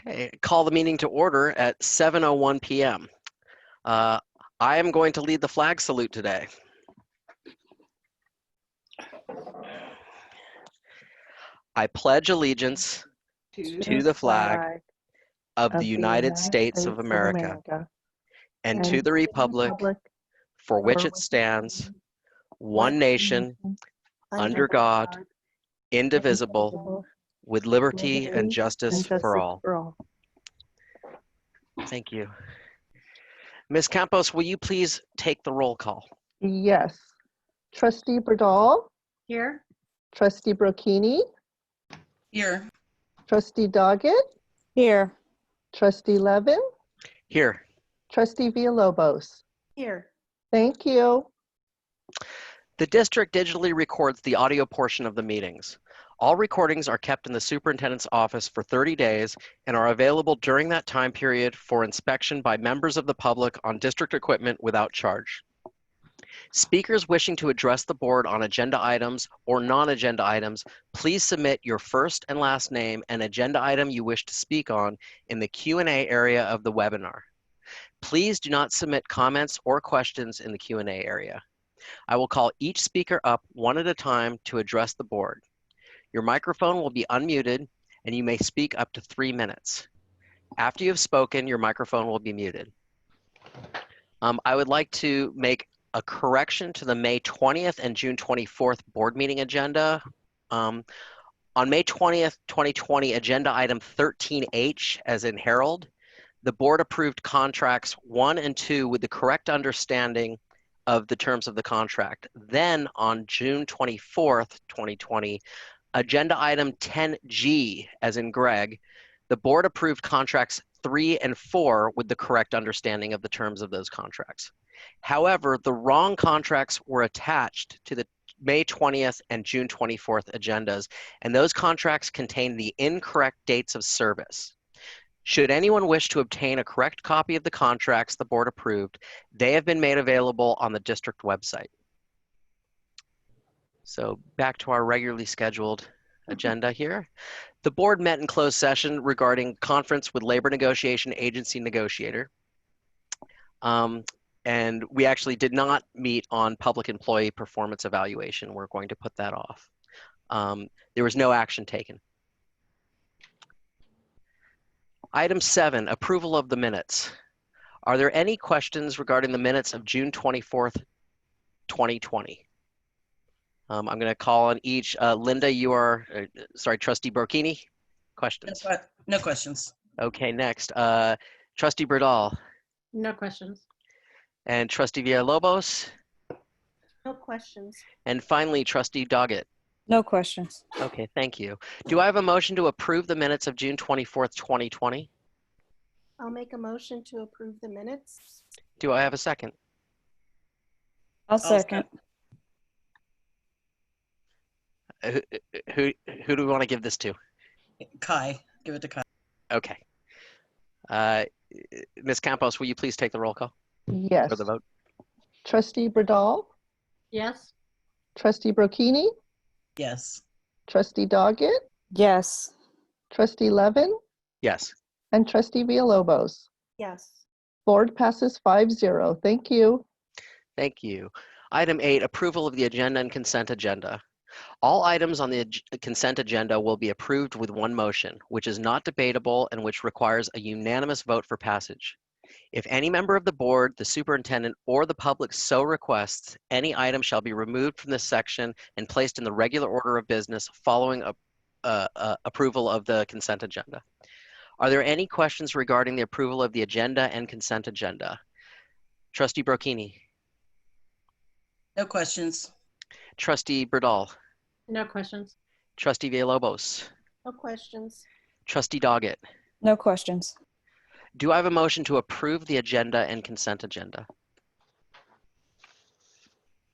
Okay, call the meeting to order at 7:01 p.m. I am going to lead the flag salute today. I pledge allegiance to the flag of the United States of America and to the republic for which it stands, one nation, under God, indivisible, with liberty and justice for all. Thank you. Ms. Campos, will you please take the roll call? Yes. Trustee Berdal. Here. Trustee Brocchini. Here. Trustee Doggett. Here. Trustee Levin. Here. Trustee Villalobos. Here. Thank you. The district digitally records the audio portion of the meetings. All recordings are kept in the superintendent's office for 30 days and are available during that time period for inspection by members of the public on district equipment without charge. Speakers wishing to address the board on agenda items or non-agenda items, please submit your first and last name and agenda item you wish to speak on in the Q&A area of the webinar. Please do not submit comments or questions in the Q&A area. I will call each speaker up one at a time to address the board. Your microphone will be unmuted and you may speak up to 3 minutes. After you have spoken, your microphone will be muted. I would like to make a correction to the May 20th and June 24th board meeting agenda. On May 20th, 2020, agenda item 13H, as in Herald, the board approved contracts 1 and 2 with the correct understanding of the terms of the contract. Then on June 24th, 2020, agenda item 10G, as in Greg, the board approved contracts 3 and 4 with the correct understanding of the terms of those contracts. However, the wrong contracts were attached to the May 20th and June 24th agendas, and those contracts contained the incorrect dates of service. Should anyone wish to obtain a correct copy of the contracts the board approved, they have been made available on the district website. So back to our regularly scheduled agenda here. The board met in closed session regarding conference with labor negotiation agency negotiator. And we actually did not meet on public employee performance evaluation. We're going to put that off. There was no action taken. Item 7, approval of the minutes. Are there any questions regarding the minutes of June 24th, 2020? I'm going to call on each. Linda, you are, sorry, Trustee Brocchini, questions? No questions. Okay, next. Trustee Berdal. No questions. And Trustee Villalobos. No questions. And finally, Trustee Doggett. No questions. Okay, thank you. Do I have a motion to approve the minutes of June 24th, 2020? I'll make a motion to approve the minutes. Do I have a second? I'll second. Who do we want to give this to? Kai. Give it to Kai. Okay. Ms. Campos, will you please take the roll call Yes. for the vote? Trustee Berdal. Yes. Trustee Brocchini. Yes. Trustee Doggett. Yes. Trustee Levin. Yes. And Trustee Villalobos. Yes. Board passes 5-0. Thank you. Thank you. Item 8, approval of the agenda and consent agenda. All items on the consent agenda will be approved with one motion, which is not debatable and which requires a unanimous vote for passage. If any member of the board, the superintendent, or the public so requests, any item shall be removed from this section and placed in the regular order of business following approval of the consent agenda. Are there any questions regarding the approval of the agenda and consent agenda? Trustee Brocchini. No questions. Trustee Berdal. No questions. Trustee Villalobos. No questions. Trustee Doggett. No questions. Do I have a motion to approve the agenda and consent agenda?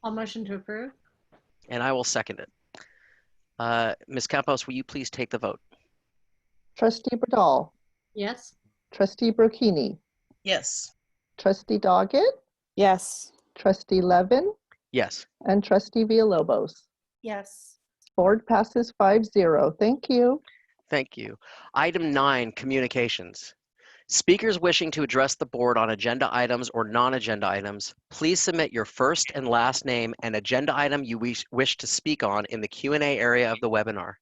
I'll motion to approve. And I will second it. Ms. Campos, will you please take the vote? Trustee Berdal. Yes. Trustee Brocchini. Yes. Trustee Doggett. Yes. Trustee Levin. Yes. And Trustee Villalobos. Yes. Board passes 5-0. Thank you. Thank you. Item 9, communications. Speakers wishing to address the board on agenda items or non-agenda items, please submit your first and last name and agenda item you wish to speak on in the Q&A area of the webinar.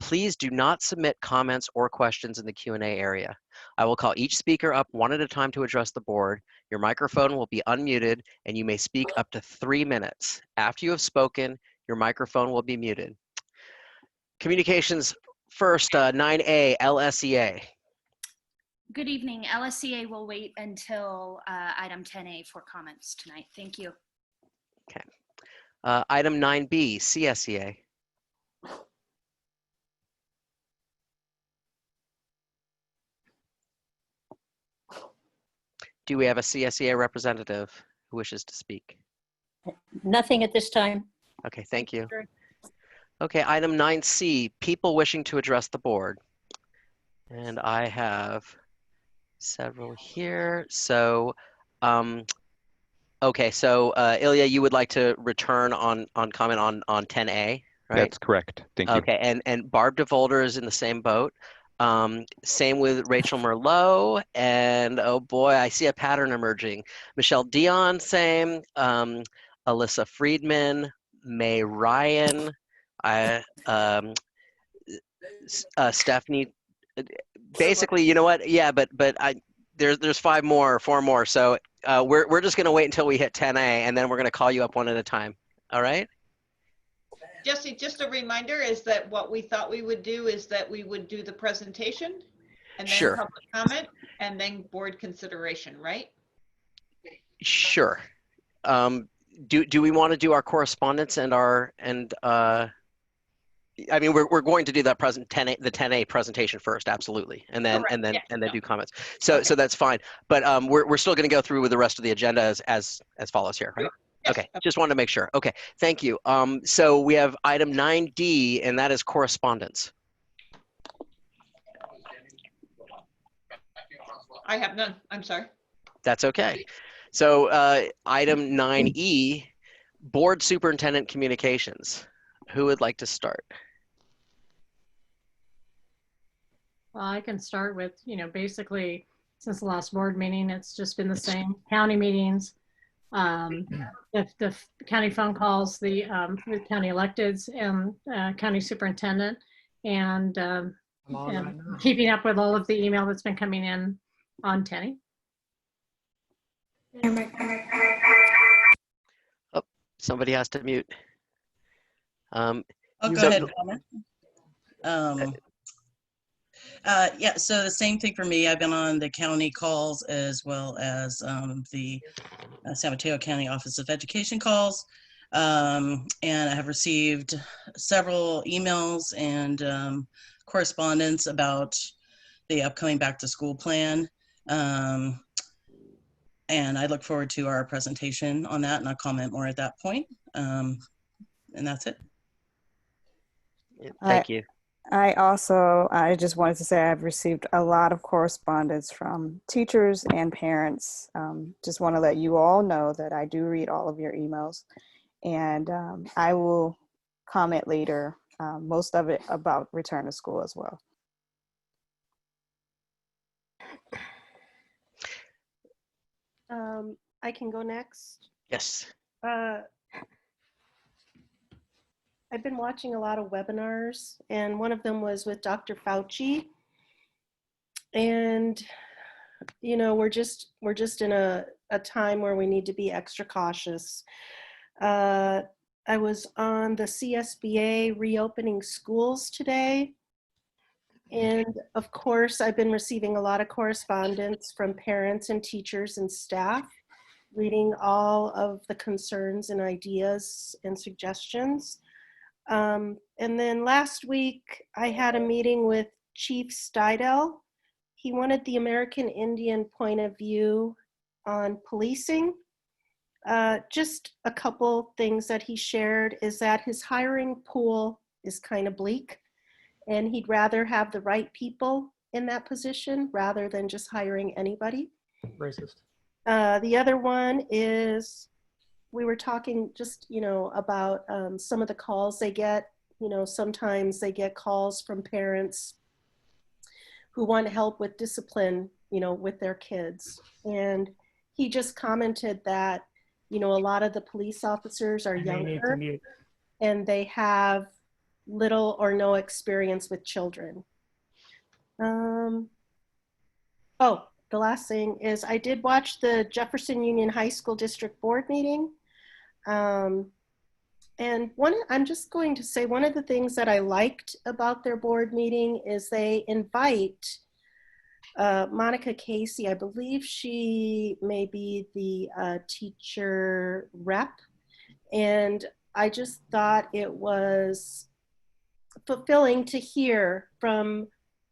Please do not submit comments or questions in the Q&A area. I will call each speaker up one at a time to address the board. Your microphone will be unmuted and you may speak up to 3 minutes. After you have spoken, your microphone will be muted. Communications first, 9A, LSEA. Good evening. LSCA will wait until item 10A for comments tonight. Thank you. Okay. Item 9B, CSEA. Do we have a CSEA representative who wishes to speak? Nothing at this time. Okay, thank you. Okay, item 9C, people wishing to address the board. And I have several here. So, okay, so Ilya, you would like to return on comment on 10A, right? That's correct. Thank you. Okay, and Barb DeVolder is in the same boat. Same with Rachel Merlot, and oh boy, I see a pattern emerging. Michelle Dion, same. Alyssa Friedman, May Ryan, Stephanie. Basically, you know what? Yeah, but there's four more. So we're just gonna wait until we hit 10A, and then we're gonna call you up one at a time. All right? Jesse, just a reminder is that what we thought we would do is that we would do the presentation and then Sure. public comment and then board consideration, right? Sure. Do we want to do our correspondence and I mean, we're going to do that the 10A presentation first, absolutely, and then Correct. do comments. So Okay. so that's fine. But we're still going to go through with the rest of the agenda as follows here, right? Yes. Okay, just wanted to make sure. Okay, thank you. So we have item 9D, and that is correspondence. I have none. I'm sorry. That's okay. So item 9E, board superintendent communications. Who would like to start? Well, I can start with, basically since the last board meeting, it's just been the same county meetings, the county phone calls, the county electeds and county superintendent, and keeping up with all of the email that's been coming in on Tenny. Oh, somebody has to mute. I'll go ahead and comment. Yeah, so the same thing for me. I've been on the county calls as well as the San Mateo County Office of Education calls. And I have received several emails and correspondence about the upcoming back to school plan. And I look forward to our presentation on that, and I'll comment more at that point. And that's it. Thank you. I just wanted to say I've received a lot of correspondence from teachers and parents. Just want to let you all know that I do read all of your emails, and I will comment later, most of it about return to school as well. I can go next. Yes. I've been watching a lot of webinars, and one of them was with Dr. Fauci. And, we're just in a time where we need to be extra cautious. I was on the CSBA reopening schools today. And of course, I've been receiving a lot of correspondence from parents and teachers and staff, reading all of the concerns and ideas and suggestions. And then last week, I had a meeting with Chief Stidel. He wanted the American Indian point of view on policing. Just a couple things that he shared is that his hiring pool is kind of bleak, and he'd rather have the right people in that position rather than just hiring anybody. Racist. The other one is, we were talking just, about some of the calls they get. Sometimes they get calls from parents who want help with discipline, with their kids. And he just commented that, a lot of the police officers are younger and they have little or no experience with children. Oh, the last thing is I did watch the Jefferson Union High School District Board meeting. And I'm just going to say one of the things that I liked about their board meeting is they invite Monica Casey. I believe she may be the teacher rep. And I just thought it was fulfilling to hear from,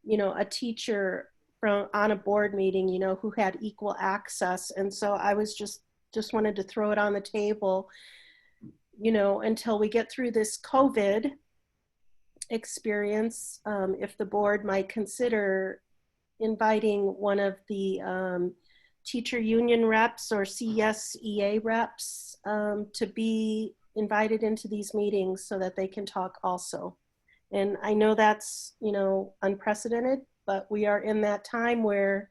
a teacher on a board meeting, who had equal access. And so I was just wanted to throw it on the table, until we get through this COVID experience, if the board might consider inviting one of the teacher union reps or CSEA reps to be invited into these meetings so that they can talk also. And I know that's, unprecedented, but we are in that time where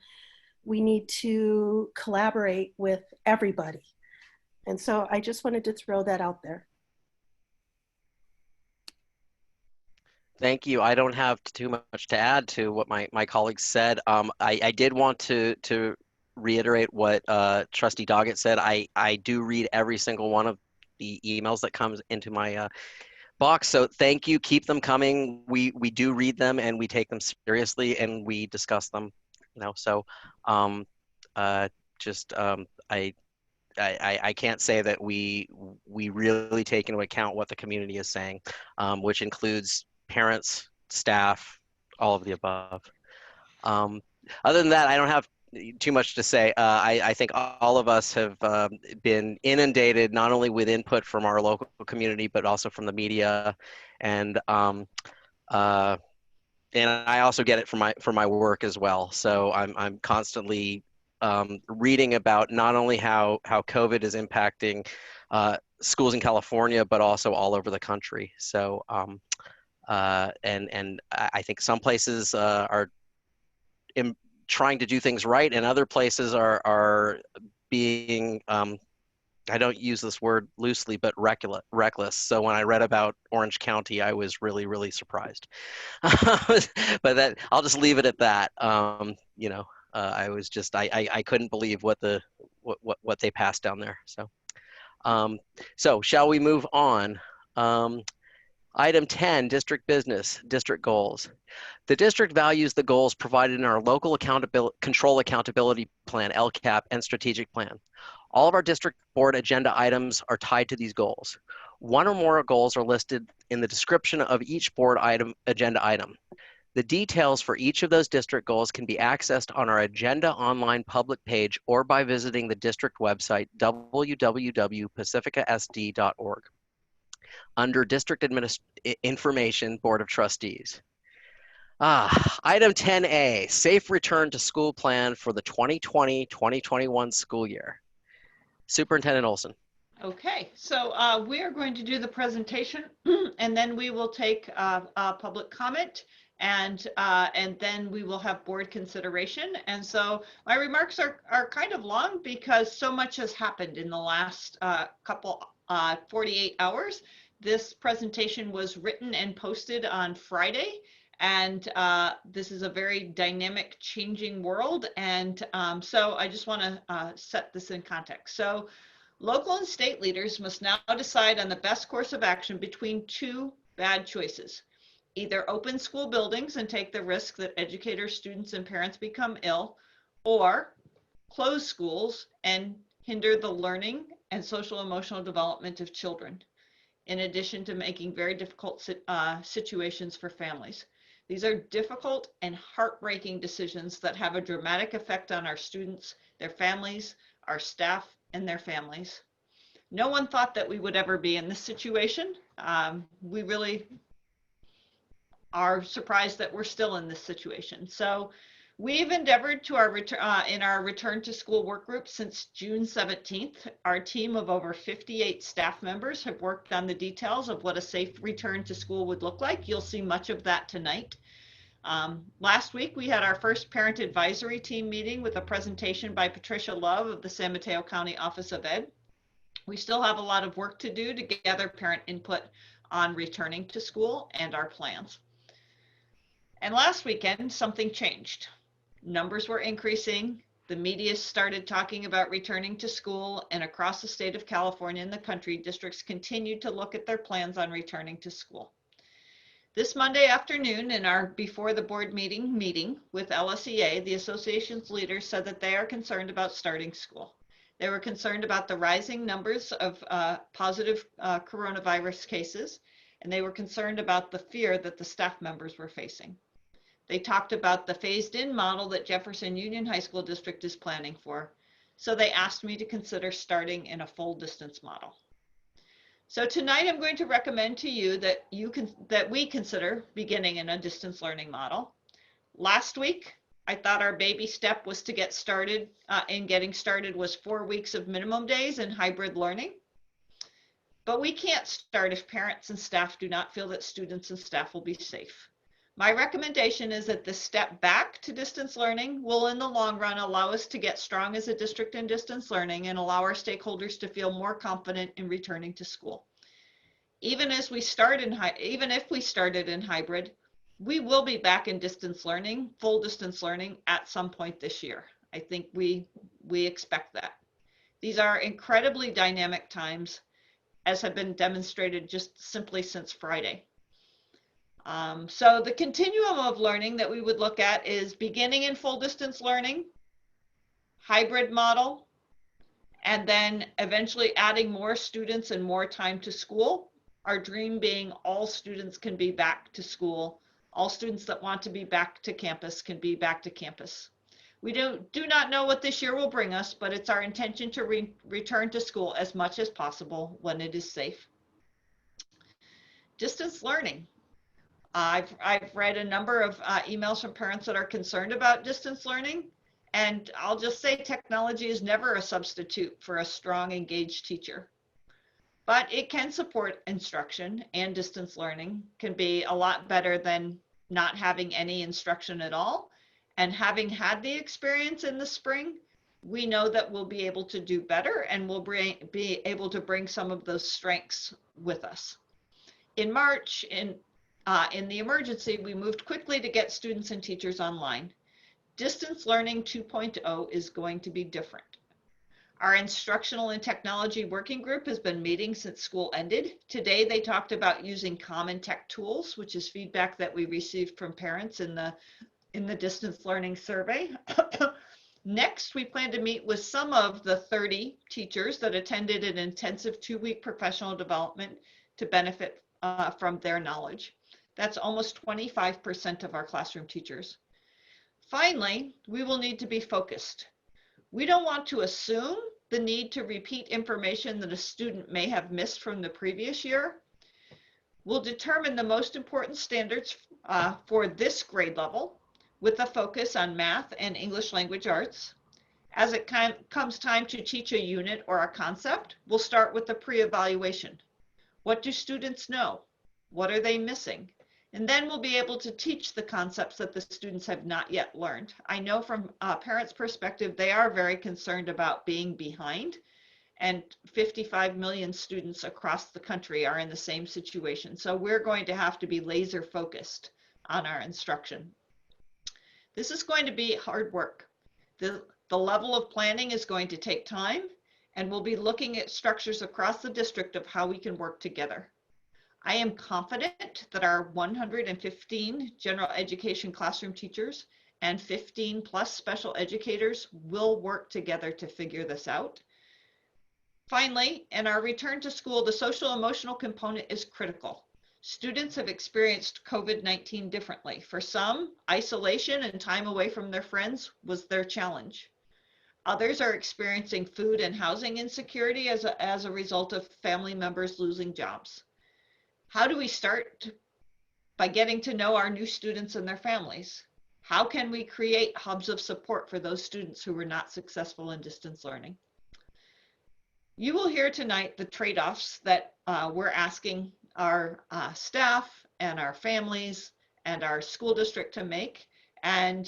we need to collaborate with everybody. And so I just wanted to throw that out there. Thank you. I don't have too much to add to what my colleagues said. I did want to reiterate what Trustee Doggett said. I do read every single one of the emails that comes into my box. So thank you. Keep them coming. We do read them and we take them seriously and we discuss them. So I can't say that we really take into account what the community is saying, which includes parents, staff, all of the above. Other than that, I don't have too much to say. I think all of us have been inundated not only with input from our local community, but also from the media, and I also get it from my work as well. So I'm constantly reading about not only how COVID is impacting schools in California, but also all over the country. So and I think some places are trying to do things right, and other places are being, I don't use this word loosely, but reckless. So when I read about Orange County, I was really, really surprised. But I'll just leave it at that. I was just, I couldn't believe what they passed down there. So shall we move on? Item 10, district business, district goals. The district values the goals provided in our local control accountability plan, LCAP, and strategic plan. All of our district board agenda items are tied to these goals. One or more goals are listed in the description of each board agenda item. The details for each of those district goals can be accessed on our agenda online public page or by visiting the district website, www.pacificasd.org. Under District Information Board of Trustees. Item 10A, safe return to school plan for the 2020-2021 school year. Superintendent Olson. Okay, so we are going to do the presentation and then we will take public comment and then we will have board consideration. And so my remarks are kind of long because so much has happened in the last 48 hours. This presentation was written and posted on Friday, and this is a very dynamic, changing world. And so I just want to set this in context. So local and state leaders must now decide on the best course of action between two bad choices. Either open school buildings and take the risk that educators, students, and parents become ill, or close schools and hinder the learning and social emotional development of children, in addition to making very difficult situations for families. These are difficult and heartbreaking decisions that have a dramatic effect on our students, their families, our staff, and their families. No one thought that we would ever be in this situation. We really are surprised that we're still in this situation. So we've endeavored to in our return to school work group since June 17th. Our team of over 58 staff members have worked on the details of what a safe return to school would look like. You'll see much of that tonight. Last week, we had our first parent advisory team meeting with a presentation by Patricia Love of the San Mateo County Office of Ed. We still have a lot of work to do to gather parent input on returning to school and our plans. And last weekend, something changed. Numbers were increasing. The media started talking about returning to school, and across the state of California and the country, districts continued to look at their plans on returning to school. This Monday afternoon, in our before the board meeting with LSEA, the association's leaders said that they are concerned about starting school. They were concerned about the rising numbers of positive coronavirus cases, and they were concerned about the fear that the staff members were facing. They talked about the phased-in model that Jefferson Union High School District is planning for. So they asked me to consider starting in a full distance model. So tonight I'm going to recommend to you that we consider beginning in a distance learning model. Last week, I thought our baby step was to get started, getting started was 4 weeks of minimum days in hybrid learning. But we can't start if parents and staff do not feel that students and staff will be safe. My recommendation is that the step back to distance learning will in the long run allow us to get strong as a district in distance learning and allow our stakeholders to feel more confident in returning to school. Even if we started in hybrid, we will be back in distance learning, full distance learning at some point this year. I think we expect that. These are incredibly dynamic times, as have been demonstrated just simply since Friday. So the continuum of learning that we would look at is beginning in full distance learning, hybrid model, and then eventually adding more students and more time to school. Our dream being all students can be back to school. All students that want to be back to campus can be back to campus. We do not know what this year will bring us, but it's our intention to return to school as much as possible when it is safe. Distance learning. I've read a number of emails from parents that are concerned about distance learning, and I'll just say technology is never a substitute for a strong, engaged teacher. But it can support instruction, and distance learning can be a lot better than not having any instruction at all. And having had the experience in the spring, we know that we'll be able to do better, and we'll be able to bring some of those strengths with us. In March, in the emergency, we moved quickly to get students and teachers online. Distance Learning 2.0 is going to be different. Our Instructional and Technology Working Group has been meeting since school ended. Today, they talked about using common tech tools, which is feedback that we received from parents in the distance learning survey. Next, we plan to meet with some of the 30 teachers that attended an intensive 2-week professional development to benefit from their knowledge. That's almost 25% of our classroom teachers. Finally, we will need to be focused. We don't want to assume the need to repeat information that a student may have missed from the previous year. We'll determine the most important standards for this grade level with a focus on math and English language arts. As it comes time to teach a unit or a concept, we'll start with the pre-evaluation. What do students know? What are they missing? And then we'll be able to teach the concepts that the students have not yet learned. I know from a parents' perspective, they are very concerned about being behind, and 55 million students across the country are in the same situation. So we're going to have to be laser focused on our instruction. This is going to be hard work. The level of planning is going to take time, and we'll be looking at structures across the district of how we can work together. I am confident that our 115 general education classroom teachers and 15 plus special educators will work together to figure this out. Finally, in our return to school, the social emotional component is critical. Students have experienced COVID-19 differently. For some, isolation and time away from their friends was their challenge. Others are experiencing food and housing insecurity as a result of family members losing jobs. How do we start? By getting to know our new students and their families. How can we create hubs of support for those students who were not successful in distance learning? You will hear tonight the trade-offs that we're asking our staff and our families and our school district to make. And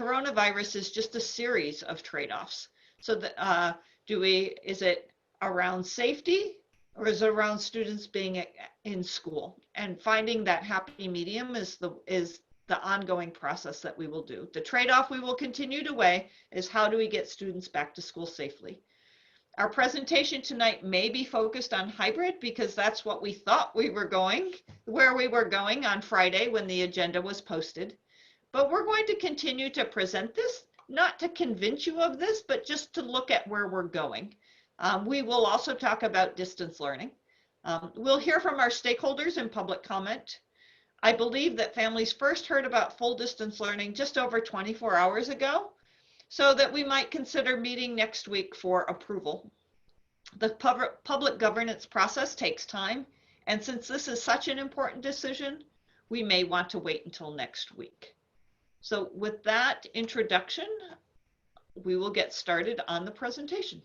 coronavirus is just a series of trade-offs. So is it around safety, or is it around students being in school? And finding that happy medium is the ongoing process that we will do. The trade-off we will continue to weigh is how do we get students back to school safely? Our presentation tonight may be focused on hybrid because that's what we thought where we were going on Friday when the agenda was posted. But we're going to continue to present this, not to convince you of this, but just to look at where we're going. We will also talk about distance learning. We'll hear from our stakeholders in public comment. I believe that families first heard about full distance learning just over 24 hours ago, so that we might consider meeting next week for approval. The public governance process takes time, and since this is such an important decision, we may want to wait until next week. So with that introduction, we will get started on the presentation.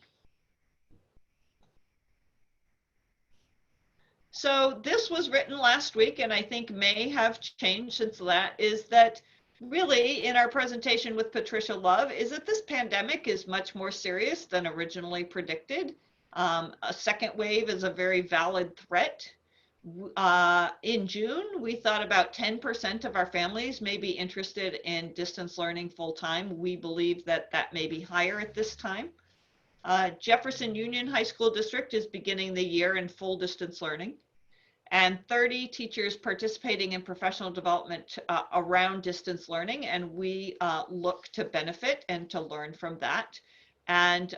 So this was written last week, and I think may have changed since that, is that really in our presentation with Patricia Love is that this pandemic is much more serious than originally predicted. A second wave is a very valid threat. In June, we thought about 10% of our families may be interested in distance learning full-time. We believe that that may be higher at this time. Jefferson Union High School District is beginning the year in full distance learning, and 30 teachers participating in professional development around distance learning, and we look to benefit and to learn from that. And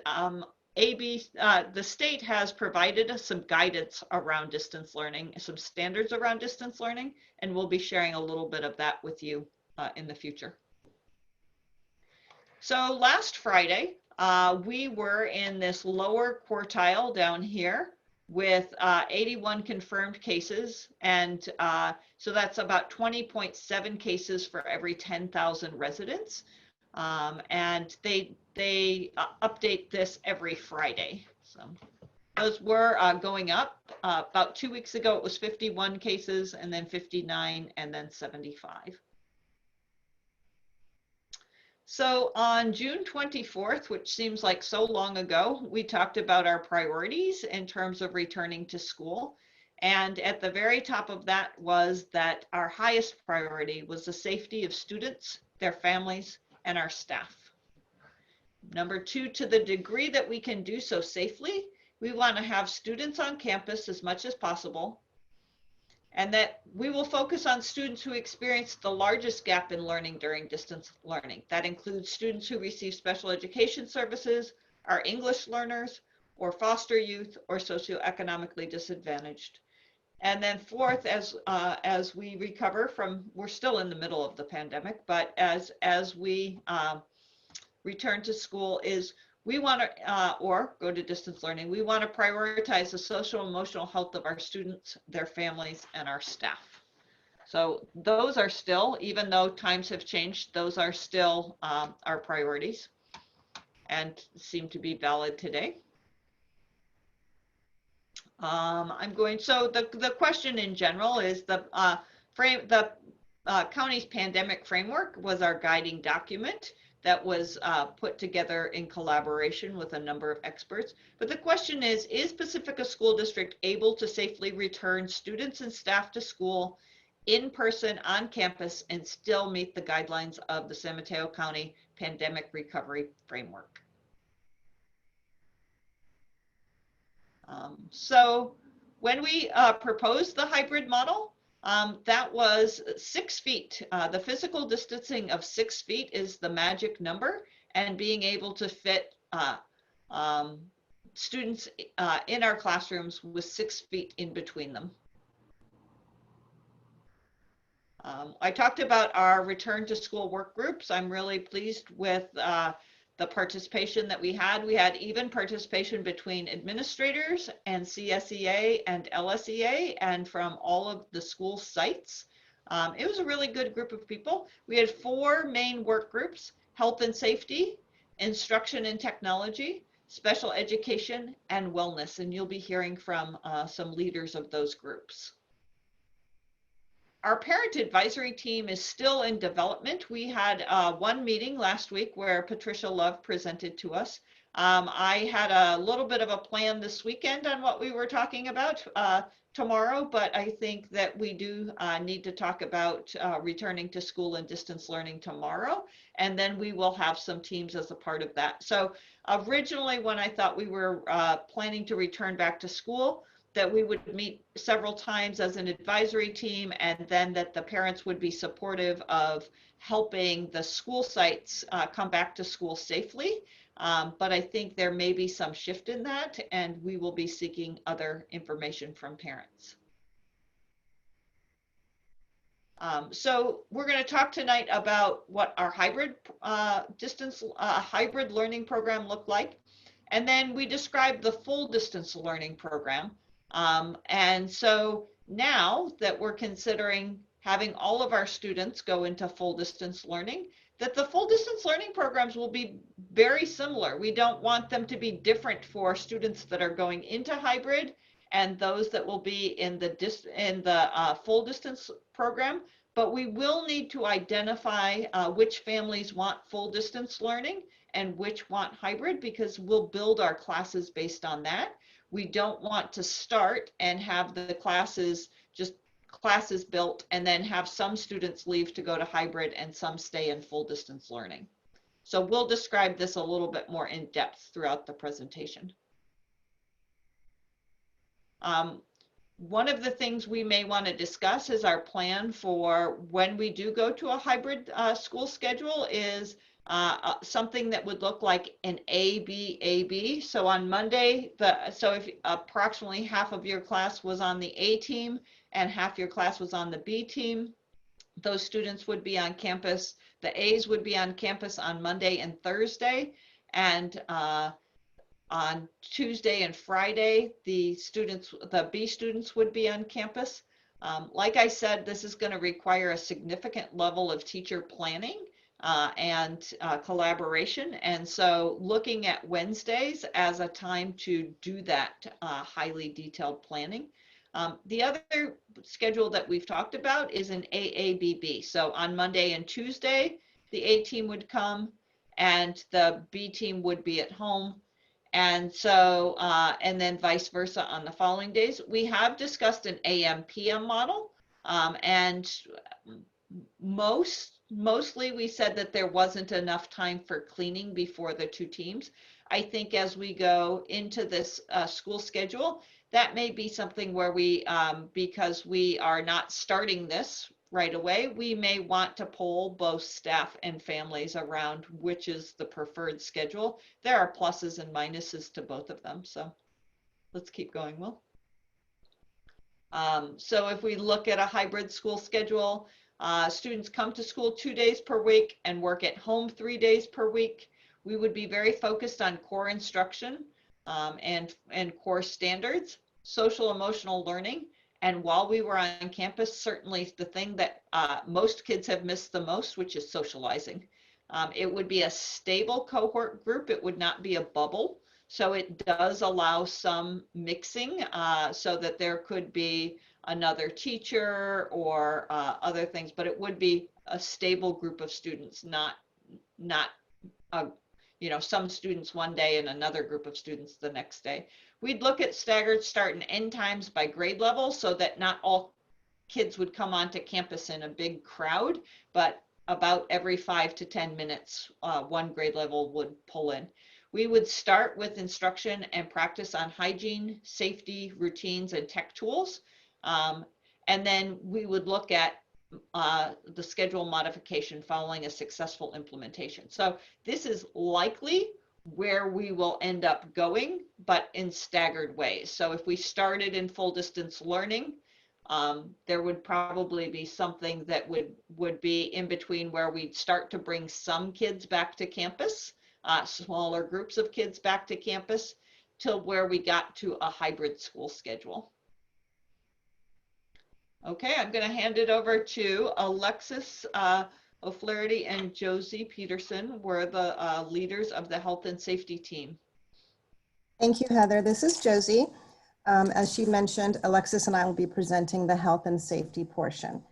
the state has provided us some guidance around distance learning, some standards around distance learning, and we'll be sharing a little bit of that with you in the future. So last Friday, we were in this lower quartile down here with 81 confirmed cases. And so that's about 20.7 cases for every 10,000 residents. And they update this every Friday. So those were going up. About 2 weeks ago, it was 51 cases, and then 59, and then 75. So on June 24th, which seems like so long ago, we talked about our priorities in terms of returning to school. And at the very top of that was that our highest priority was the safety of students, their families, and our staff. Number two, to the degree that we can do so safely, we want to have students on campus as much as possible, and that we will focus on students who experience the largest gap in learning during distance learning. That includes students who receive special education services, are English learners, or foster youth, or socioeconomically disadvantaged. And then fourth, as we recover from, we're still in the middle of the pandemic, but as we return to school, is we want to, or go to distance learning, we want to prioritize the social emotional health of our students, their families, and our staff. So those are still, even though times have changed, those are still our priorities and seem to be valid today. So the question in general is the county's pandemic framework was our guiding document that was put together in collaboration with a number of experts. But the question is Pacifica School District able to safely return students and staff to school in person on campus and still meet the guidelines of the San Mateo County Pandemic Recovery Framework? So when we proposed the hybrid model, that was 6 feet. The physical distancing of 6 feet is the magic number, and being able to fit students in our classrooms with 6 feet in between them. I talked about our return to school work groups. I'm really pleased with the participation that we had. We had even participation between administrators and CSEA and LSEA and from all of the school sites. It was a really good group of people. We had 4 main work groups: health and safety, instruction and technology, special education, and wellness. And you'll be hearing from some leaders of those groups. Our parent advisory team is still in development. We had one meeting last week where Patricia Love presented to us. I had a little bit of a plan this weekend on what we were talking about tomorrow, but I think that we do need to talk about returning to school and distance learning tomorrow, and then we will have some teams as a part of that. So originally, when I thought we were planning to return back to school, that we would meet several times as an advisory team, and then that the parents would be supportive of helping the school sites come back to school safely. But I think there may be some shift in that, and we will be seeking other information from parents. So we're going to talk tonight about what our hybrid hybrid learning program looked like. And then we described the full distance learning program. And so now that we're considering having all of our students go into full distance learning, that the full distance learning programs will be very similar. We don't want them to be different for students that are going into hybrid and those that will be in the full distance program, but we will need to identify which families want full distance learning and which want hybrid, because we'll build our classes based on that. We don't want to start and have the classes built and then have some students leave to go to hybrid and some stay in full distance learning. So we'll describe this a little bit more in depth throughout the presentation. One of the things we may want to discuss is our plan for when we do go to a hybrid school schedule is something that would look like an A-B-A-B. So on Monday, so if approximately half of your class was on the A team and half your class was on the B team, those students would be on campus. The A's would be on campus on Monday and Thursday, and on Tuesday and Friday, the B students would be on campus. Like I said, this is going to require a significant level of teacher planning and collaboration. And so looking at Wednesdays as a time to do that highly detailed planning. The other schedule that we've talked about is an AABB. So on Monday and Tuesday, the A team would come and the B team would be at home. And so, and then vice versa on the following days. We have discussed an AM/PM model, and mostly we said that there wasn't enough time for cleaning before the two teams. I think as we go into this school schedule, that may be something where we, because we are not starting this right away, we may want to poll both staff and families around which is the preferred schedule. There are pluses and minuses to both of them. So let's keep going, Will. So if we look at a hybrid school schedule, students come to school 2 days per week and work at home 3 days per week. We would be very focused on core instruction and core standards, social emotional learning. And while we were on campus, certainly the thing that most kids have missed the most, which is socializing. It would be a stable cohort group. It would not be a bubble. So it does allow some mixing so that there could be another teacher or other things, but it would be a stable group of students, not some students one day and another group of students the next day. We'd look at staggered start and end times by grade level so that not all kids would come onto campus in a big crowd, but about every 5 to 10 minutes, one grade level would pull in. We would start with instruction and practice on hygiene, safety, routines, and tech tools. And then we would look at the schedule modification following a successful implementation. So this is likely where we will end up going, but in staggered ways. So if we started in full distance learning, there would probably be something that would be in between where we'd start to bring some kids back to campus, smaller groups of kids back to campus, till where we got to a hybrid school schedule. Okay, I'm going to hand it over to Alexis O'Flaherty and Josie Peterson, were the leaders of the health and safety team. Thank you, Heather. This is Josie. As she mentioned, Alexis and I will be presenting the health and safety portion.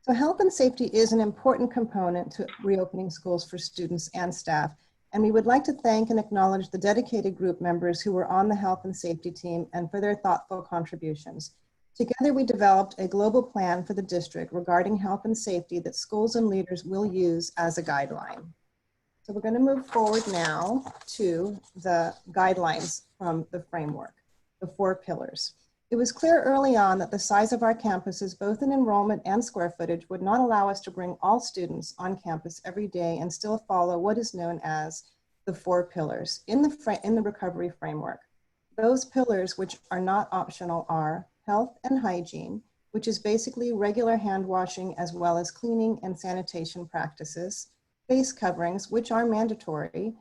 So health and safety is an important component to reopening schools for students and staff. And we would like to thank and acknowledge the dedicated group members who were on the health and safety team and for their thoughtful contributions. Together, we developed a global plan for the district regarding health and safety that schools and leaders will use as a guideline. So we're going to move forward now to the guidelines from the framework, the 4 pillars. It was clear early on that the size of our campuses, both in enrollment and square footage, would not allow us to bring all students on campus every day and still follow what is known as the 4 pillars in the recovery framework. Those pillars, which are not optional, are health and hygiene, which is basically regular hand washing as well as cleaning and sanitation practices, face coverings, which are mandatory,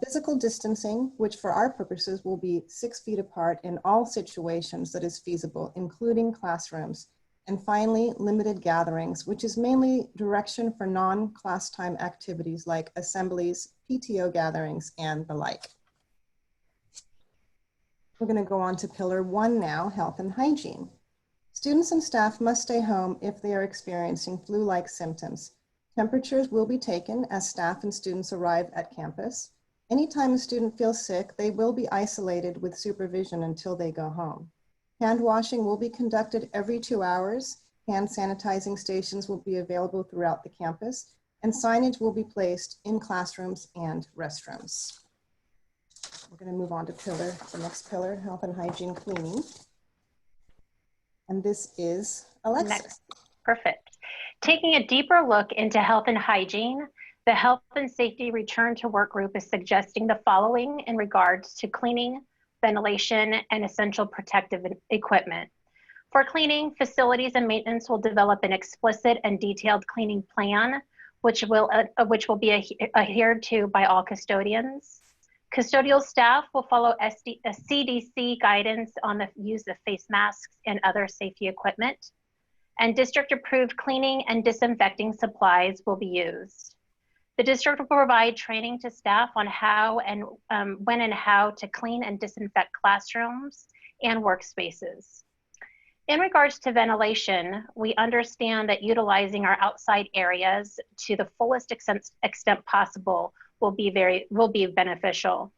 physical distancing, which for our purposes will be 6 feet apart in all situations that is feasible, including classrooms. And finally, limited gatherings, which is mainly direction for non-class time activities like assemblies, PTO gatherings, and the like. We're going to go on to pillar 1 now, health and hygiene. Students and staff must stay home if they are experiencing flu-like symptoms. Temperatures will be taken as staff and students arrive at campus. Anytime a student feels sick, they will be isolated with supervision until they go home. Hand washing will be conducted every 2 hours. Hand sanitizing stations will be available throughout the campus, and signage will be placed in classrooms and restrooms. We're going to move on to the next pillar, health and hygiene cleaning. And this is Alexis. Next. Perfect. Taking a deeper look into health and hygiene, the Health and Safety Return to Work group is suggesting the following in regards to cleaning, ventilation, and essential protective equipment. For cleaning, facilities and maintenance will develop an explicit and detailed cleaning plan, which will be adhered to by all custodians. Custodial staff will follow CDC guidance on the use of face masks and other safety equipment. And district-approved cleaning and disinfecting supplies will be used. The district will provide training to staff on how and when and how to clean and disinfect classrooms and workspaces. In regards to ventilation, we understand that utilizing our outside areas to the fullest extent possible will be beneficial.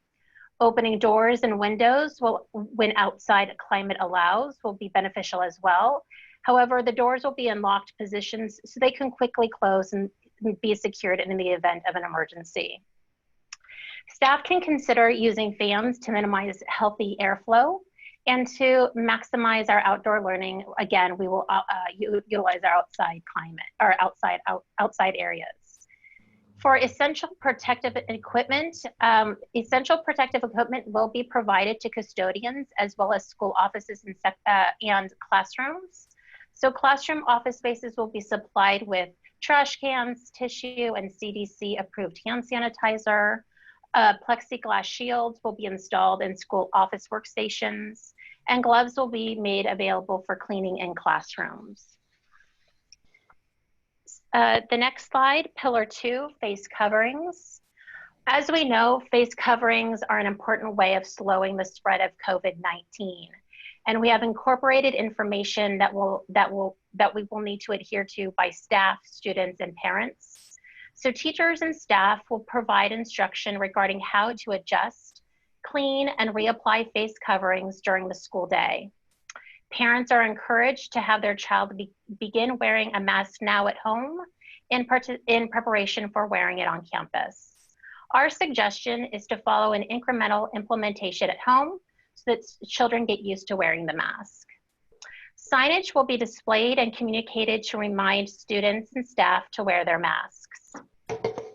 Opening doors and windows when outside climate allows, will be beneficial as well. However, the doors will be in locked positions so they can quickly close and be secured in the event of an emergency. Staff can consider using fans to minimize healthy airflow and to maximize our outdoor learning. Again, we will utilize our outside climate or outside areas. For essential protective equipment, will be provided to custodians as well as school offices and classrooms. So classroom office spaces will be supplied with trash cans, tissue, and CDC approved hand sanitizer. Plexiglass shields will be installed in school office workstations, and gloves will be made available for cleaning in classrooms. The next slide, pillar 2, face coverings. As we know, face coverings are an important way of slowing the spread of COVID-19. And we have incorporated information that we will need to adhere to by staff, students, and parents. So teachers and staff will provide instruction regarding how to adjust, clean, and reapply face coverings during the school day. Parents are encouraged to have their child begin wearing a mask now at home in preparation for wearing it on campus. Our suggestion is to follow an incremental implementation at home so that children get used to wearing the mask. Signage will be displayed and communicated to remind students and staff to wear their masks.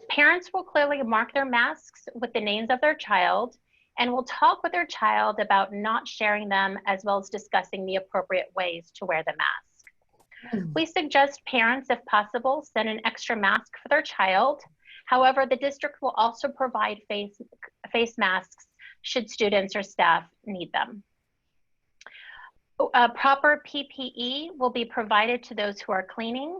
Parents will clearly mark their masks with the names of their child and will talk with their child about not sharing them, as well as discussing the appropriate ways to wear the mask. We suggest parents, if possible, send an extra mask for their child. However, the district will also provide face masks should students or staff need them. Proper PPE will be provided to those who are cleaning,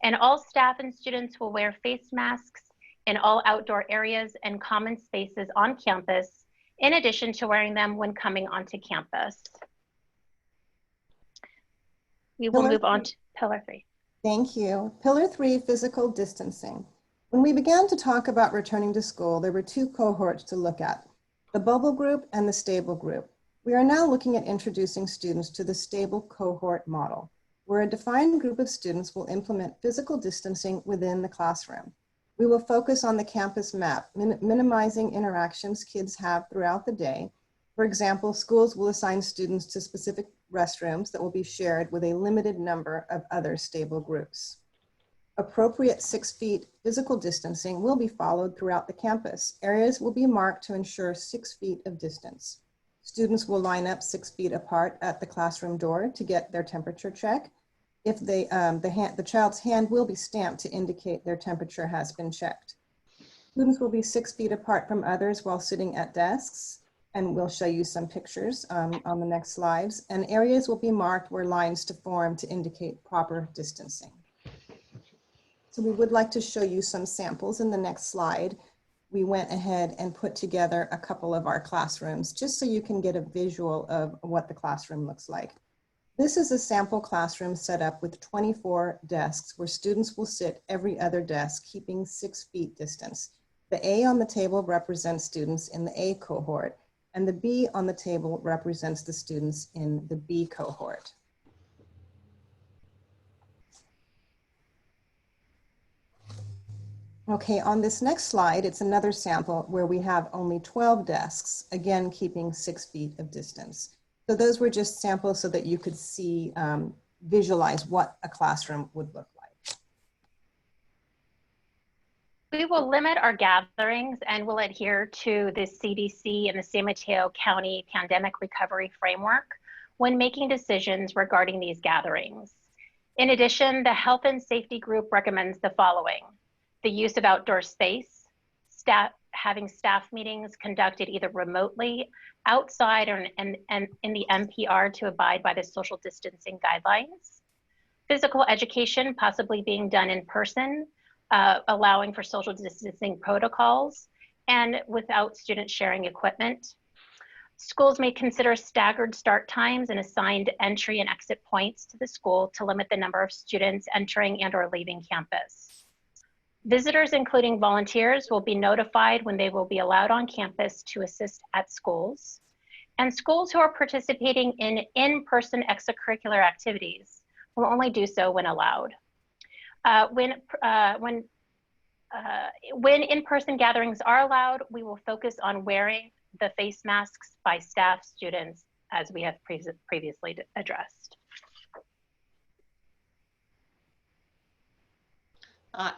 and all staff and students will wear face masks in all outdoor areas and common spaces on campus, in addition to wearing them when coming onto campus. We will move on to pillar 3. Thank you. Pillar 3, physical distancing. When we began to talk about returning to school, there were two cohorts to look at, the bubble group and the stable group. We are now looking at introducing students to the stable cohort model, where a defined group of students will implement physical distancing within the classroom. We will focus on the campus map, minimizing interactions kids have throughout the day. For example, schools will assign students to specific restrooms that will be shared with a limited number of other stable groups. Appropriate 6 feet physical distancing will be followed throughout the campus. Areas will be marked to ensure 6 feet of distance. Students will line up 6 feet apart at the classroom door to get their temperature check. If the child's hand will be stamped to indicate their temperature has been checked. Students will be 6 feet apart from others while sitting at desks, and we'll show you some pictures on the next slides. And areas will be marked where lines to form to indicate proper distancing. So we would like to show you some samples in the next slide. We went ahead and put together a couple of our classrooms just so you can get a visual of what the classroom looks like. This is a sample classroom set up with 24 desks where students will sit every other desk, keeping 6 feet distance. The A on the table represents students in the A cohort, and the B on the table represents the students in the B cohort. Okay, on this next slide, it's another sample where we have only 12 desks, again, keeping 6 feet of distance. So those were just samples so that you could see, visualize what a classroom would look like. We will limit our gatherings and will adhere to the CDC and the San Mateo County Pandemic Recovery Framework when making decisions regarding these gatherings. In addition, the Health and Safety Group recommends the following: the use of outdoor space, having staff meetings conducted either remotely, outside, or in the MPR to abide by the social distancing guidelines, physical education possibly being done in person, allowing for social distancing protocols, and without students sharing equipment. Schools may consider staggered start times and assigned entry and exit points to the school to limit the number of students entering and or leaving campus. Visitors, including volunteers, will be notified when they will be allowed on campus to assist at schools. And schools who are participating in in-person extracurricular activities will only do so when allowed. When in-person gatherings are allowed, we will focus on wearing the face masks by staff, students, as we have previously addressed.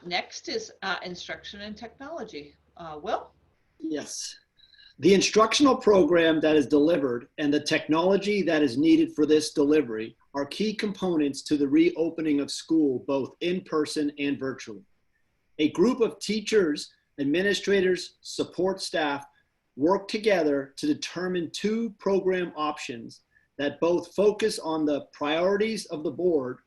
Next is instruction and technology. Will? Yes. The instructional program that is delivered and the technology that is needed for this delivery are key components to the reopening of school, both in person and virtually. A group of teachers, administrators, support staff work together to determine two program options that both focus on the priorities of the board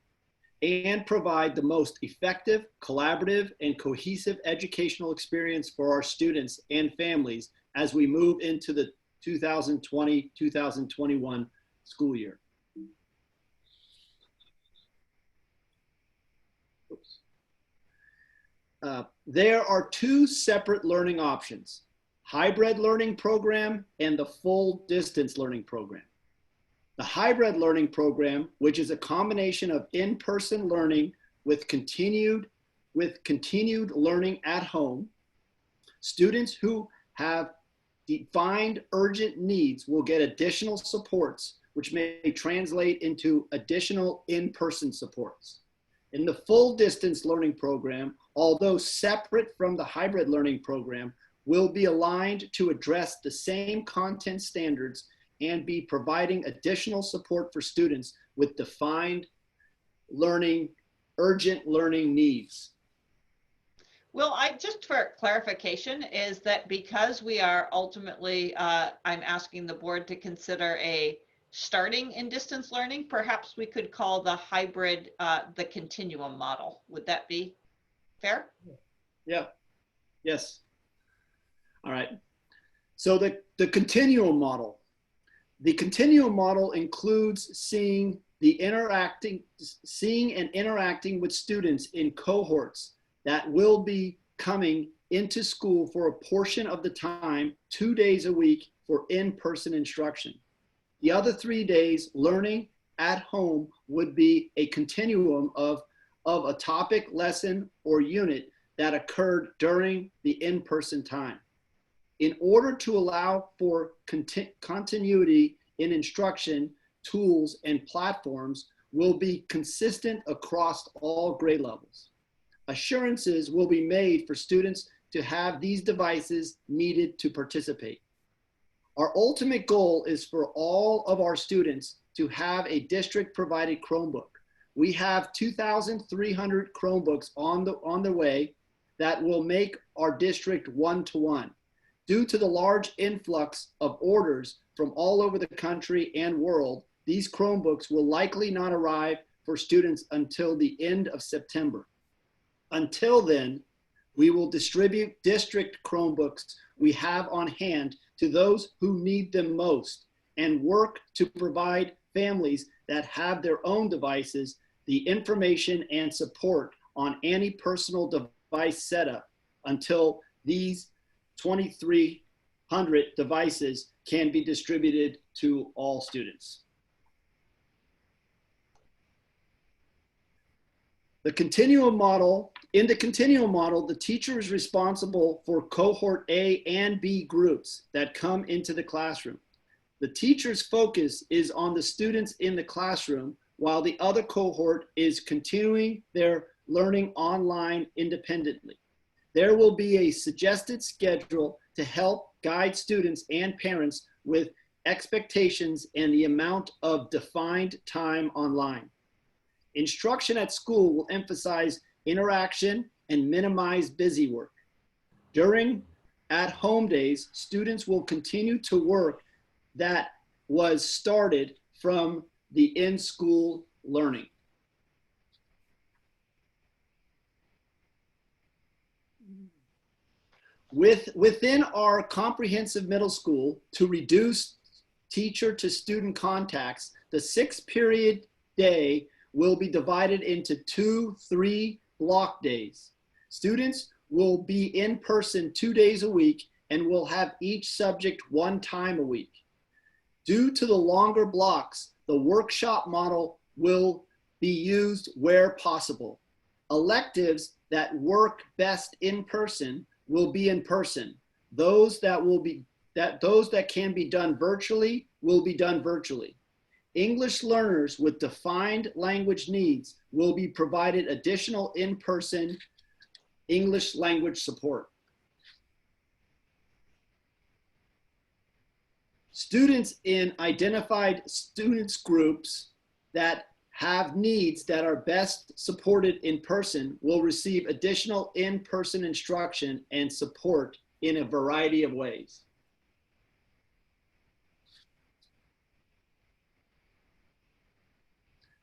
and provide the most effective, collaborative, and cohesive educational experience for our students and families as we move into the 2020-2021 school year. There are two separate learning options: hybrid learning program and the full distance learning program. The hybrid learning program, which is a combination of in-person learning with continued learning at home, students who have defined urgent needs will get additional supports, which may translate into additional in-person supports. In the full distance learning program, although separate from the hybrid learning program, will be aligned to address the same content standards and be providing additional support for students with defined urgent learning needs. Well, just for clarification, is that because we are ultimately, I'm asking the board to consider starting in distance learning, perhaps we could call the hybrid the continuum model. Would that be fair? Yeah, yes. All right, so the continuum model. The continuum model includes seeing seeing and interacting with students in cohorts that will be coming into school for a portion of the time, 2 days a week for in-person instruction. The other 3 days, learning at home would be a continuum of a topic, lesson, or unit that occurred during the in-person time. In order to allow for continuity in instruction, tools and platforms will be consistent across all grade levels. Assurances will be made for students to have these devices needed to participate. Our ultimate goal is for all of our students to have a district-provided Chromebook. We have 2,300 Chromebooks on the way that will make our district one-to-one. Due to the large influx of orders from all over the country and world, these Chromebooks will likely not arrive for students until the end of September. Until then, we will distribute district Chromebooks we have on hand to those who need them most and work to provide families that have their own devices the information and support on any personal device setup until these 2,300 devices can be distributed to all students. In the continuum model, the teacher is responsible for cohort A and B groups that come into the classroom. The teacher's focus is on the students in the classroom, while the other cohort is continuing their learning online independently. There will be a suggested schedule to help guide students and parents with expectations and the amount of defined time online. Instruction at school will emphasize interaction and minimize busy work. During at-home days, students will continue to work that was started from the in-school learning. Within our comprehensive middle school, to reduce teacher to student contacts, the 6-period day will be divided into 2 3-block days. Students will be in person 2 days a week and will have each subject 1 time a week. Due to the longer blocks, the workshop model will be used where possible. Electives that work best in person will be in person. Those that can be done virtually will be done virtually. English learners with defined language needs will be provided additional in-person English language support. Students in identified students groups that have needs that are best supported in person will receive additional in-person instruction and support in a variety of ways.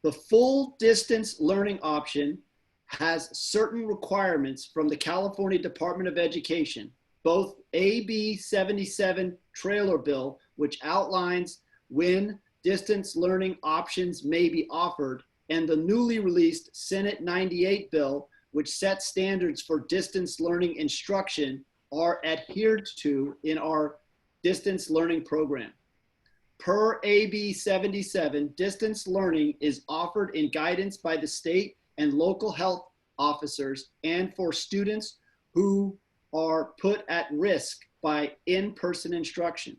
The full distance learning option has certain requirements from the California Department of Education, both AB 77 trailer bill, which outlines when distance learning options may be offered, and the newly released Senate 98 bill, which sets standards for distance learning instruction, are adhered to in our distance learning program. Per AB 77, distance learning is offered in guidance by the state and local health officers and for students who are put at risk by in-person instruction.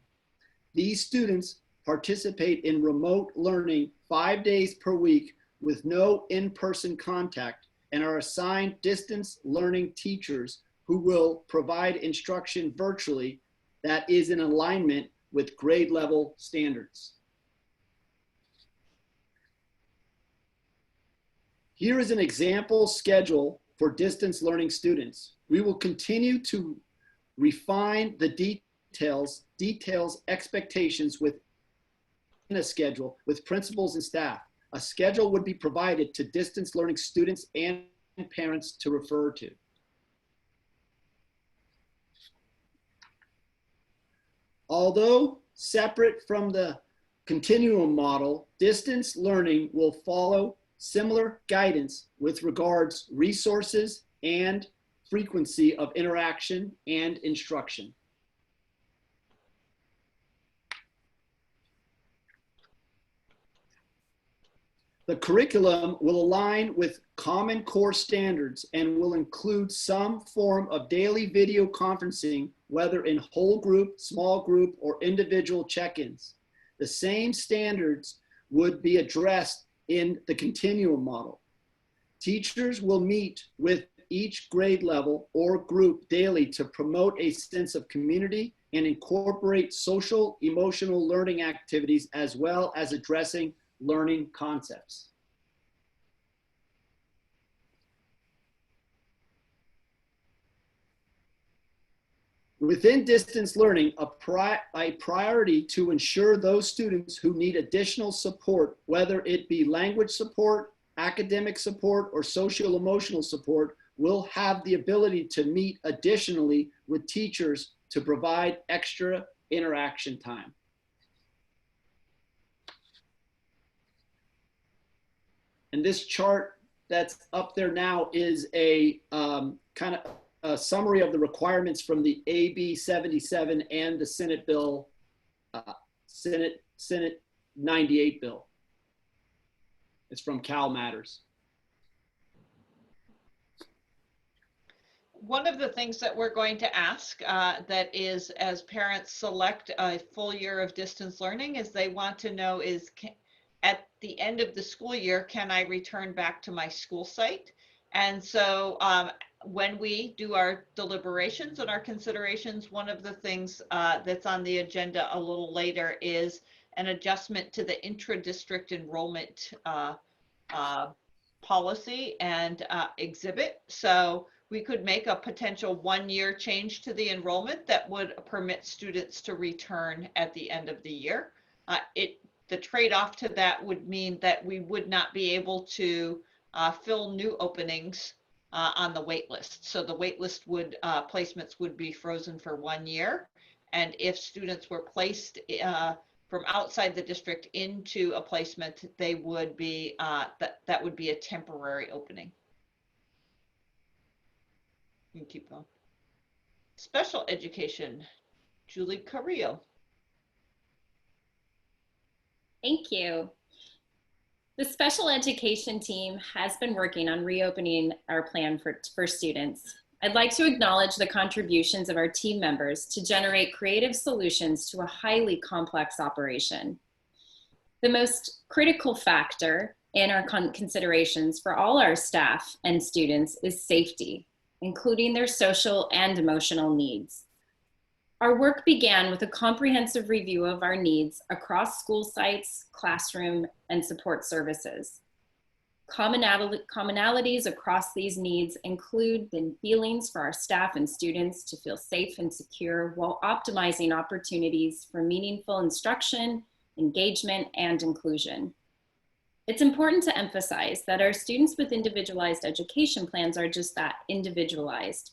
These students participate in remote learning 5 days per week with no in-person contact and are assigned distance learning teachers who will provide instruction virtually that is in alignment with grade level standards. Here is an example schedule for distance learning students. We will continue to refine the details expectations within a schedule with principals and staff. A schedule would be provided to distance learning students and parents to refer to. Although separate from the continuum model, distance learning will follow similar guidance with regards resources and frequency of interaction and instruction. The curriculum will align with Common Core standards and will include some form of daily video conferencing, whether in whole group, small group, or individual check-ins. The same standards would be addressed in the continuum model. Teachers will meet with each grade level or group daily to promote a sense of community and incorporate social emotional learning activities, as well as addressing learning concepts. Within distance learning, a priority to ensure those students who need additional support, whether it be language support, academic support, or social emotional support, will have the ability to meet additionally with teachers to provide extra interaction time. And this chart that's up there now is a kind of a summary of the requirements from the AB 77 and the Senate bill, Senate 98 bill. It's from Cal Matters. One of the things that we're going to ask that is, as parents select a full year of distance learning, is they want to know is, at the end of the school year, can I return back to my school site? And so when we do our deliberations and our considerations, one of the things that's on the agenda a little later is an adjustment to the intra-district enrollment policy and exhibit. So we could make a potential 1-year change to the enrollment that would permit students to return at the end of the year. The trade-off to that would mean that we would not be able to fill new openings on the wait list. So the wait list would, placements would be frozen for 1 year. And if students were placed from outside the district into a placement, they would be, that would be a temporary opening. You can keep going. Special education, Julie Carrillo. Thank you. The special education team has been working on reopening our plan for students. I'd like to acknowledge the contributions of our team members to generate creative solutions to a highly complex operation. The most critical factor in our considerations for all our staff and students is safety, including their social and emotional needs. Our work began with a comprehensive review of our needs across school sites, classroom, and support services. Commonalities across these needs include the feelings for our staff and students to feel safe and secure while optimizing opportunities for meaningful instruction, engagement, and inclusion. It's important to emphasize that our students with individualized education plans are just that, individualized.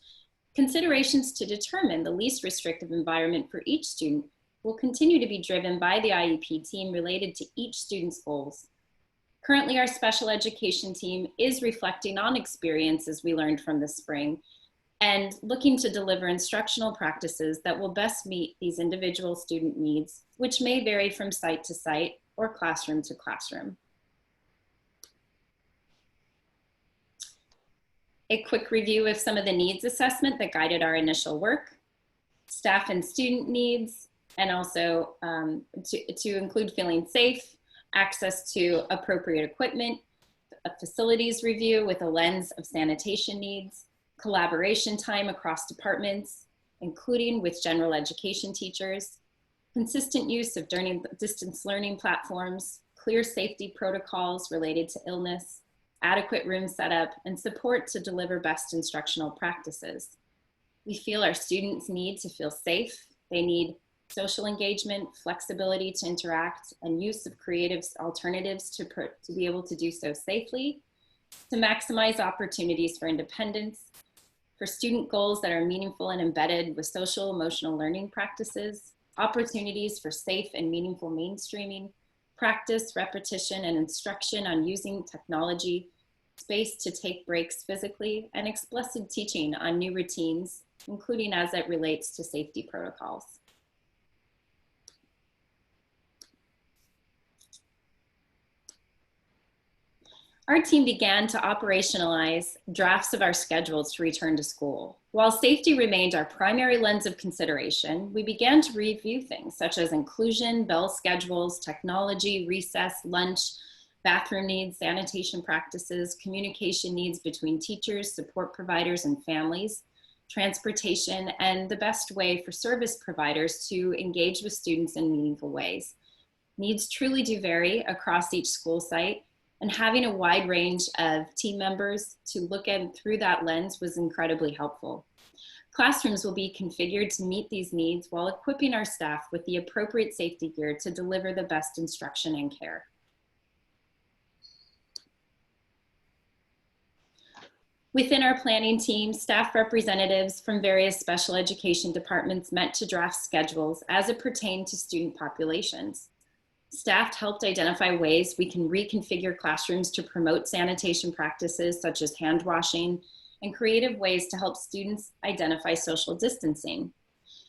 Considerations to determine the least restrictive environment for each student will continue to be driven by the IEP team related to each student's goals. Currently, our special education team is reflecting on experiences we learned from the spring and looking to deliver instructional practices that will best meet these individual student needs, which may vary from site to site or classroom to classroom. A quick review of some of the needs assessment that guided our initial work, staff and student needs, and also to include feeling safe, access to appropriate equipment, a facilities review with a lens of sanitation needs, collaboration time across departments, including with general education teachers, consistent use of distance learning platforms, clear safety protocols related to illness, adequate room setup, and support to deliver best instructional practices. We feel our students need to feel safe. They need social engagement, flexibility to interact, and use of creative alternatives to be able to do so safely, to maximize opportunities for independence, for student goals that are meaningful and embedded with social emotional learning practices, opportunities for safe and meaningful mainstreaming, practice, repetition, and instruction on using technology, space to take breaks physically, and explicit teaching on new routines, including as it relates to safety protocols. Our team began to operationalize drafts of our schedules to return to school. While safety remained our primary lens of consideration, we began to review things such as inclusion, bell schedules, technology, recess, lunch, bathroom needs, sanitation practices, communication needs between teachers, support providers, and families, transportation, and the best way for service providers to engage with students in meaningful ways. Needs truly do vary across each school site, and having a wide range of team members to look at through that lens was incredibly helpful. Classrooms will be configured to meet these needs while equipping our staff with the appropriate safety gear to deliver the best instruction and care. Within our planning team, staff representatives from various special education departments met to draft schedules as it pertained to student populations. Staff helped identify ways we can reconfigure classrooms to promote sanitation practices such as hand washing and creative ways to help students identify social distancing.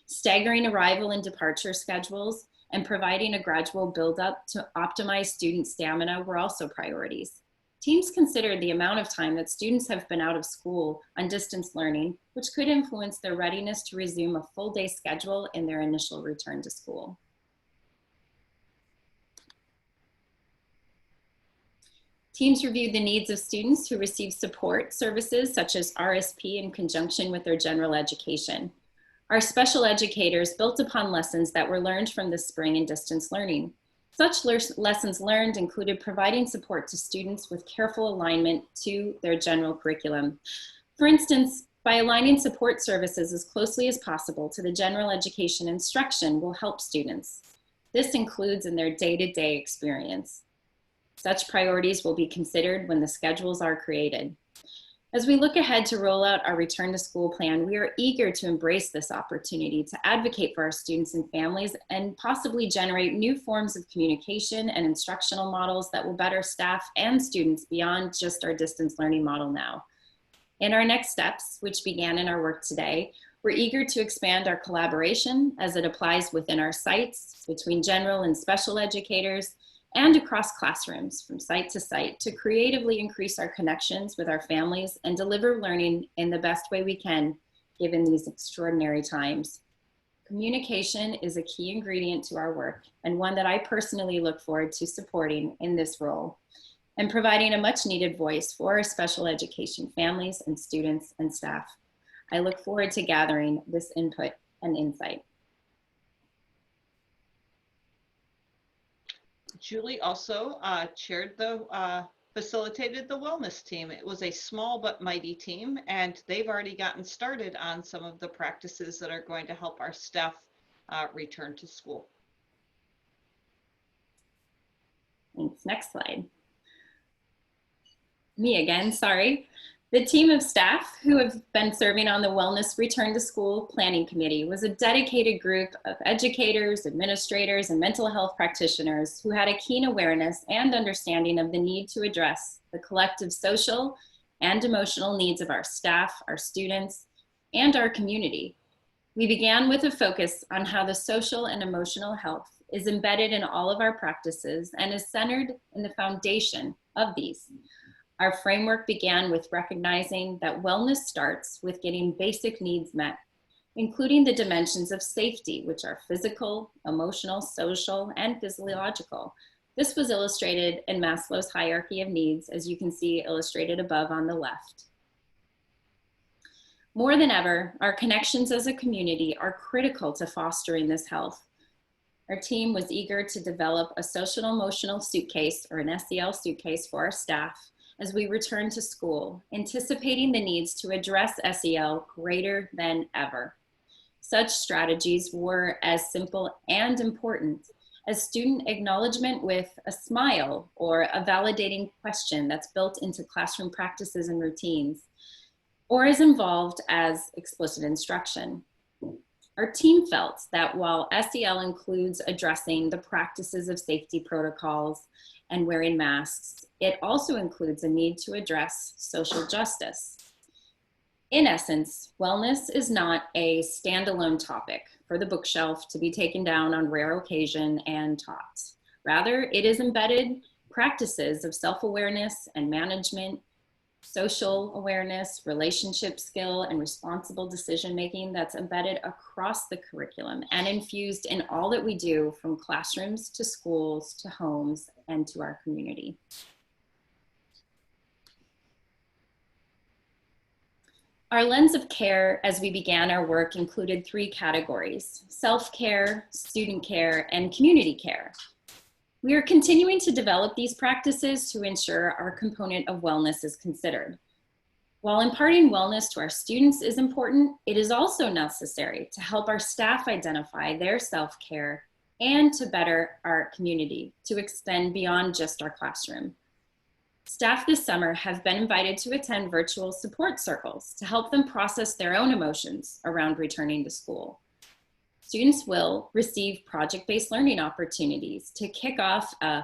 Staggering arrival and departure schedules and providing a gradual buildup to optimize student stamina were also priorities. Teams considered the amount of time that students have been out of school on distance learning, which could influence their readiness to resume a full day schedule in their initial return to school. Teams reviewed the needs of students who receive support services such as RSP in conjunction with their general education. Our special educators built upon lessons that were learned from the spring in distance learning. Such lessons learned included providing support to students with careful alignment to their general curriculum. For instance, by aligning support services as closely as possible to the general education instruction will help students. This includes in their day-to-day experience. Such priorities will be considered when the schedules are created. As we look ahead to roll out our return to school plan, we are eager to embrace this opportunity to advocate for our students and families and possibly generate new forms of communication and instructional models that will better staff and students beyond just our distance learning model now. In our next steps, which began in our work today, we're eager to expand our collaboration as it applies within our sites, between general and special educators, and across classrooms from site to site to creatively increase our connections with our families and deliver learning in the best way we can given these extraordinary times. Communication is a key ingredient to our work and one that I personally look forward to supporting in this role and providing a much needed voice for our special education families and students and staff. I look forward to gathering this input and insight. Julie also facilitated the wellness team. It was a small but mighty team, and they've already gotten started on some of the practices that are going to help our staff return to school. Thanks. Next slide. Me again, sorry. The team of staff who have been serving on the Wellness Return to School Planning Committee was a dedicated group of educators, administrators, and mental health practitioners who had a keen awareness and understanding of the need to address the collective social and emotional needs of our staff, our students, and our community. We began with a focus on how the social and emotional health is embedded in all of our practices and is centered in the foundation of these. Our framework began with recognizing that wellness starts with getting basic needs met, including the dimensions of safety, which are physical, emotional, social, and physiological. This was illustrated in Maslow's hierarchy of needs, as you can see illustrated above on the left. More than ever, our connections as a community are critical to fostering this health. Our team was eager to develop a social emotional suitcase, or an SEL suitcase, for our staff as we return to school, anticipating the needs to address SEL greater than ever. Such strategies were as simple and important as student acknowledgement with a smile or a validating question that's built into classroom practices and routines, or as involved as explicit instruction. Our team felt that while SEL includes addressing the practices of safety protocols and wearing masks, it also includes a need to address social justice. In essence, wellness is not a standalone topic for the bookshelf to be taken down on rare occasion and taught. Rather, it is embedded practices of self-awareness and management, social awareness, relationship skill, and responsible decision-making that's embedded across the curriculum and infused in all that we do, from classrooms to schools to homes and to our community. Our lens of care as we began our work included 3 categories: self-care, student care, and community care. We are continuing to develop these practices to ensure our component of wellness is considered. While imparting wellness to our students is important, it is also necessary to help our staff identify their self-care and to better our community, to extend beyond just our classroom. Staff this summer have been invited to attend virtual support circles to help them process their own emotions around returning to school. Students will receive project-based learning opportunities to kick off a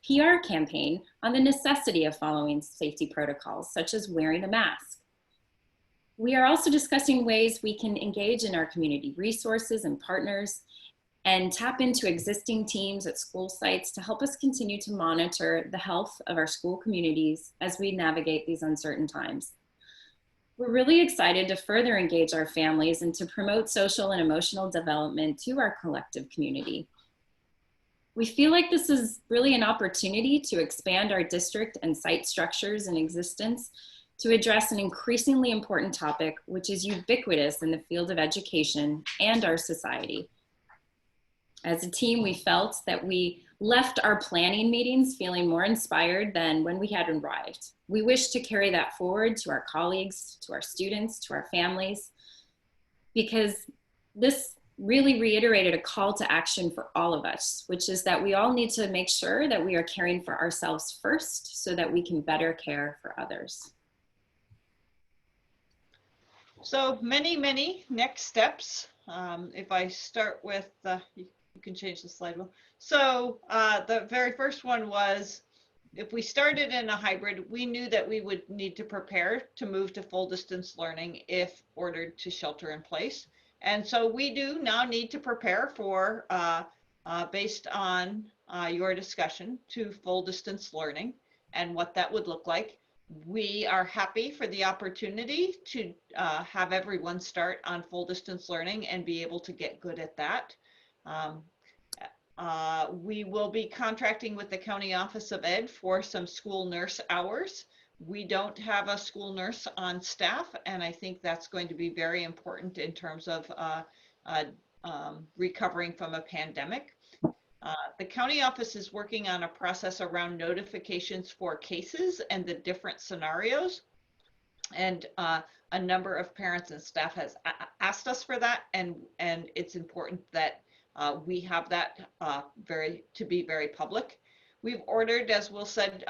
PR campaign on the necessity of following safety protocols, such as wearing a mask. We are also discussing ways we can engage in our community resources and partners and tap into existing teams at school sites to help us continue to monitor the health of our school communities as we navigate these uncertain times. We're really excited to further engage our families and to promote social and emotional development to our collective community. We feel like this is really an opportunity to expand our district and site structures in existence to address an increasingly important topic, which is ubiquitous in the field of education and our society. As a team, we felt that we left our planning meetings feeling more inspired than when we had arrived. We wish to carry that forward to our colleagues, to our students, to our families, because this really reiterated a call to action for all of us, which is that we all need to make sure that we are caring for ourselves first so that we can better care for others. So many next steps. If I start with you can change the slide. So the very first one was, if we started in a hybrid, we knew that we would need to prepare to move to full distance learning if ordered to shelter in place. And so we do now need to prepare for, based on your discussion, to full distance learning and what that would look like. We are happy for the opportunity to have everyone start on full distance learning and be able to get good at that. We will be contracting with the County Office of Ed for some school nurse hours. We don't have a school nurse on staff, and I think that's going to be very important in terms of recovering from a pandemic. The county office is working on a process around notifications for cases and the different scenarios. And a number of parents and staff has asked us for that, and it's important that we have that to be very public. We've ordered, as Will said,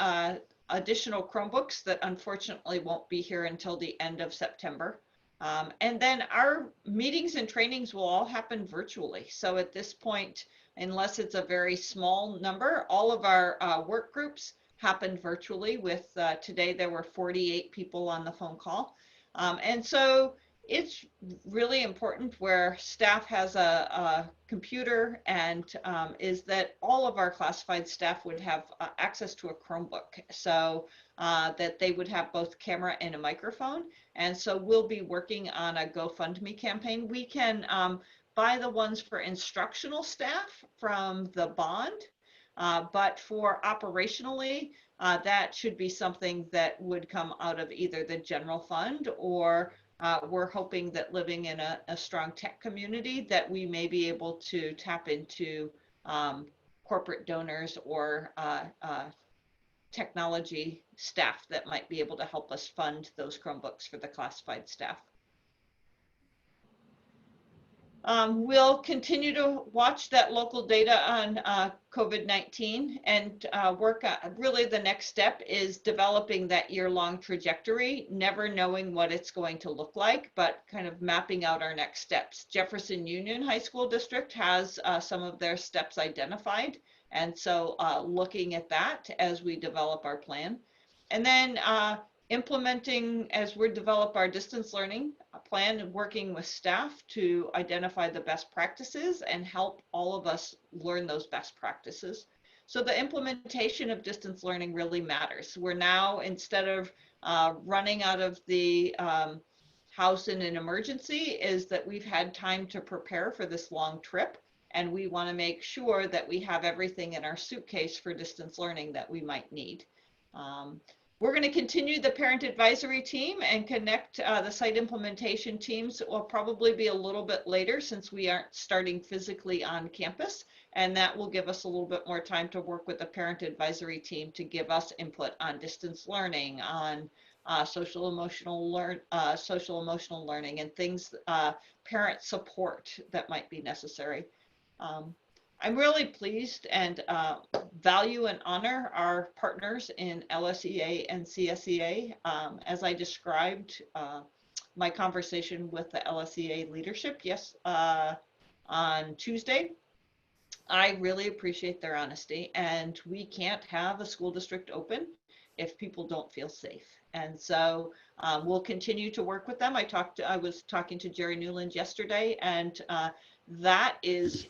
additional Chromebooks that unfortunately won't be here until the end of September. And then our meetings and trainings will all happen virtually. So at this point, unless it's a very small number, all of our work groups happened virtually. With today, there were 48 people on the phone call. And so it's really important where staff has a computer, and is that all of our classified staff would have access to a Chromebook, so that they would have both camera and a microphone. And so we'll be working on a GoFundMe campaign. We can buy the ones for instructional staff from the bond, but for operationally, that should be something that would come out of either the general fund, or we're hoping that living in a strong tech community, that we may be able to tap into corporate donors or technology staff that might be able to help us fund those Chromebooks for the classified staff. We'll continue to watch that local data on COVID-19 and work on, really the next step is developing that year-long trajectory, never knowing what it's going to look like, but kind of mapping out our next steps. Jefferson Union High School District has some of their steps identified. And so looking at that as we develop our plan. And then implementing as we develop our distance learning plan and working with staff to identify the best practices and help all of us learn those best practices. So the implementation of distance learning really matters. We're now, instead of running out of the house in an emergency, is that we've had time to prepare for this long trip. And we want to make sure that we have everything in our suitcase for distance learning that we might need. We're going to continue the parent advisory team and connect the site implementation teams. It will probably be a little bit later since we aren't starting physically on campus. And that will give us a little bit more time to work with the parent advisory team to give us input on distance learning, on social emotional learning and things, parent support that might be necessary. I'm really pleased and value and honor our partners in LSEA and CSEA. As I described my conversation with the LSEA leadership on Tuesday, I really appreciate their honesty, and we can't have a school district open if people don't feel safe. And so we'll continue to work with them. I was talking to Jerry Newland yesterday, and that is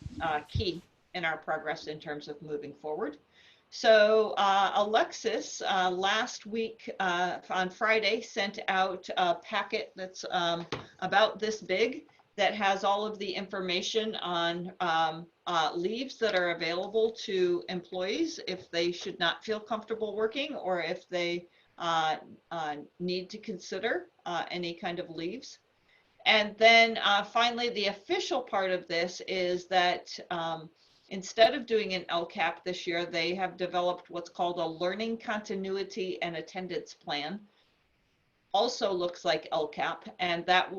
key in our progress in terms of moving forward. So Alexis last week on Friday sent out a packet that's about this big that has all of the information on leaves that are available to employees if they should not feel comfortable working or if they need to consider any kind of leaves. And then finally, the official part of this is that instead of doing an LCAP this year, they have developed what's called a learning continuity and attendance plan. Also looks like LCAP, and that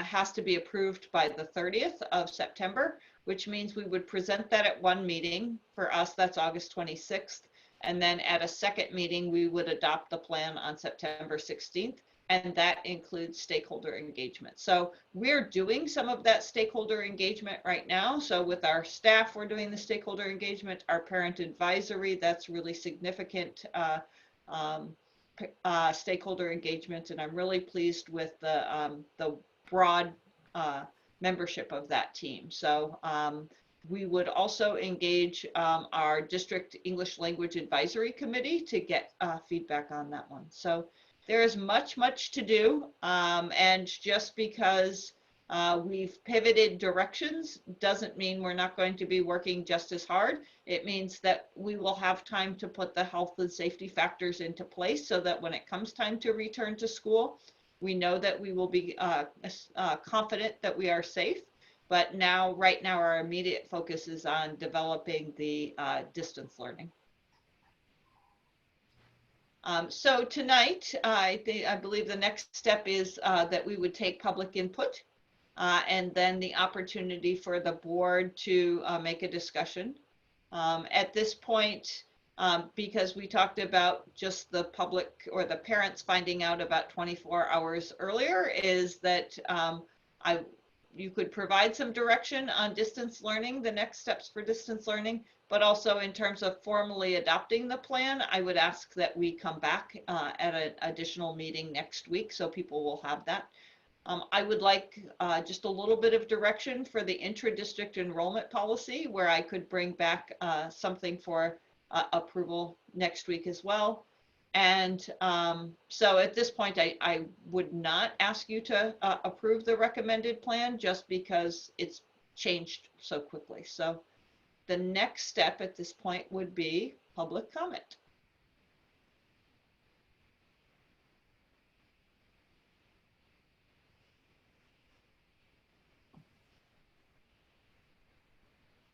has to be approved by the 30th of September, which means we would present that at one meeting. For us, that's August 26th. And then at a second meeting, we would adopt the plan on September 16th. And that includes stakeholder engagement. So we're doing some of that stakeholder engagement right now. So with our staff, we're doing the stakeholder engagement, our parent advisory, that's really significant stakeholder engagement. And I'm really pleased with the broad membership of that team. So we would also engage our district English language advisory committee to get feedback on that one. So there is much to do, and just because we've pivoted directions doesn't mean we're not going to be working just as hard. It means that we will have time to put the health and safety factors into place so that when it comes time to return to school, we know that we will be confident that we are safe. But right now, our immediate focus is on developing the distance learning. So tonight, I believe the next step is that we would take public input and then the opportunity for the board to make a discussion. At this point, because we talked about just the public or the parents finding out about 24 hours earlier, is that you could provide some direction on distance learning, the next steps for distance learning, but also in terms of formally adopting the plan, I would ask that we come back at an additional meeting next week so people will have that. I would like just a little bit of direction for the intra-district enrollment policy, where I could bring back something for approval next week as well. And so at this point, I would not ask you to approve the recommended plan just because it's changed so quickly. So the next step at this point would be public comment.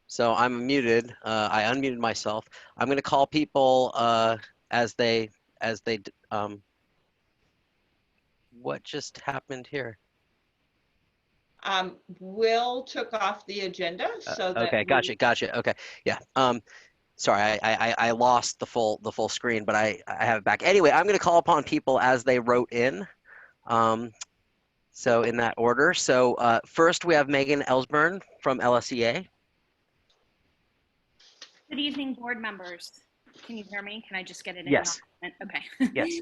So I'm muted. I unmuted myself. I'm going to call people as they what just happened here? Will took off the agenda so that Okay, gotcha. Okay, yeah. Sorry, I lost the full screen, but I have it back. Anyway, I'm going to call upon people as they wrote in. So in that order. So first we have Megan Ellsburn from LSEA. Good evening, board members. Can you hear me? Can I just get it in? Yes. Okay. Yes.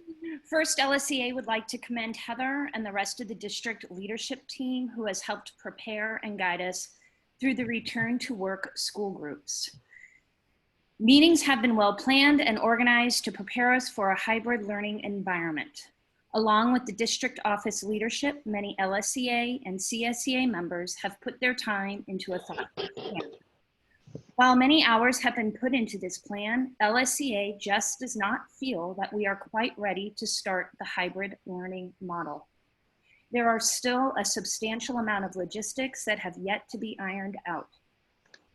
First, LSEA would like to commend Heather and the rest of the district leadership team who has helped prepare and guide us through the return to work school groups. Meetings have been well planned and organized to prepare us for a hybrid learning environment. Along with the district office leadership, many LSEA and CSEA members have put their time into a thoughtful plan. While many hours have been put into this plan, LSEA just does not feel that we are quite ready to start the hybrid learning model. There are still a substantial amount of logistics that have yet to be ironed out.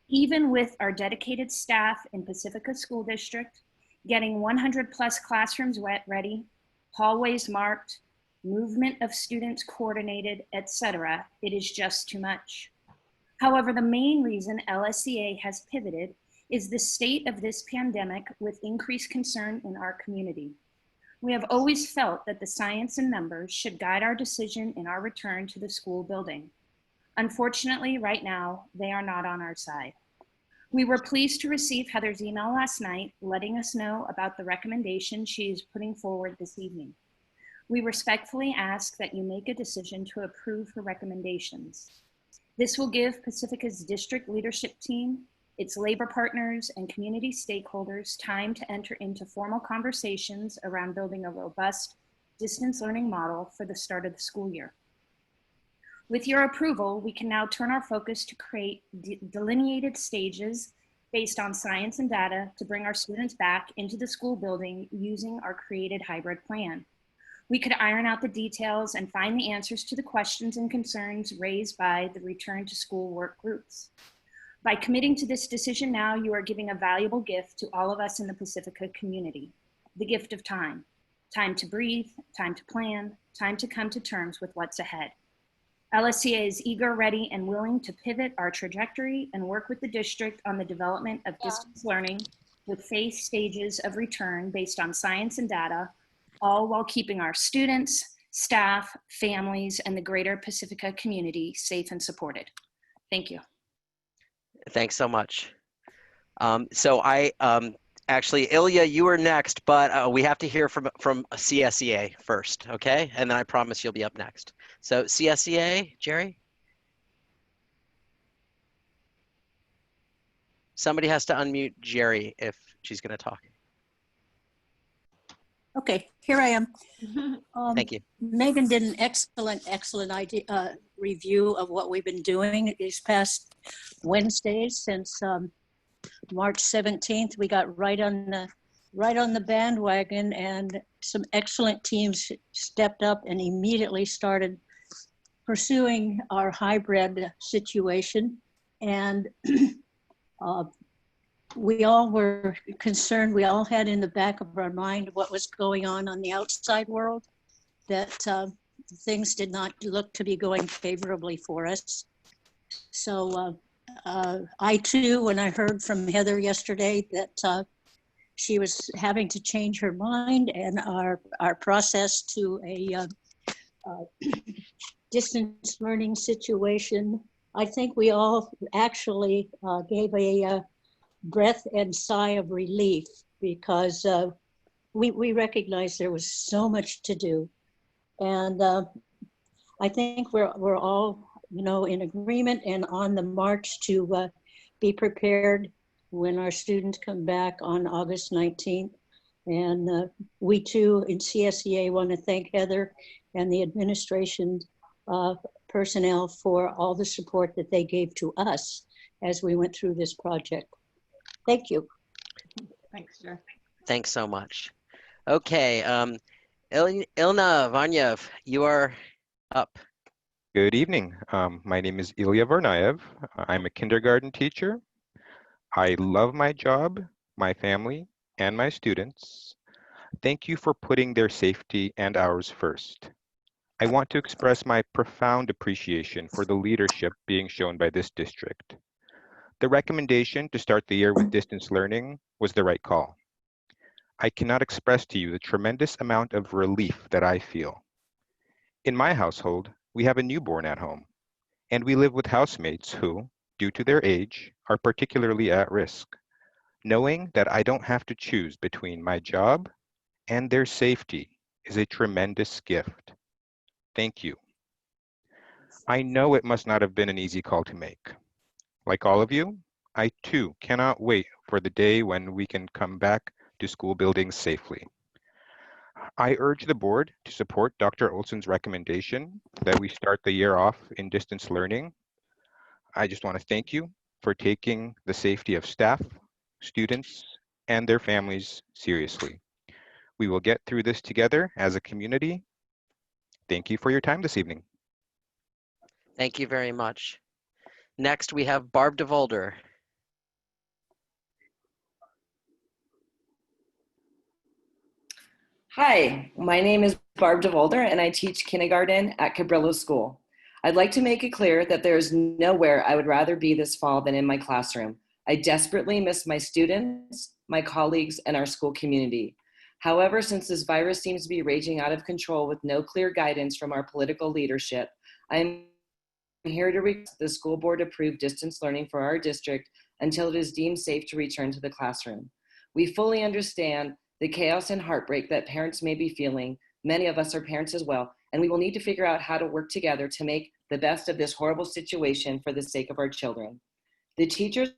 Even with our dedicated staff in Pacifica School District, getting 100+ classrooms ready, hallways marked, movement of students coordinated, etc., it is just too much. However, the main reason LSEA has pivoted is the state of this pandemic with increased concern in our community. We have always felt that the science and numbers should guide our decision in our return to the school building. Unfortunately, right now, they are not on our side. We were pleased to receive Heather's email last night, letting us know about the recommendation she is putting forward this evening. We respectfully ask that you make a decision to approve her recommendations. This will give Pacifica's district leadership team, its labor partners, and community stakeholders time to enter into formal conversations around building a robust distance learning model for the start of the school year. With your approval, we can now turn our focus to create delineated stages based on science and data to bring our students back into the school building using our created hybrid plan. We could iron out the details and find the answers to the questions and concerns raised by the return to school work groups. By committing to this decision now, you are giving a valuable gift to all of us in the Pacifica community, the gift of time. Time to breathe, time to plan, time to come to terms with what's ahead. LSEA is eager, ready, and willing to pivot our trajectory and work with the district on the development of distance learning with phased stages of return based on science and data, all while keeping our students, staff, families, and the greater Pacifica community safe and supported. Thank you. Thanks so much. Actually, Ilya, you are next, but we have to hear from CSEA first, okay? And then I promise you'll be up next. So CSEA, Jerry? Somebody has to unmute Jerry if she's going to talk. Okay, here I am. Thank you. Megan did an excellent idea, review of what we've been doing these past Wednesdays since March 17th. We got right on the bandwagon, and some excellent teams stepped up and immediately started pursuing our hybrid situation. And we all were concerned. We all had in the back of our mind what was going on the outside world, that things did not look to be going favorably for us. So I too, when I heard from Heather yesterday that she was having to change her mind and our process to a distance learning situation, I think we all actually gave a breath and sigh of relief, because we recognized there was so much to do. And I think we're all, in agreement and on the march to be prepared when our students come back on August 19th. And we too in CSEA want to thank Heather and the administration personnel for all the support that they gave to us as we went through this project. Thank you. Thanks, Jer. Thanks so much. Okay, Ilna Vanyev, you are up. Good evening. My name is Ilya Varnayev. I'm a kindergarten teacher. I love my job, my family, and my students. Thank you for putting their safety and ours first. I want to express my profound appreciation for the leadership being shown by this district. The recommendation to start the year with distance learning was the right call. I cannot express to you the tremendous amount of relief that I feel. In my household, we have a newborn at home, and we live with housemates who, due to their age, are particularly at risk. Knowing that I don't have to choose between my job and their safety is a tremendous gift. Thank you. I know it must not have been an easy call to make. Like all of you, I too cannot wait for the day when we can come back to school buildings safely. I urge the board to support Dr. Olson's recommendation that we start the year off in distance learning. I just want to thank you for taking the safety of staff, students, and their families seriously. We will get through this together as a community. Thank you for your time this evening. Thank you very much. Next, we have Barb DeVolder. Hi, my name is Barb DeVolder and I teach kindergarten at Cabrillo School. I'd like to make it clear that there is nowhere I would rather be this fall than in my classroom. I desperately miss my students, my colleagues, and our school community. However, since this virus seems to be raging out of control with no clear guidance from our political leadership, I am here to request the school board approve distance learning for our district until it is deemed safe to return to the classroom. We fully understand the chaos and heartbreak that parents may be feeling. Many of us are parents as well, and we will need to figure out how to work together to make the best of this horrible situation for the sake of our children. The teachers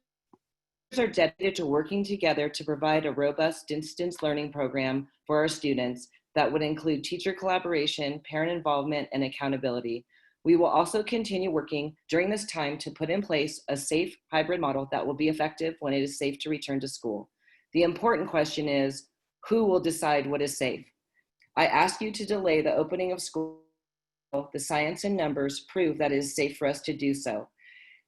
are dedicated to working together to provide a robust distance learning program for our students that would include teacher collaboration, parent involvement, and accountability. We will also continue working during this time to put in place a safe hybrid model that will be effective when it is safe to return to school. The important question is, who will decide what is safe? I ask you to delay the opening of school. The science and numbers prove that it is safe for us to do so.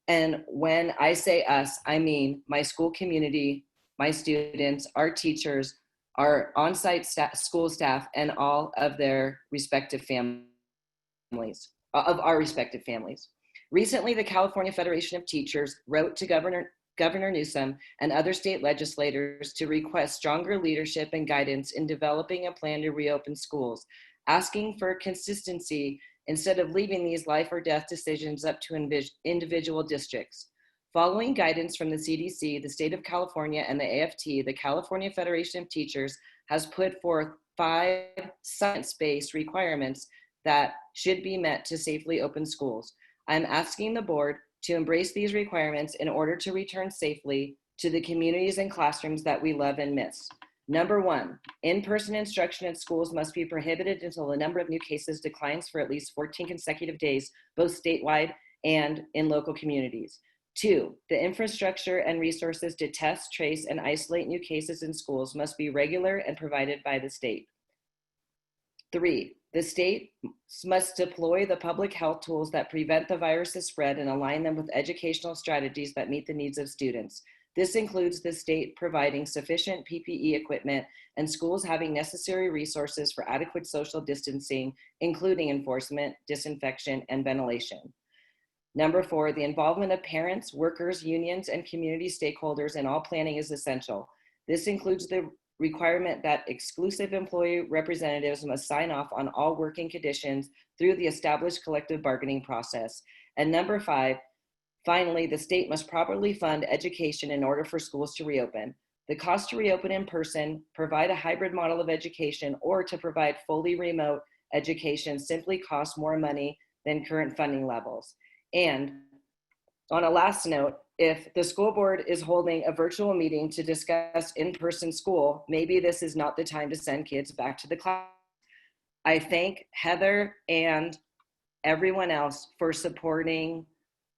And when I say us, I mean my school community, my students, our teachers, our on-site school staff, and all of their respective families, of our respective families. Recently, the California Federation of Teachers wrote to Governor Newsom and other state legislators to request stronger leadership and guidance in developing a plan to reopen schools, asking for consistency instead of leaving these life or death decisions up to individual districts. Following guidance from the CDC, the state of California, and the AFT, the California Federation of Teachers has put forth 5 science-based requirements that should be met to safely open schools. I'm asking the board to embrace these requirements in order to return safely to the communities and classrooms that we love and miss. Number 1, in-person instruction at schools must be prohibited until the number of new cases declines for at least 14 consecutive days, both statewide and in local communities. 2, the infrastructure and resources to test, trace, and isolate new cases in schools must be regular and provided by the state. 3, the state must deploy the public health tools that prevent the virus's spread and align them with educational strategies that meet the needs of students. This includes the state providing sufficient PPE equipment and schools having necessary resources for adequate social distancing, including enforcement, disinfection, and ventilation. Number 4, the involvement of parents, workers, unions, and community stakeholders in all planning is essential. This includes the requirement that exclusive employee representatives must sign off on all working conditions through the established collective bargaining process. And number 5, finally, the state must properly fund education in order for schools to reopen. The cost to reopen in person, provide a hybrid model of education, or to provide fully remote education simply costs more money than current funding levels. And on a last note, if the school board is holding a virtual meeting to discuss in-person school, maybe this is not the time to send kids back to the class. I thank Heather and everyone else for supporting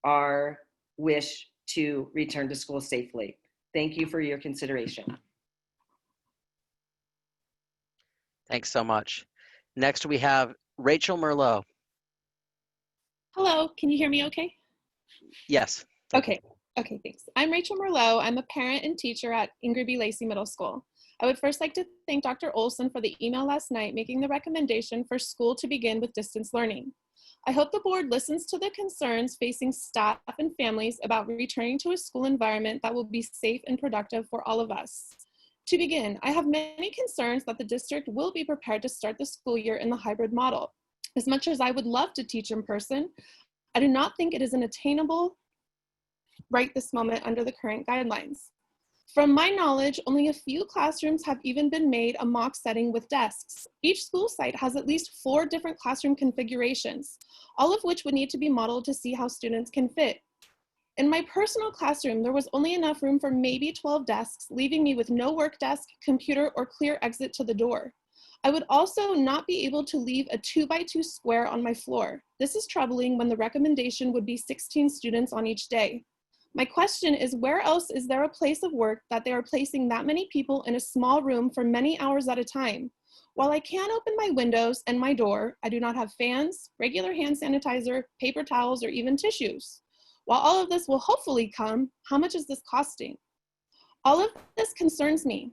our wish to return to school safely. Thank you for your consideration. Thanks so much. Next, we have Rachel Merlot. Hello, can you hear me okay? Yes. Okay, thanks. I'm Rachel Merlot. I'm a parent and teacher at Ingram B. Lacey Middle School. I would first like to thank Dr. Olson for the email last night making the recommendation for school to begin with distance learning. I hope the board listens to the concerns facing staff and families about returning to a school environment that will be safe and productive for all of us. To begin, I have many concerns that the district will be prepared to start the school year in the hybrid model. As much as I would love to teach in person, I do not think it is an attainable right this moment under the current guidelines. From my knowledge, only a few classrooms have even been made a mock setting with desks. Each school site has at least 4 different classroom configurations, all of which would need to be modeled to see how students can fit. In my personal classroom, there was only enough room for maybe 12 desks, leaving me with no work desk, computer, or clear exit to the door. I would also not be able to leave a 2x2 square on my floor. This is troubling when the recommendation would be 16 students on each day. My question is, where else is there a place of work that they are placing that many people in a small room for many hours at a time? While I can open my windows and my door, I do not have fans, regular hand sanitizer, paper towels, or even tissues. While all of this will hopefully come, how much is this costing? All of this concerns me.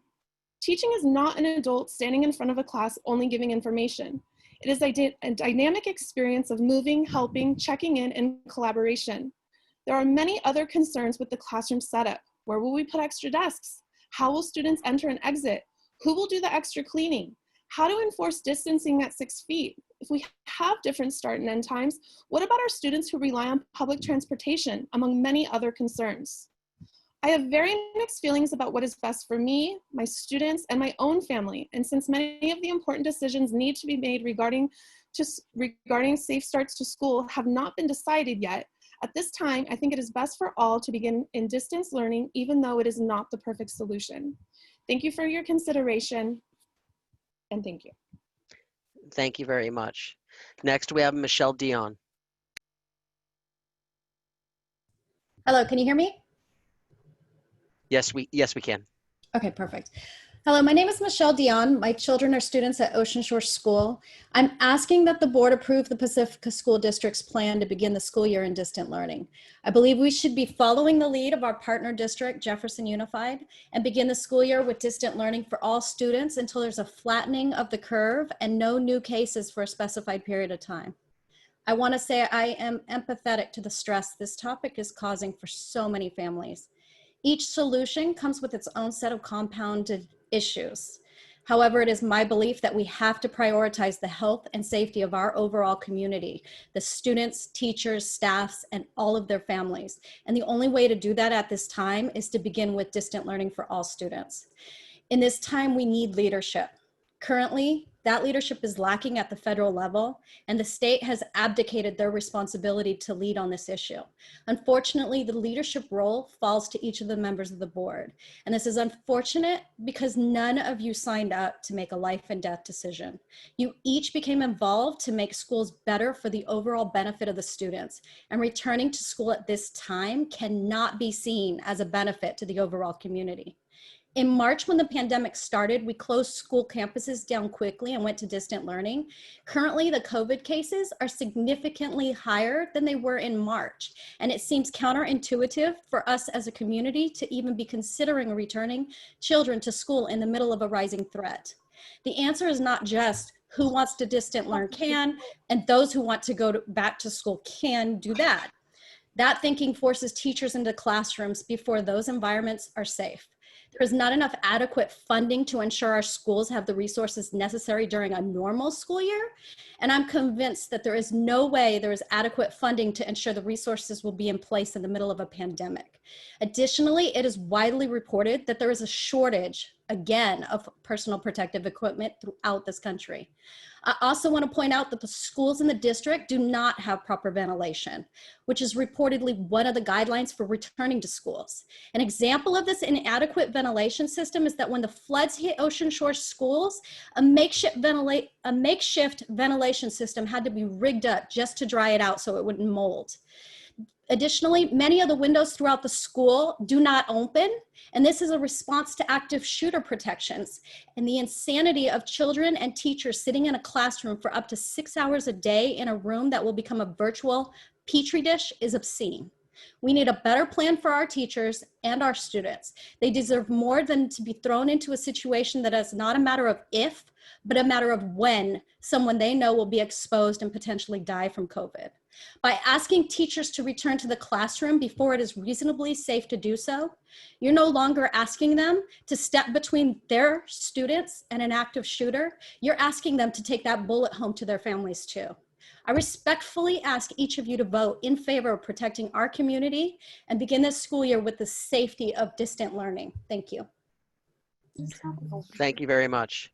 Teaching is not an adult standing in front of a class only giving information. It is a dynamic experience of moving, helping, checking in, and collaboration. There are many other concerns with the classroom setup. Where will we put extra desks? How will students enter and exit? Who will do the extra cleaning? How to enforce distancing at 6 feet? If we have different start and end times, what about our students who rely on public transportation, among many other concerns? I have very mixed feelings about what is best for me, my students, and my own family. And since many of the important decisions need to be made regarding safe starts to school have not been decided yet, at this time, I think it is best for all to begin in distance learning, even though it is not the perfect solution. Thank you for your consideration, and thank you. Thank you very much. Next, we have Michelle Dion. Hello, can you hear me? Yes, we can. Okay, perfect. Hello, my name is Michelle Dion. My children are students at Ocean Shore School. I'm asking that the board approve the Pacifica School District's plan to begin the school year in distant learning. I believe we should be following the lead of our partner district, Jefferson Unified, and begin the school year with distant learning for all students until there's a flattening of the curve and no new cases for a specified period of time. I want to say I am empathetic to the stress this topic is causing for so many families. Each solution comes with its own set of compounded issues. However, it is my belief that we have to prioritize the health and safety of our overall community, the students, teachers, staffs, and all of their families. And the only way to do that at this time is to begin with distant learning for all students. In this time, we need leadership. Currently, that leadership is lacking at the federal level, and the state has abdicated their responsibility to lead on this issue. Unfortunately, the leadership role falls to each of the members of the board. And this is unfortunate because none of you signed up to make a life and death decision. You each became involved to make schools better for the overall benefit of the students. And returning to school at this time cannot be seen as a benefit to the overall community. In March, when the pandemic started, we closed school campuses down quickly and went to distant learning. Currently, the COVID cases are significantly higher than they were in March, and it seems counterintuitive for us as a community to even be considering returning children to school in the middle of a rising threat. The answer is not just who wants to distant learn can, and those who want to go back to school can do that. That thinking forces teachers into classrooms before those environments are safe. There is not enough adequate funding to ensure our schools have the resources necessary during a normal school year. And I'm convinced that there is no way there is adequate funding to ensure the resources will be in place in the middle of a pandemic. Additionally, it is widely reported that there is a shortage, again, of personal protective equipment throughout this country. I also want to point out that the schools in the district do not have proper ventilation, which is reportedly one of the guidelines for returning to schools. An example of this inadequate ventilation system is that when the floods hit Ocean Shore schools, a makeshift ventilation system had to be rigged up just to dry it out so it wouldn't mold. Additionally, many of the windows throughout the school do not open, and this is a response to active shooter protections. And the insanity of children and teachers sitting in a classroom for up to 6 hours a day in a room that will become a virtual petri dish is obscene. We need a better plan for our teachers and our students. They deserve more than to be thrown into a situation that is not a matter of if, but a matter of when someone they know will be exposed and potentially die from COVID. By asking teachers to return to the classroom before it is reasonably safe to do so, you're no longer asking them to step between their students and an active shooter. You're asking them to take that bullet home to their families too. I respectfully ask each of you to vote in favor of protecting our community and begin this school year with the safety of distant learning. Thank you. Thank you very much.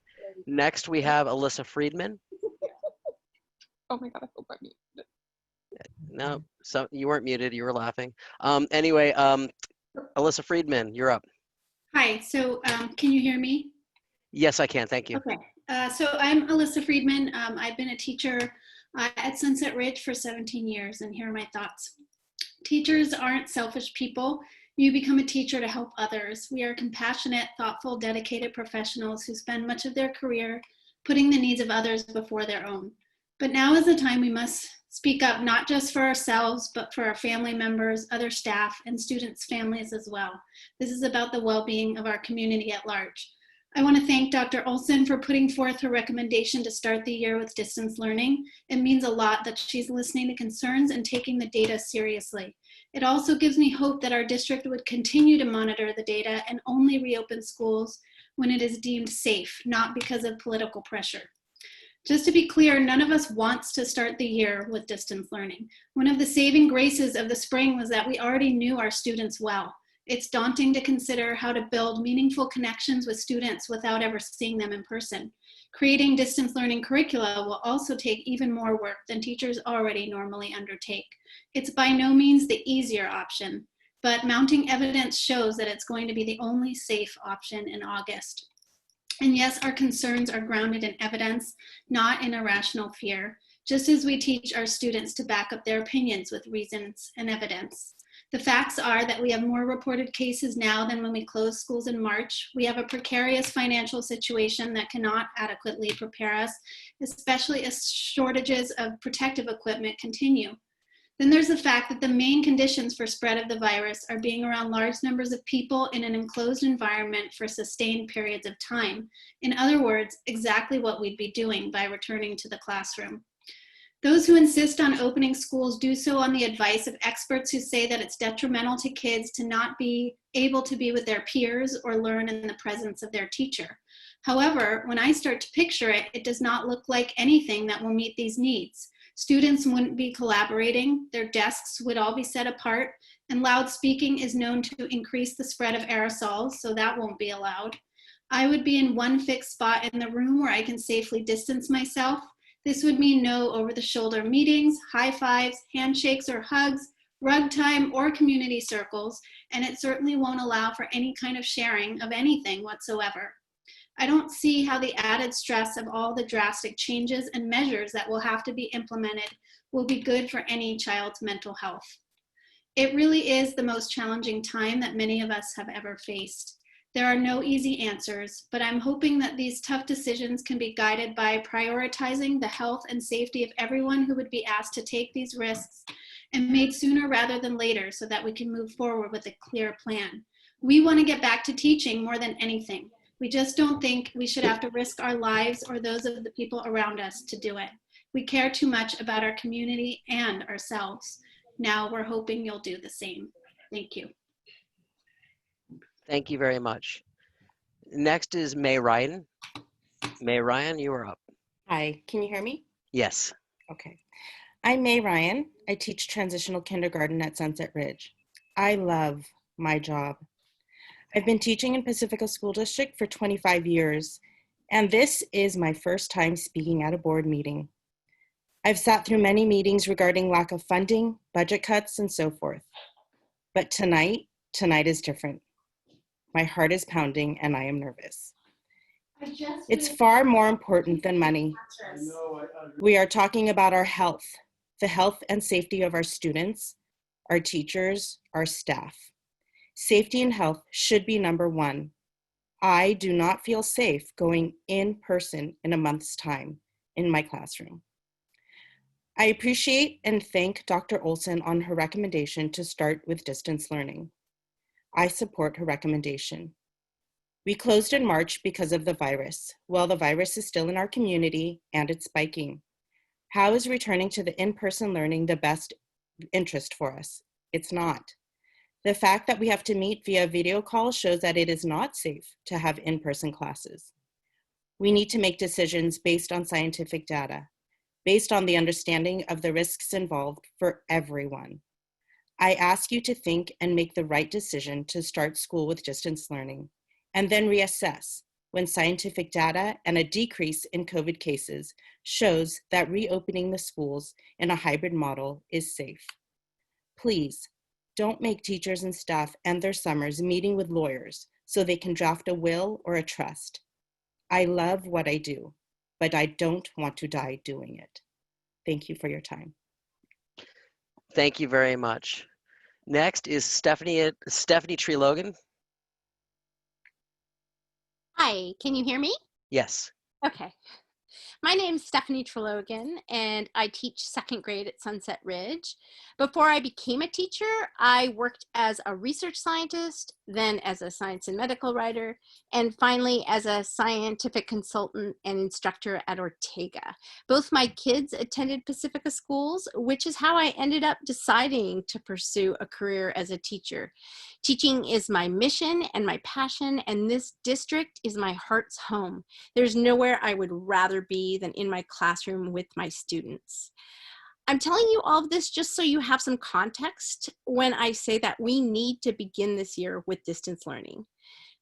Next, we have Alyssa Friedman. Oh my God, I hope I'm muted. No, so you weren't muted, you were laughing. Anyway, Alyssa Friedman, you're up. Hi, so can you hear me? Yes, I can, thank you. Okay, so I'm Alyssa Friedman. I've been a teacher at Sunset Ridge for 17 years, and here are my thoughts. Teachers aren't selfish people. You become a teacher to help others. We are compassionate, thoughtful, dedicated professionals who spend much of their career putting the needs of others before their own. But now is the time we must speak up, not just for ourselves, but for our family members, other staff, and students' families as well. This is about the well-being of our community at large. I want to thank Dr. Olson for putting forth her recommendation to start the year with distance learning. It means a lot that she's listening to concerns and taking the data seriously. It also gives me hope that our district would continue to monitor the data and only reopen schools when it is deemed safe, not because of political pressure. Just to be clear, none of us wants to start the year with distance learning. One of the saving graces of the spring was that we already knew our students well. It's daunting to consider how to build meaningful connections with students without ever seeing them in person. Creating distance learning curricula will also take even more work than teachers already normally undertake. It's by no means the easier option, but mounting evidence shows that it's going to be the only safe option in August. And yes, our concerns are grounded in evidence, not in irrational fear, just as we teach our students to back up their opinions with reasons and evidence. The facts are that we have more reported cases now than when we closed schools in March. We have a precarious financial situation that cannot adequately prepare us, especially as shortages of protective equipment continue. Then there's the fact that the main conditions for spread of the virus are being around large numbers of people in an enclosed environment for sustained periods of time. In other words, exactly what we'd be doing by returning to the classroom. Those who insist on opening schools do so on the advice of experts who say that it's detrimental to kids to not be able to be with their peers or learn in the presence of their teacher. However, when I start to picture it, it does not look like anything that will meet these needs. Students wouldn't be collaborating, their desks would all be set apart, and loud speaking is known to increase the spread of aerosols, so that won't be allowed. I would be in one fixed spot in the room where I can safely distance myself. This would mean no over-the-shoulder meetings, high fives, handshakes or hugs, rug time or community circles, and it certainly won't allow for any kind of sharing of anything whatsoever. I don't see how the added stress of all the drastic changes and measures that will have to be implemented will be good for any child's mental health. It really is the most challenging time that many of us have ever faced. There are no easy answers, but I'm hoping that these tough decisions can be guided by prioritizing the health and safety of everyone who would be asked to take these risks and made sooner rather than later so that we can move forward with a clear plan. We want to get back to teaching more than anything. We just don't think we should have to risk our lives or those of the people around us to do it. We care too much about our community and ourselves. Now we're hoping you'll do the same. Thank you. Thank you very much. Next is May Ryan. May Ryan, you are up. Hi, can you hear me? Yes. Okay. I'm May Ryan. I teach transitional kindergarten at Sunset Ridge. I love my job. I've been teaching in Pacifica School District for 25 years, and this is my first time speaking at a board meeting. I've sat through many meetings regarding lack of funding, budget cuts, and so forth. But tonight is different. My heart is pounding and I am nervous. It's far more important than money. We are talking about our health, the health and safety of our students, our teachers, our staff. Safety and health should be number one. I do not feel safe going in person in a month's time in my classroom. I appreciate and thank Dr. Olson on her recommendation to start with distance learning. I support her recommendation. We closed in March because of the virus. Well, the virus is still in our community and it's spiking. How is returning to the in-person learning the best interest for us? It's not. The fact that we have to meet via video call shows that it is not safe to have in-person classes. We need to make decisions based on scientific data, based on the understanding of the risks involved for everyone. I ask you to think and make the right decision to start school with distance learning, and then reassess when scientific data and a decrease in COVID cases shows that reopening the schools in a hybrid model is safe. Please, don't make teachers and staff end their summers meeting with lawyers so they can draft a will or a trust. I love what I do, but I don't want to die doing it. Thank you for your time. Thank you very much. Next is Stephanie Tree-Logan. Hi, can you hear me? Yes. Okay. My name is Stephanie Tree-Logan, and I teach second grade at Sunset Ridge. Before I became a teacher, I worked as a research scientist, then as a science and medical writer, and finally as a scientific consultant and instructor at Ortega. Both my kids attended Pacifica schools, which is how I ended up deciding to pursue a career as a teacher. Teaching is my mission and my passion, and this district is my heart's home. There's nowhere I would rather be than in my classroom with my students. I'm telling you all of this just so you have some context when I say that we need to begin this year with distance learning.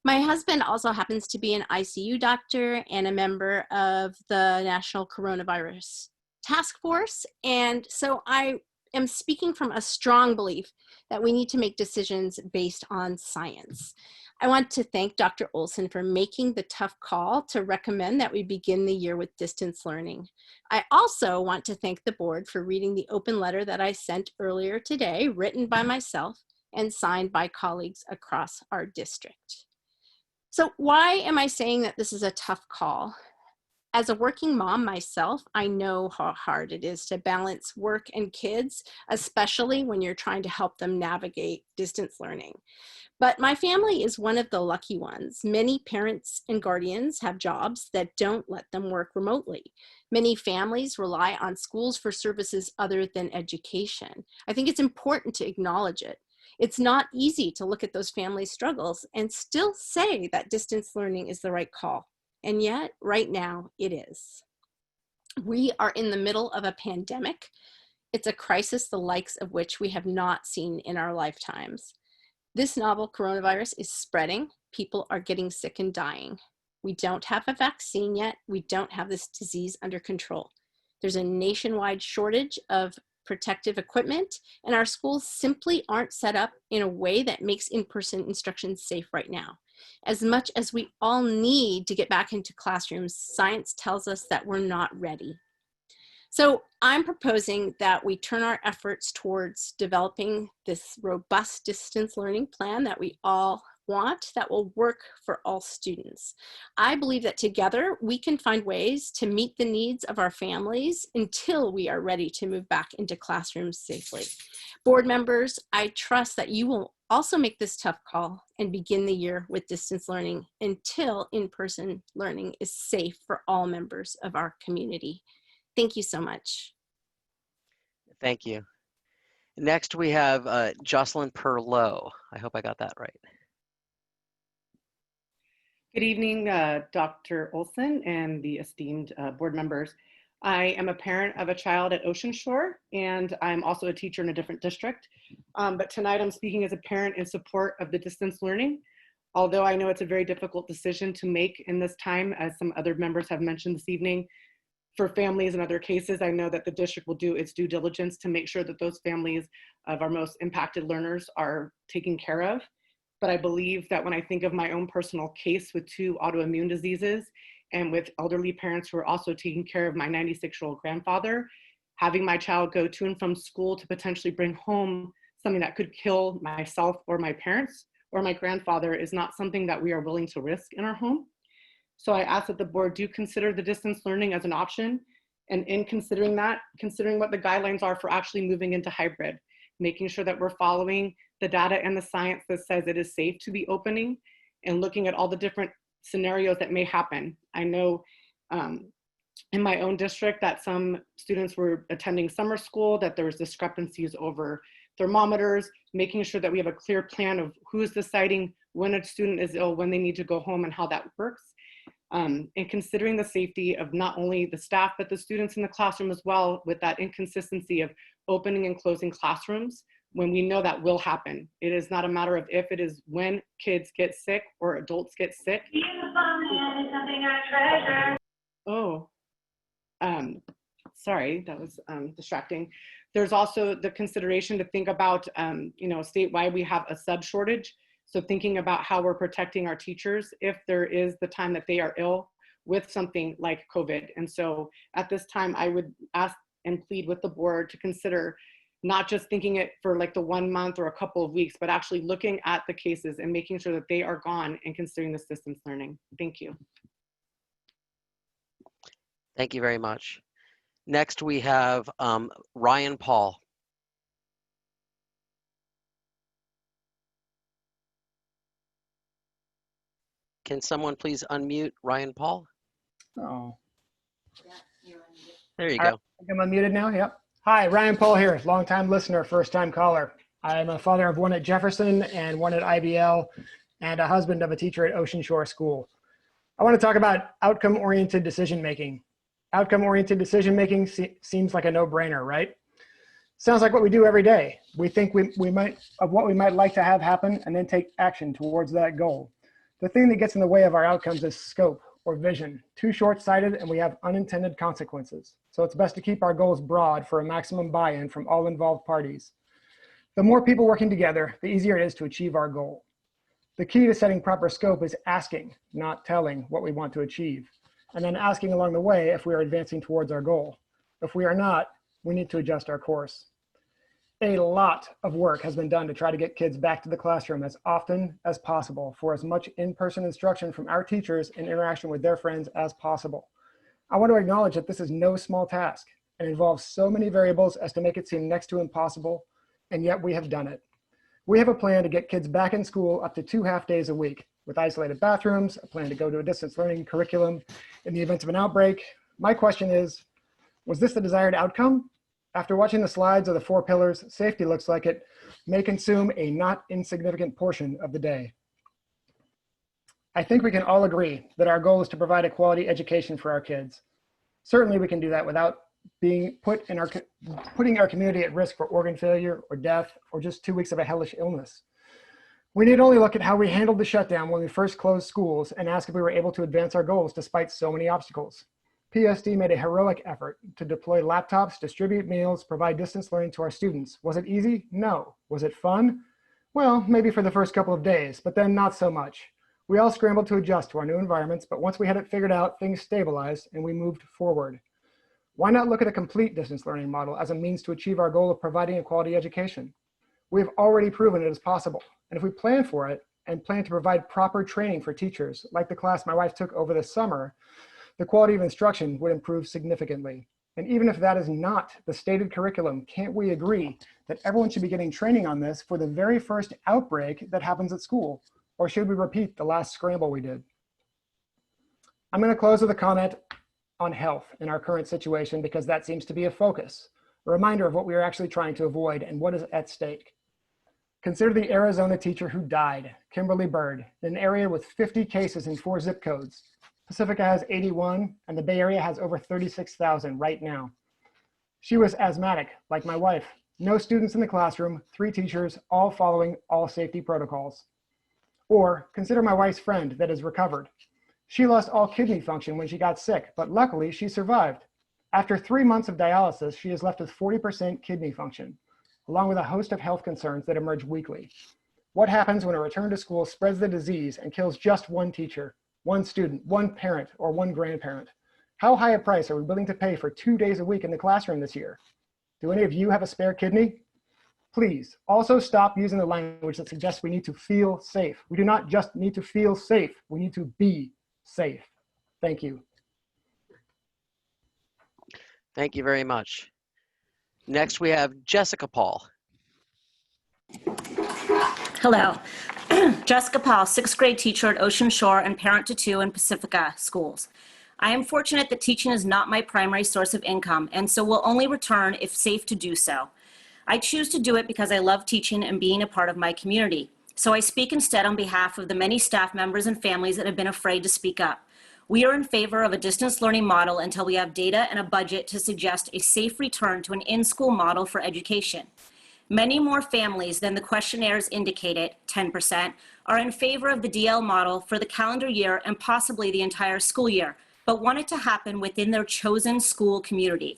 My husband also happens to be an ICU doctor and a member of the National Coronavirus Task Force, and so I am speaking from a strong belief that we need to make decisions based on science. I want to thank Dr. Olson for making the tough call to recommend that we begin the year with distance learning. I also want to thank the board for reading the open letter that I sent earlier today, written by myself and signed by colleagues across our district. So why am I saying that this is a tough call? As a working mom myself, I know how hard it is to balance work and kids, especially when you're trying to help them navigate distance learning. But my family is one of the lucky ones. Many parents and guardians have jobs that don't let them work remotely. Many families rely on schools for services other than education. I think it's important to acknowledge it. It's not easy to look at those family struggles and still say that distance learning is the right call. And yet, right now, it is. We are in the middle of a pandemic. It's a crisis the likes of which we have not seen in our lifetimes. This novel coronavirus is spreading. People are getting sick and dying. We don't have a vaccine yet. We don't have this disease under control. There's a nationwide shortage of protective equipment, and our schools simply aren't set up in a way that makes in-person instruction safe right now. As much as we all need to get back into classrooms, science tells us that we're not ready. So I'm proposing that we turn our efforts towards developing this robust distance learning plan that we all want that will work for all students. I believe that together we can find ways to meet the needs of our families until we are ready to move back into classrooms safely. Board members, I trust that you will also make this tough call and begin the year with distance learning until in-person learning is safe for all members of our community. Thank you so much. Thank you. Next, we have Jocelyn Perlow. I hope I got that right. Good evening, Dr. Olson and the esteemed board members. I am a parent of a child at Ocean Shore, and I'm also a teacher in a different district. But tonight I'm speaking as a parent in support of the distance learning. Although I know it's a very difficult decision to make in this time, as some other members have mentioned this evening, for families in other cases, I know that the district will do its due diligence to make sure that those families of our most impacted learners are taken care of. But I believe that when I think of my own personal case with 2 autoimmune diseases and with elderly parents who are also taking care of my 96-year-old grandfather, having my child go to and from school to potentially bring home something that could kill myself or my parents or my grandfather is not something that we are willing to risk in our home. So I ask that the board do consider the distance learning as an option And in considering that, considering what the guidelines are for actually moving into hybrid, making sure that we're following the data and the science that says it is safe to be opening, and looking at all the different scenarios that may happen. I know in my own district that some students were attending summer school, that there was discrepancies over thermometers, making sure that we have a clear plan of who's deciding when a student is ill, when they need to go home, and how that works. And considering the safety of not only the staff, but the students in the classroom as well, with that inconsistency of opening and closing classrooms when we know that will happen. It is not a matter of if, it is when kids get sick or adults get sick. Oh, sorry, that was distracting. There's also the consideration to think about, you know, statewide we have a sub shortage. So thinking about how we're protecting our teachers if there is the time that they are ill with something like COVID. And so at this time, I would ask and plead with the board to consider not just thinking it for like the 1 month or a couple of weeks, but actually looking at the cases and making sure that they are gone and considering this distance learning. Thank you. Thank you very much. Next, we have Ryan Paul. Can someone please unmute Ryan Paul? Oh. There you All right, go. I think I'm unmuted now. Yep. Hi, Ryan Paul here, longtime listener, first-time caller. I'm a father of one at Jefferson and one at IBL, and a husband of a teacher at Ocean Shore School. I want to talk about outcome-oriented decision-making. Outcome-oriented decision-making seems like a no-brainer, right? Sounds like what we do every day. We think we might of what we might like to have happen and then take action towards that goal. The thing that gets in the way of our outcomes is scope or vision. Too short-sighted, and we have unintended consequences. So it's best to keep our goals broad for a maximum buy-in from all involved parties. The more people working together, the easier it is to achieve our goal. The key to setting proper scope is asking, not telling, what we want to achieve, and then asking along the way if we are advancing towards our goal. If we are not, we need to adjust our course. A lot of work has been done to try to get kids back to the classroom as often as possible for as much in-person instruction from our teachers and interaction with their friends as possible. I want to acknowledge that this is no small task and involves so many variables as to make it seem next to impossible, and yet we have done it. We have a plan to get kids back in school up to 2 half-days a week with isolated bathrooms, a plan to go to a distance learning curriculum in the event of an outbreak. My question is, was this the desired outcome? After watching the slides of the 4 pillars, safety looks like it may consume a not insignificant portion of the day. I think we can all agree that our goal is to provide a quality education for our kids. Certainly we can do that without being putting our community at risk for organ failure or death or just 2 weeks of a hellish illness. We need only look at how we handled the shutdown when we first closed schools and ask if we were able to advance our goals despite so many obstacles. PSD made a heroic effort to deploy laptops, distribute meals, provide distance learning to our students. Was it easy? No. Was it fun? Well, maybe for the first couple of days, but then not so much. We all scrambled to adjust to our new environments, but once we had it figured out, things stabilized and we moved forward. Why not look at a complete distance learning model as a means to achieve our goal of providing a quality education? We have already proven it is possible, and if we plan for it and plan to provide proper training for teachers, like the class my wife took over the summer, the quality of instruction would improve significantly. And even if that is not the stated curriculum, can't we agree that everyone should be getting training on this for the very first outbreak that happens at school? Or should we repeat the last scramble we did? I'm going to close with a comment on health in our current situation because that seems to be a focus, a reminder of what we are actually trying to avoid and what is at stake. Consider the Arizona teacher who died, Kimberly Bird, in an area with 50 cases in 4 zip codes. Pacifica has 81, and the Bay Area has over 36,000 right now. She was asthmatic, like my wife. No students in the classroom, 3 teachers, all following all safety protocols. Or consider my wife's friend that is recovered. She lost all kidney function when she got sick, but luckily she survived. After 3 months of dialysis, she is left with 40% kidney function, along with a host of health concerns that emerge weekly. What happens when a return to school spreads the disease and kills just 1 teacher, 1 student, 1 parent, or 1 grandparent? How high a price are we willing to pay for 2 days a week in the classroom this year? Do any of you have a spare kidney? Please also stop using the language that suggests we need to feel safe. We do not just need to feel safe, we need to be safe. Thank you. Thank you very much. Next, we have Jessica Paul. Hello. Jessica Paul, 6th grade teacher at Ocean Shore and parent to 2 in Pacifica schools. I am fortunate that teaching is not my primary source of income, and so will only return if safe to do so. I choose to do it because I love teaching and being a part of my community. So I speak instead on behalf of the many staff members and families that have been afraid to speak up. We are in favor of a distance learning model until we have data and a budget to suggest a safe return to an in-school model for education. Many more families than the questionnaires indicated, 10%, are in favor of the DL model for the calendar year and possibly the entire school year, but want it to happen within their chosen school community.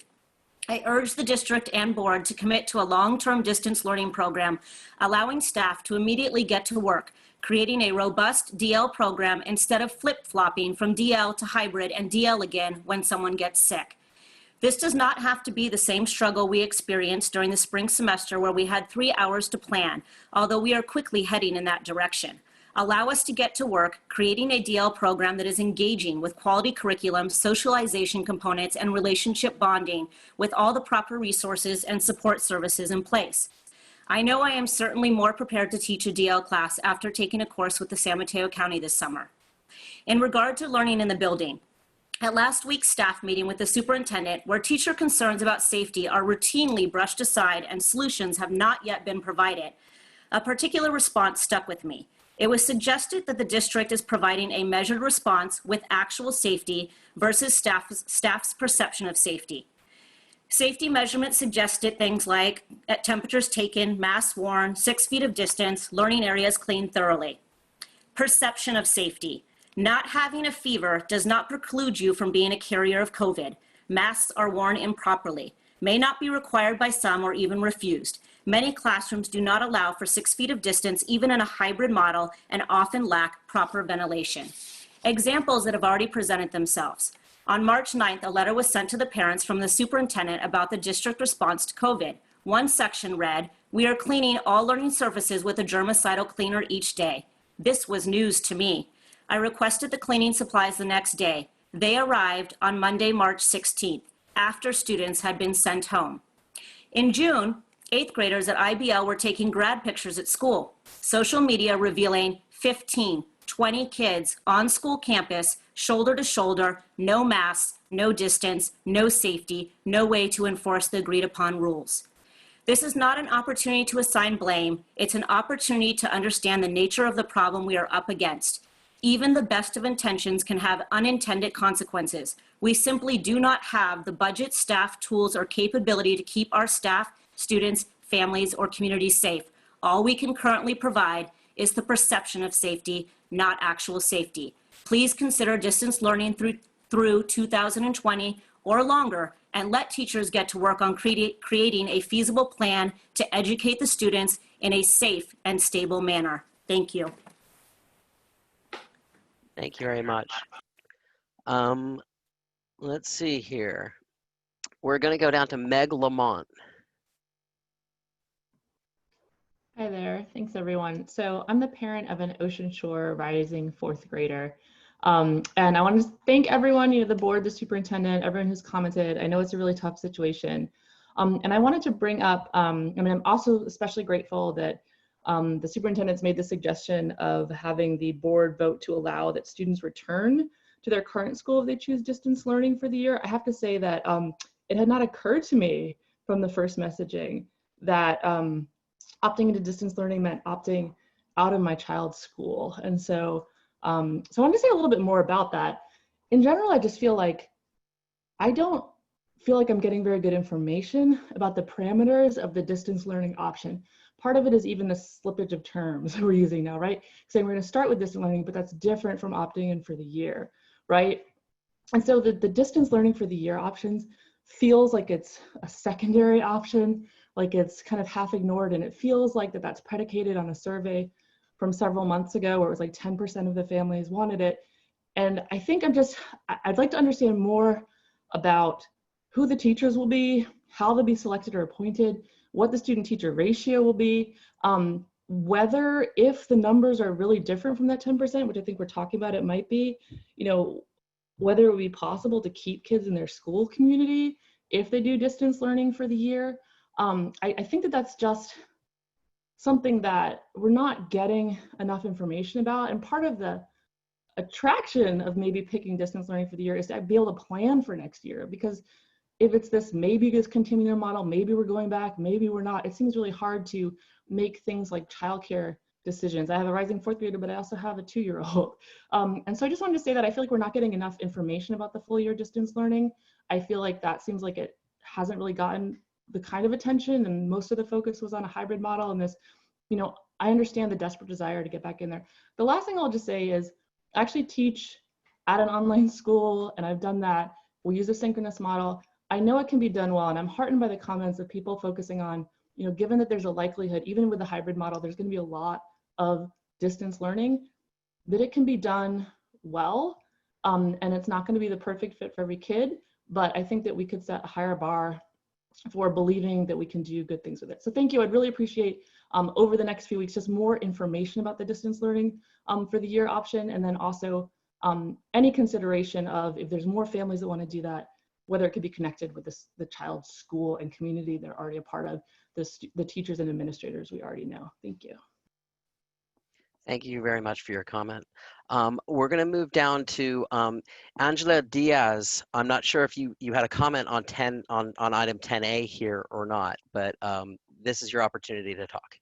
I urge the district and board to commit to a long-term distance learning program, allowing staff to immediately get to work, creating a robust DL program instead of flip-flopping from DL to hybrid and DL again when someone gets sick. This does not have to be the same struggle we experienced during the spring semester where we had 3 hours to plan, although we are quickly heading in that direction. Allow us to get to work creating a DL program that is engaging with quality curriculum, socialization components, and relationship bonding with all the proper resources and support services in place. I know I am certainly more prepared to teach a DL class after taking a course with the San Mateo County this summer. In regard to learning in the building, at last week's staff meeting with the superintendent, where teacher concerns about safety are routinely brushed aside and solutions have not yet been provided, a particular response stuck with me. It was suggested that the district is providing a measured response with actual safety versus staff's perception of safety. Safety measurements suggested things like temperatures taken, masks worn, 6 feet of distance, learning areas cleaned thoroughly. Perception of safety. Not having a fever does not preclude you from being a carrier of COVID. Masks are worn improperly, may not be required by some or even refused. Many classrooms do not allow for 6 feet of distance, even in a hybrid model, and often lack proper ventilation. Examples that have already presented themselves. On March 9th, a letter was sent to the parents from the superintendent about the district response to COVID. One section read, "We are cleaning all learning surfaces with a germicidal cleaner each day." This was news to me. I requested the cleaning supplies the next day. They arrived on Monday, March 16th, after students had been sent home. In June, 8th graders at IBL were taking grad pictures at school. Social media revealing 15, 20 kids on school campus, shoulder to shoulder, no masks, no distance, no safety, no way to enforce the agreed upon rules. This is not an opportunity to assign blame. It's an opportunity to understand the nature of the problem we are up against. Even the best of intentions can have unintended consequences. We simply do not have the budget, staff, tools, or capability to keep our staff, students, families, or communities safe. All we can currently provide is the perception of safety, not actual safety. Please consider distance learning through 2020 or longer, and let teachers get to work on creating a feasible plan to educate the students in a safe and stable manner. Thank you. Thank you very much. Let's see here. We're going to go down to Meg Lamont. Hi there. Thanks, everyone. So I'm the parent of an Ocean Shore Rising 4th grader. And I want to thank everyone, the board, the superintendent, everyone who's commented. I know it's a really tough situation. And I wanted to bring up, I'm also especially grateful that the superintendent's made the suggestion of having the board vote to allow that students return to their current school if they choose distance learning for the year. I have to say that it had not occurred to me from the first messaging that opting into distance learning meant opting out of my child's school. And so I wanted to say a little bit more about that. In general, I just feel like I don't feel like I'm getting very good information about the parameters of the distance learning option. Part of it is even the slippage of terms we're using now, right? Saying we're going to start with distance learning, but that's different from opting in for the year, right? And so the distance learning for the year options feels like it's a secondary option, like it's kind of half ignored, and it feels like that's predicated on a survey from several months ago where it was like 10% of the families wanted it. And I think I'd like to understand more about who the teachers will be, how they'll be selected or appointed, what the student-teacher ratio will be, whether if the numbers are really different from that 10%, which I think we're talking about, it might be, whether it would be possible to keep kids in their school community if they do distance learning for the year. I think that that's just something that we're not getting enough information about. And part of the attraction of maybe picking distance learning for the year is to be able to plan for next year. Because if it's this, maybe this continuum model, maybe we're going back, maybe we're not, it seems really hard to make things like childcare decisions. I have a rising fourth grader, but I also have a 2-year-old. And so I just wanted to say that I feel like we're not getting enough information about the full year distance learning. I feel like that seems like it hasn't really gotten the kind of attention, and most of the focus was on a hybrid model. And this, you know, I understand the desperate desire to get back in there. The last thing I'll just say is I actually teach at an online school, and I've done that. We use a synchronous model. I know it can be done well, and I'm heartened by the comments of people focusing on, you know, given that there's a likelihood, even with the hybrid model, there's going to be a lot of distance learning, that it can be done well, and it's not going to be the perfect fit for every kid, but I think that we could set a higher bar for believing that we can do good things with it. So thank you. I'd really appreciate over the next few weeks just more information about the distance learning for the year option, and then also any consideration of if there's more families that want to do that, whether it could be connected with the child's school and community they're already a part of, the teachers and administrators we already know. Thank you. Thank you very much for your comment. We're going to move down to Angela Diaz. I'm not sure if you had a comment on item 10A here or not, but this is your opportunity to talk.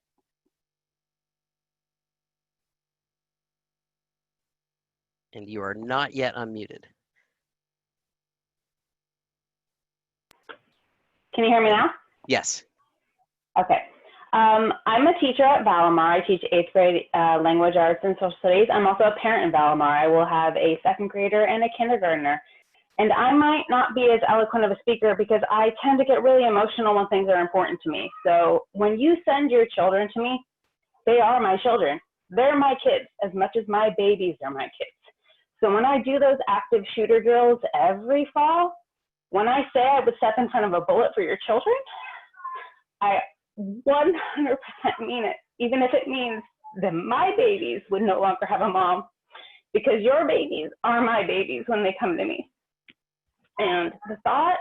And you are not yet unmuted. Can you hear me now? Yes. Okay. I'm a teacher at Valamar. I teach 8th grade language arts and social studies. I'm also a parent in Valamar. I will have a 2nd grader and a kindergartner. And I might not be as eloquent of a speaker because I tend to get really emotional when things are important to me. So when you send your children to me, they are my children. They're my kids as much as my babies are my kids. So when I do those active shooter drills every fall, when I say I would step in front of a bullet for your children, I 100% mean it, even if it means that my babies would no longer have a mom, because your babies are my babies when they come to me. And the thought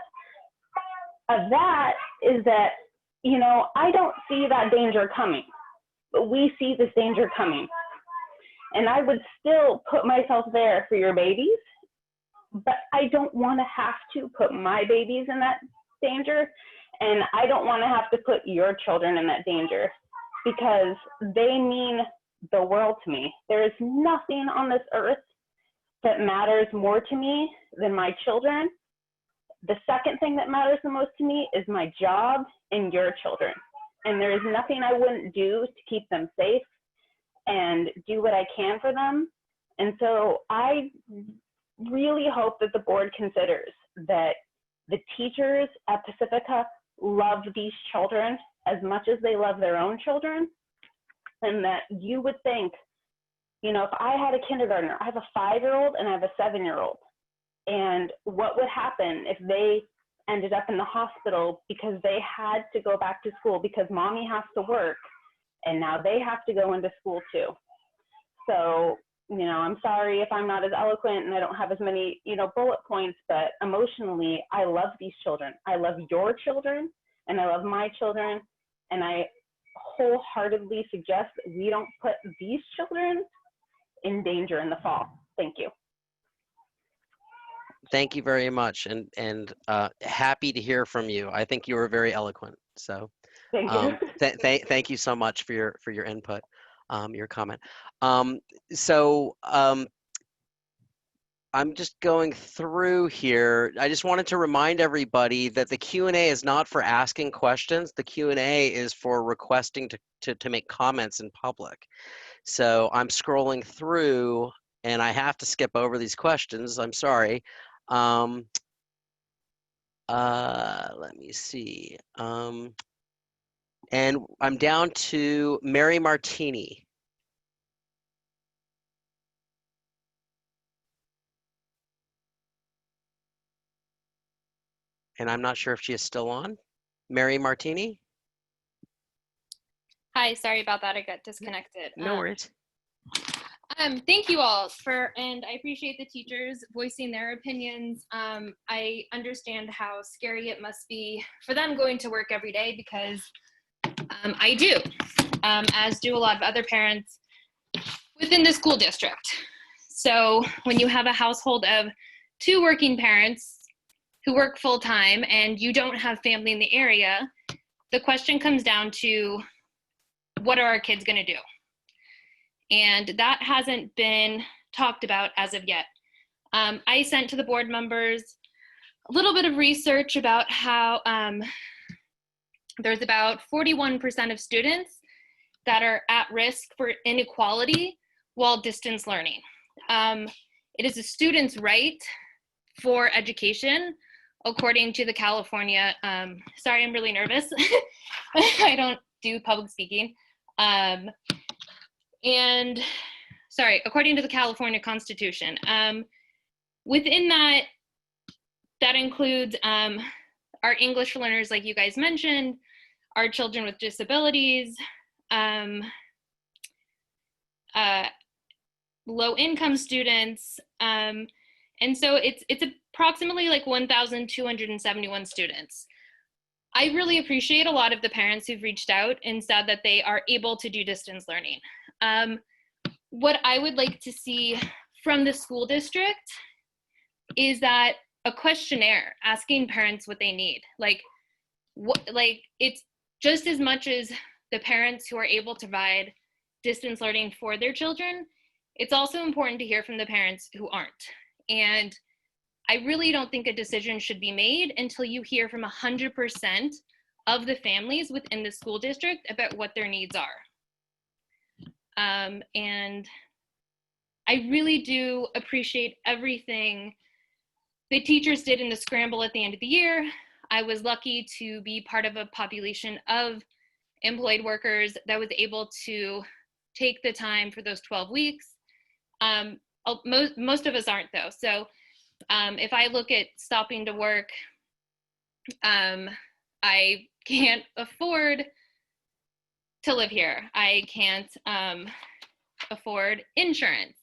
of that is that, you know, I don't see that danger coming, but we see this danger coming. And I would still put myself there for your babies, but I don't want to have to put my babies in that danger. And I don't want to have to put your children in that danger because they mean the world to me. There is nothing on this earth that matters more to me than my children. The second thing that matters the most to me is my job and your children. And there is nothing I wouldn't do to keep them safe and do what I can for them. And so I really hope that the board considers that the teachers at Pacifica love these children as much as they love their own children, and that you would think, you know, if I had a kindergartner, I have a 5-year-old and I have a 7-year-old, and what would happen if they ended up in the hospital because they had to go back to school because mommy has to work and now they have to go into school too. So, you know, I'm sorry if I'm not as eloquent and I don't have as many, you know, bullet points, but emotionally, I love these children. I love your children and I love my children. And I wholeheartedly suggest that we don't put these children in danger in the fall. Thank you. Thank you very much, and happy to hear from you. I think you were very eloquent. So, thank you. Thank you so much for your input, your comment. I'm just going through here. I just wanted to remind everybody that the Q&A is not for asking questions. The Q&A is for requesting to make comments in public. So I'm scrolling through, and I have to skip over these questions. I'm sorry. Let me see. And I'm down to Mary Martini. And I'm not sure if she is still on. Mary Martini? Hi, sorry about that. I got disconnected. No worries. Thank you all and I appreciate the teachers voicing their opinions. I understand how scary it must be for them going to work every day because I do, as do a lot of other parents within the school district. So when you have a household of 2 working parents who work full-time and you don't have family in the area, the question comes down to, what are our kids going to do? And that hasn't been talked about as of yet. I sent to the board members a little bit of research about how there's about 41% of students that are at risk for inequality while distance learning. It is a student's right for education, according to the California, sorry, I'm really nervous. I don't do public speaking. And sorry, according to the California Constitution. Within that, that includes our English learners, like you guys mentioned, our children with disabilities, low-income students, and so it's approximately like 1,271 students. I really appreciate a lot of the parents who've reached out and said that they are able to do distance learning. What I would like to see from the school district is that a questionnaire asking parents what they need. Like it's just as much as the parents who are able to provide distance learning for their children, it's also important to hear from the parents who aren't. And I really don't think a decision should be made until you hear from 100% of the families within the school district about what their needs are. And I really do appreciate everything the teachers did in the scramble at the end of the year. I was lucky to be part of a population of employed workers that was able to take the time for those 12 weeks. Most of us aren't though. So if I look at stopping to work, I can't afford to live here. I can't afford insurance.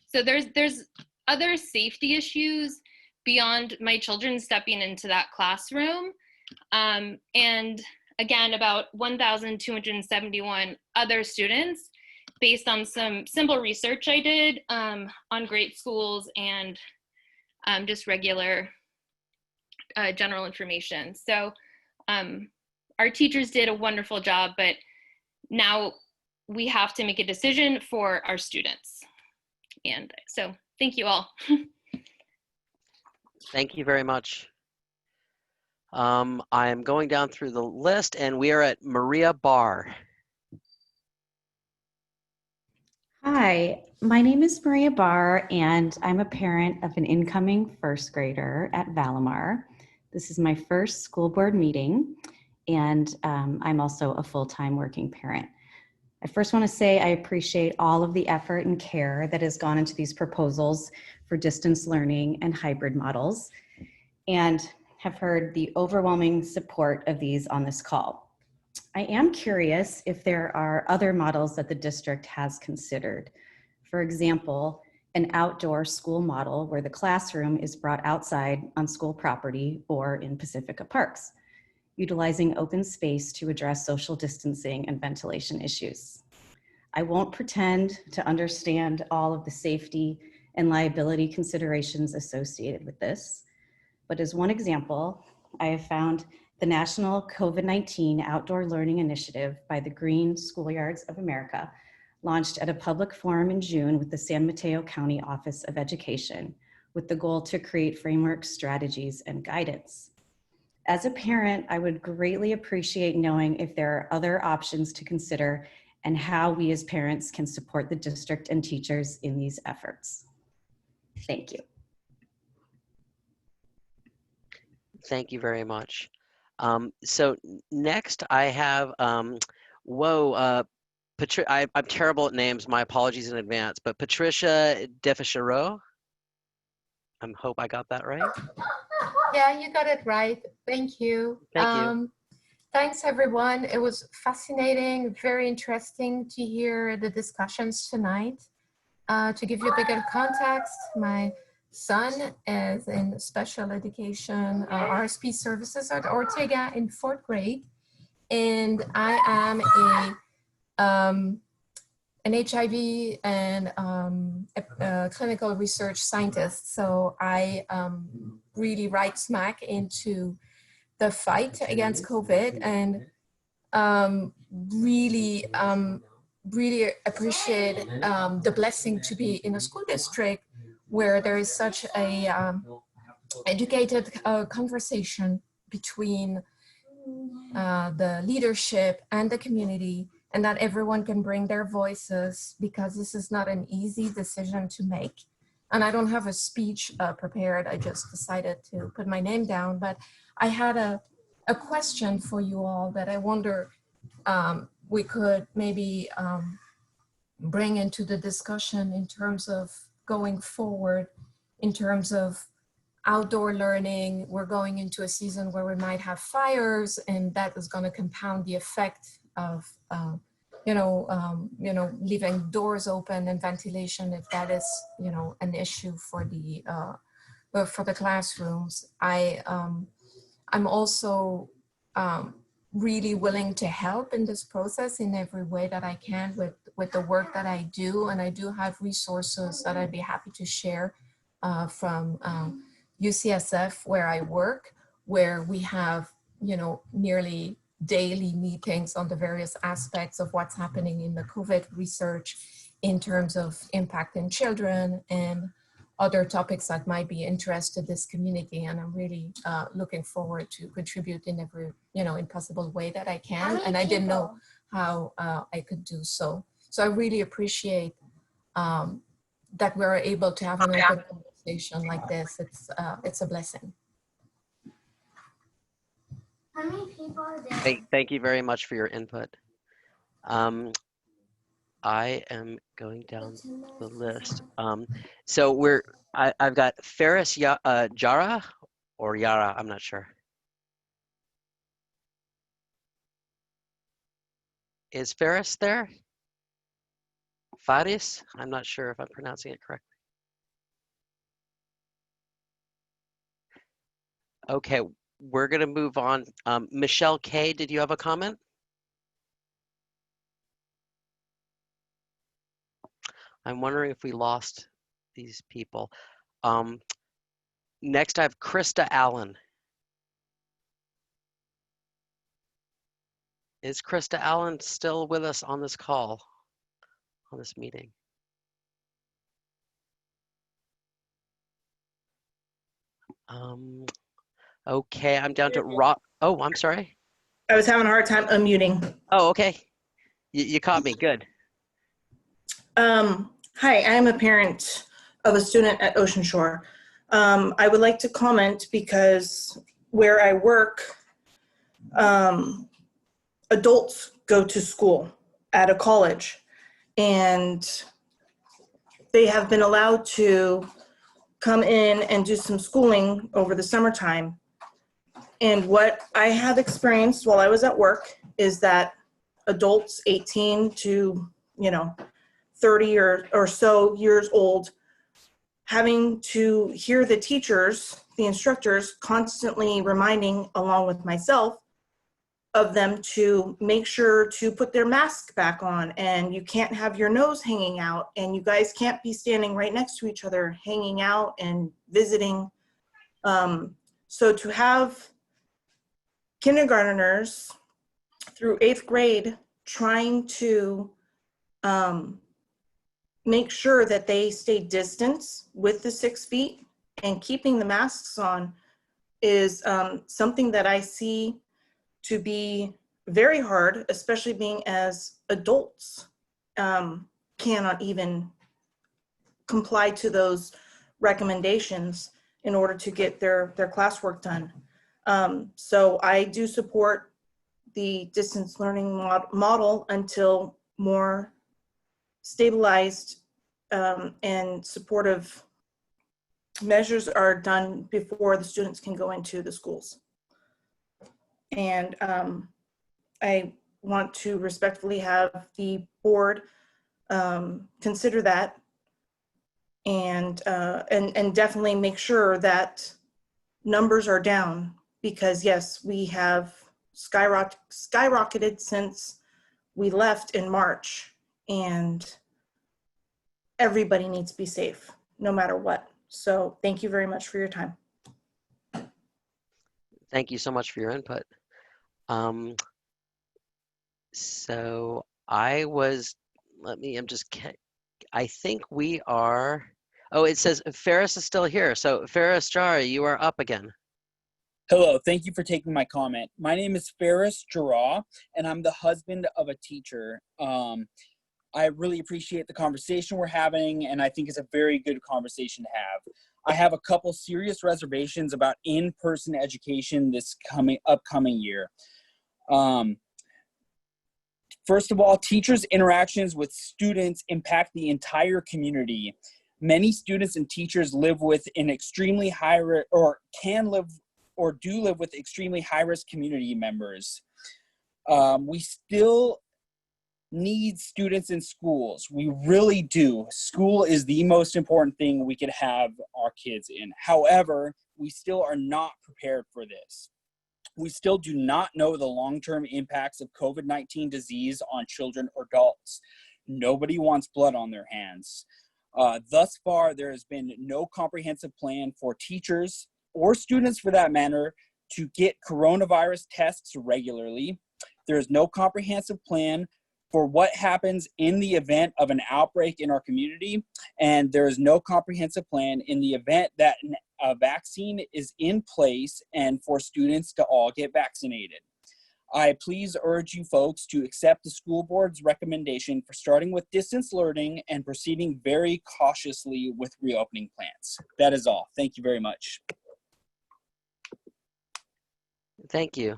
So there's other safety issues beyond my children stepping into that classroom. And again, about 1,271 other students based on some simple research I did on great schools and just regular general information. So our teachers did a wonderful job, but now we have to make a decision for our students. And so thank you all. Thank you very much. I'm going down through the list and we are at Maria Barr. Hi, my name is Maria Barr and I'm a parent of an incoming first grader at Valamar. This is my first school board meeting and I'm also a full-time working parent. I first want to say I appreciate all of the effort and care that has gone into these proposals for distance learning and hybrid models, and have heard the overwhelming support of these on this call. I am curious if there are other models that the district has considered. For example, an outdoor school model where the classroom is brought outside on school property or in Pacifica parks, utilizing open space to address social distancing and ventilation issues. I won't pretend to understand all of the safety and liability considerations associated with this, but as one example, I have found the National COVID-19 Outdoor Learning Initiative by the Green Schoolyards of America, launched at a public forum in June with the San Mateo County Office of Education, with the goal to create frameworks, strategies, and guidance. As a parent, I would greatly appreciate knowing if there are other options to consider and how we as parents can support the district and teachers in these efforts. Thank you. Thank you very much. So next I have, I'm terrible at names, my apologies in advance, but Patricia Defichereau. I hope I got that right. Yeah, you got it right. Thank you. Thank you. Thanks, everyone. It was fascinating, very interesting to hear the discussions tonight. To give you a bigger context, my son is in special education RSP services at Ortega in 4th grade, and I am an HIV and a clinical research scientist. So I really ride smack into the fight against COVID, and really appreciate the blessing to be in a school district where there is such a educated conversation between the leadership and the community, and that everyone can bring their voices, because this is not an easy decision to make. And I don't have a speech prepared. I just decided to put my name down, but I had a question for you all that I wonder we could maybe bring into the discussion in terms of going forward, in terms of outdoor learning. We're going into a season where we might have fires, and that is going to compound the effect of leaving doors open and ventilation, if that is an issue for the classrooms. I'm also really willing to help in this process in every way that I can with the work that I do, and I do have resources that I'd be happy to share from UCSF, where I work, where we have nearly daily meetings on the various aspects of what's happening in the COVID research in terms of impact in children and other topics that might be interest to this community. And I'm really looking forward to contribute in every in possible way that I can. And I didn't know how I could do so. So I really appreciate that we're able to have an open conversation like this. It's a blessing. How many people are there? Thank you very much for your input. I am going down the list. So I've got Ferris Jara or Yara, I'm not sure. Is Ferris there? Faris? I'm not sure if I'm pronouncing it correctly. Okay, we're gonna move on. Michelle K, did you have a comment? I'm wondering if we lost these people. Next, I have Krista Allen. Is Krista Allen still with us on this call, on this meeting? Okay, I'm down to Rob. Oh, I'm sorry. I was having a hard time unmuting. Oh, okay. You caught me, good. Hi, I'm a parent of a student at Ocean Shore. I would like to comment because where I work, adults go to school at a college, and they have been allowed to come in and do some schooling over the summertime. And what I have experienced while I was at work is that adults 18 to 30 or so years old, having to hear the teachers, the instructors, constantly reminding, along with myself, of them to make sure to put their mask back on, and you can't have your nose hanging out, and you guys can't be standing right next to each other hanging out and visiting. So to have kindergarteners through 8th grade trying to make sure that they stay distance with the 6 feet and keeping the masks on is something that I see to be very hard, especially being as adults cannot even comply to those recommendations in order to get their classwork done. So I do support the distance learning model until more stabilized and supportive measures are done before the students can go into the schools. And I want to respectfully have the board consider that and definitely make sure that numbers are down, because yes, we have skyrocketed since we left in March, and everybody needs to be safe no matter what. So thank you very much for your time. Thank you so much for your input. So I was, I think we are, oh, it says Ferris is still here. So Ferris Jara, you are up again. Hello, thank you for taking my comment. My name is Ferris Jara, and I'm the husband of a teacher. I really appreciate the conversation we're having, and I think it's a very good conversation to have. I have a couple serious reservations about in-person education this upcoming year. First of all, teachers' interactions with students impact the entire community. Many students and teachers live with an extremely high do live with extremely high-risk community members. We still need students in schools. We really do. School is the most important thing we could have our kids in. However, we still are not prepared for this. We still do not know the long-term impacts of COVID-19 disease on children or adults. Nobody wants blood on their hands. Thus far, there has been no comprehensive plan for teachers or students for that matter to get coronavirus tests regularly. There is no comprehensive plan for what happens in the event of an outbreak in our community, and there is no comprehensive plan in the event that a vaccine is in place and for students to all get vaccinated. I please urge you folks to accept the school board's recommendation for starting with distance learning and proceeding very cautiously with reopening plans. That is all. Thank you very much. Thank you.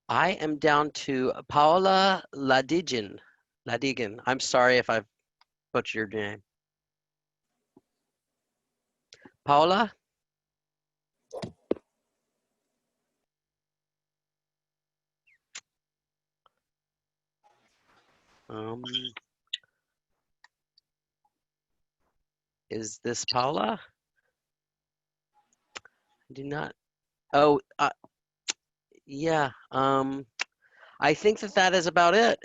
I am down to Paola Ladigan. I'm sorry if I've butchered your name. Paola? Is this Paola? I do not. Oh, yeah. I think that is about it.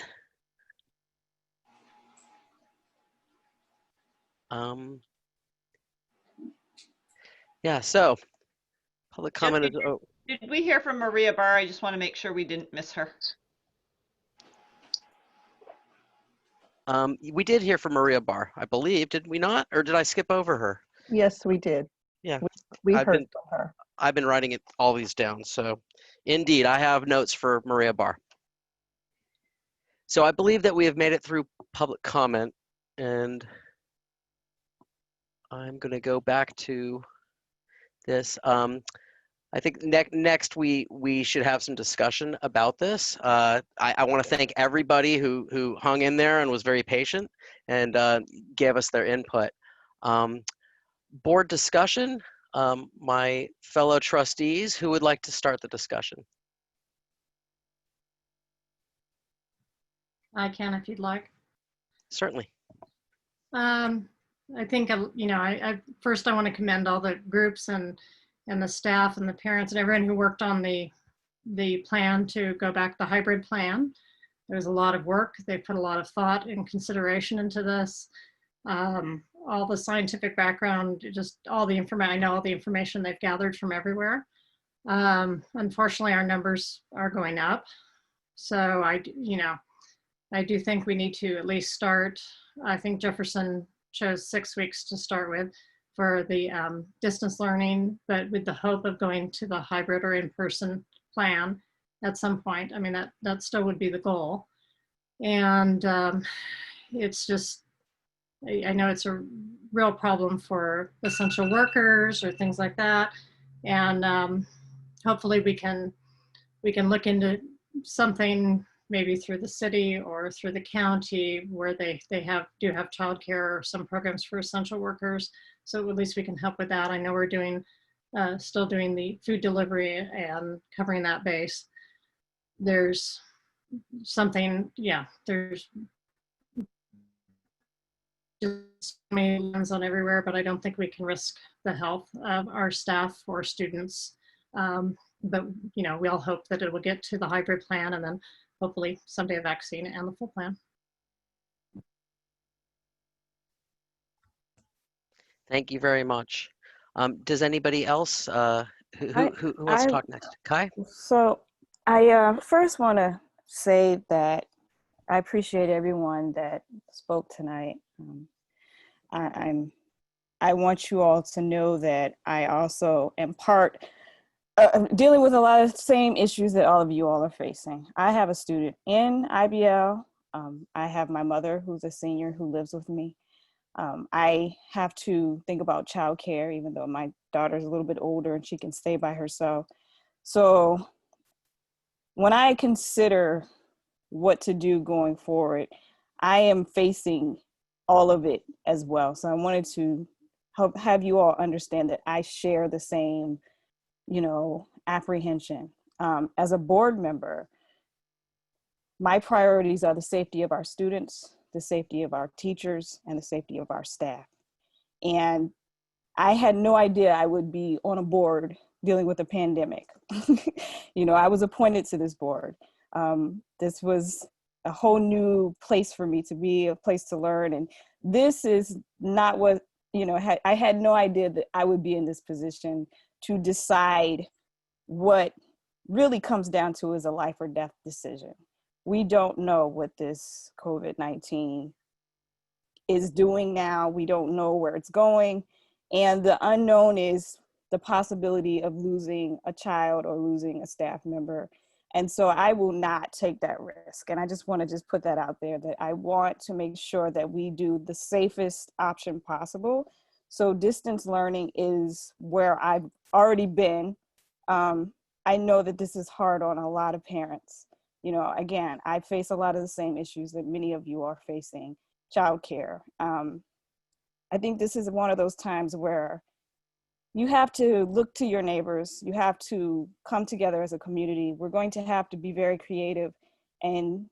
Yeah, so public comment is, oh. Did we hear from Maria Barr? I just want to make sure we didn't miss her. We did hear from Maria Barr, I believe, did we not? Or did I skip over her? Yes, we did. Yeah, we heard from her. I've been writing all these down. So indeed, I have notes for Maria Barr. So I believe that we have made it through public comment, and I'm going to go back to this. I think next we should have some discussion about this. I want to thank everybody who hung in there and was very patient and gave us their input. Board discussion, my fellow trustees, who would like to start the discussion? I can if you'd like. Certainly. I think, I first I want to commend all the groups and the staff and the parents and everyone who worked on the plan to go back to the hybrid plan. There was a lot of work. They put a lot of thought and consideration into this. All the scientific background, just all the information, I know all the information they've gathered from everywhere. Unfortunately, our numbers are going up. So I do think we need to at least start. I think Jefferson chose 6 weeks to start with for the distance learning, but with the hope of going to the hybrid or in-person plan at some point. I mean, that still would be the goal. And it's just, I know it's a real problem for essential workers or things like that. And hopefully we can look into something maybe through the city or through the county where they do have childcare or some programs for essential workers. So at least we can help with that. I know we're still doing the food delivery and covering that base. There's something, yeah, there's just many lens on everywhere, but I don't think we can risk the health of our staff or students. But you know, we all hope that it will get to the hybrid plan and then hopefully someday a vaccine and the full plan. Thank you very much. Does anybody else, who wants to talk next? Kai? So I first want to say that I appreciate everyone that spoke tonight. I want you all to know that I also am part dealing with a lot of the same issues that all of you all are facing. I have a student in IBL. I have my mother who's a senior who lives with me. I have to think about childcare, even though my daughter's a little bit older and she can stay by herself. So when I consider what to do going forward, I am facing all of it as well. So I wanted to have you all understand that I share the same, apprehension. As a board member, my priorities are the safety of our students, the safety of our teachers, and the safety of our staff. And I had no idea I would be on a board dealing with a pandemic. I was appointed to this board. This was a whole new place for me to be, a place to learn. And this is not what, I had no idea that I would be in this position to decide what really comes down to is a life or death decision. We don't know what this COVID-19 is doing now. We don't know where it's going. And the unknown is the possibility of losing a child or losing a staff member. And so I will not take that risk. And I just want to put that out there, that I want to make sure that we do the safest option possible. So distance learning is where I've already been. I know that this is hard on a lot of parents. Again, I face a lot of the same issues that many of you are facing. Childcare. I think this is one of those times where you have to look to your neighbors. You have to come together as a community. We're going to have to be very creative and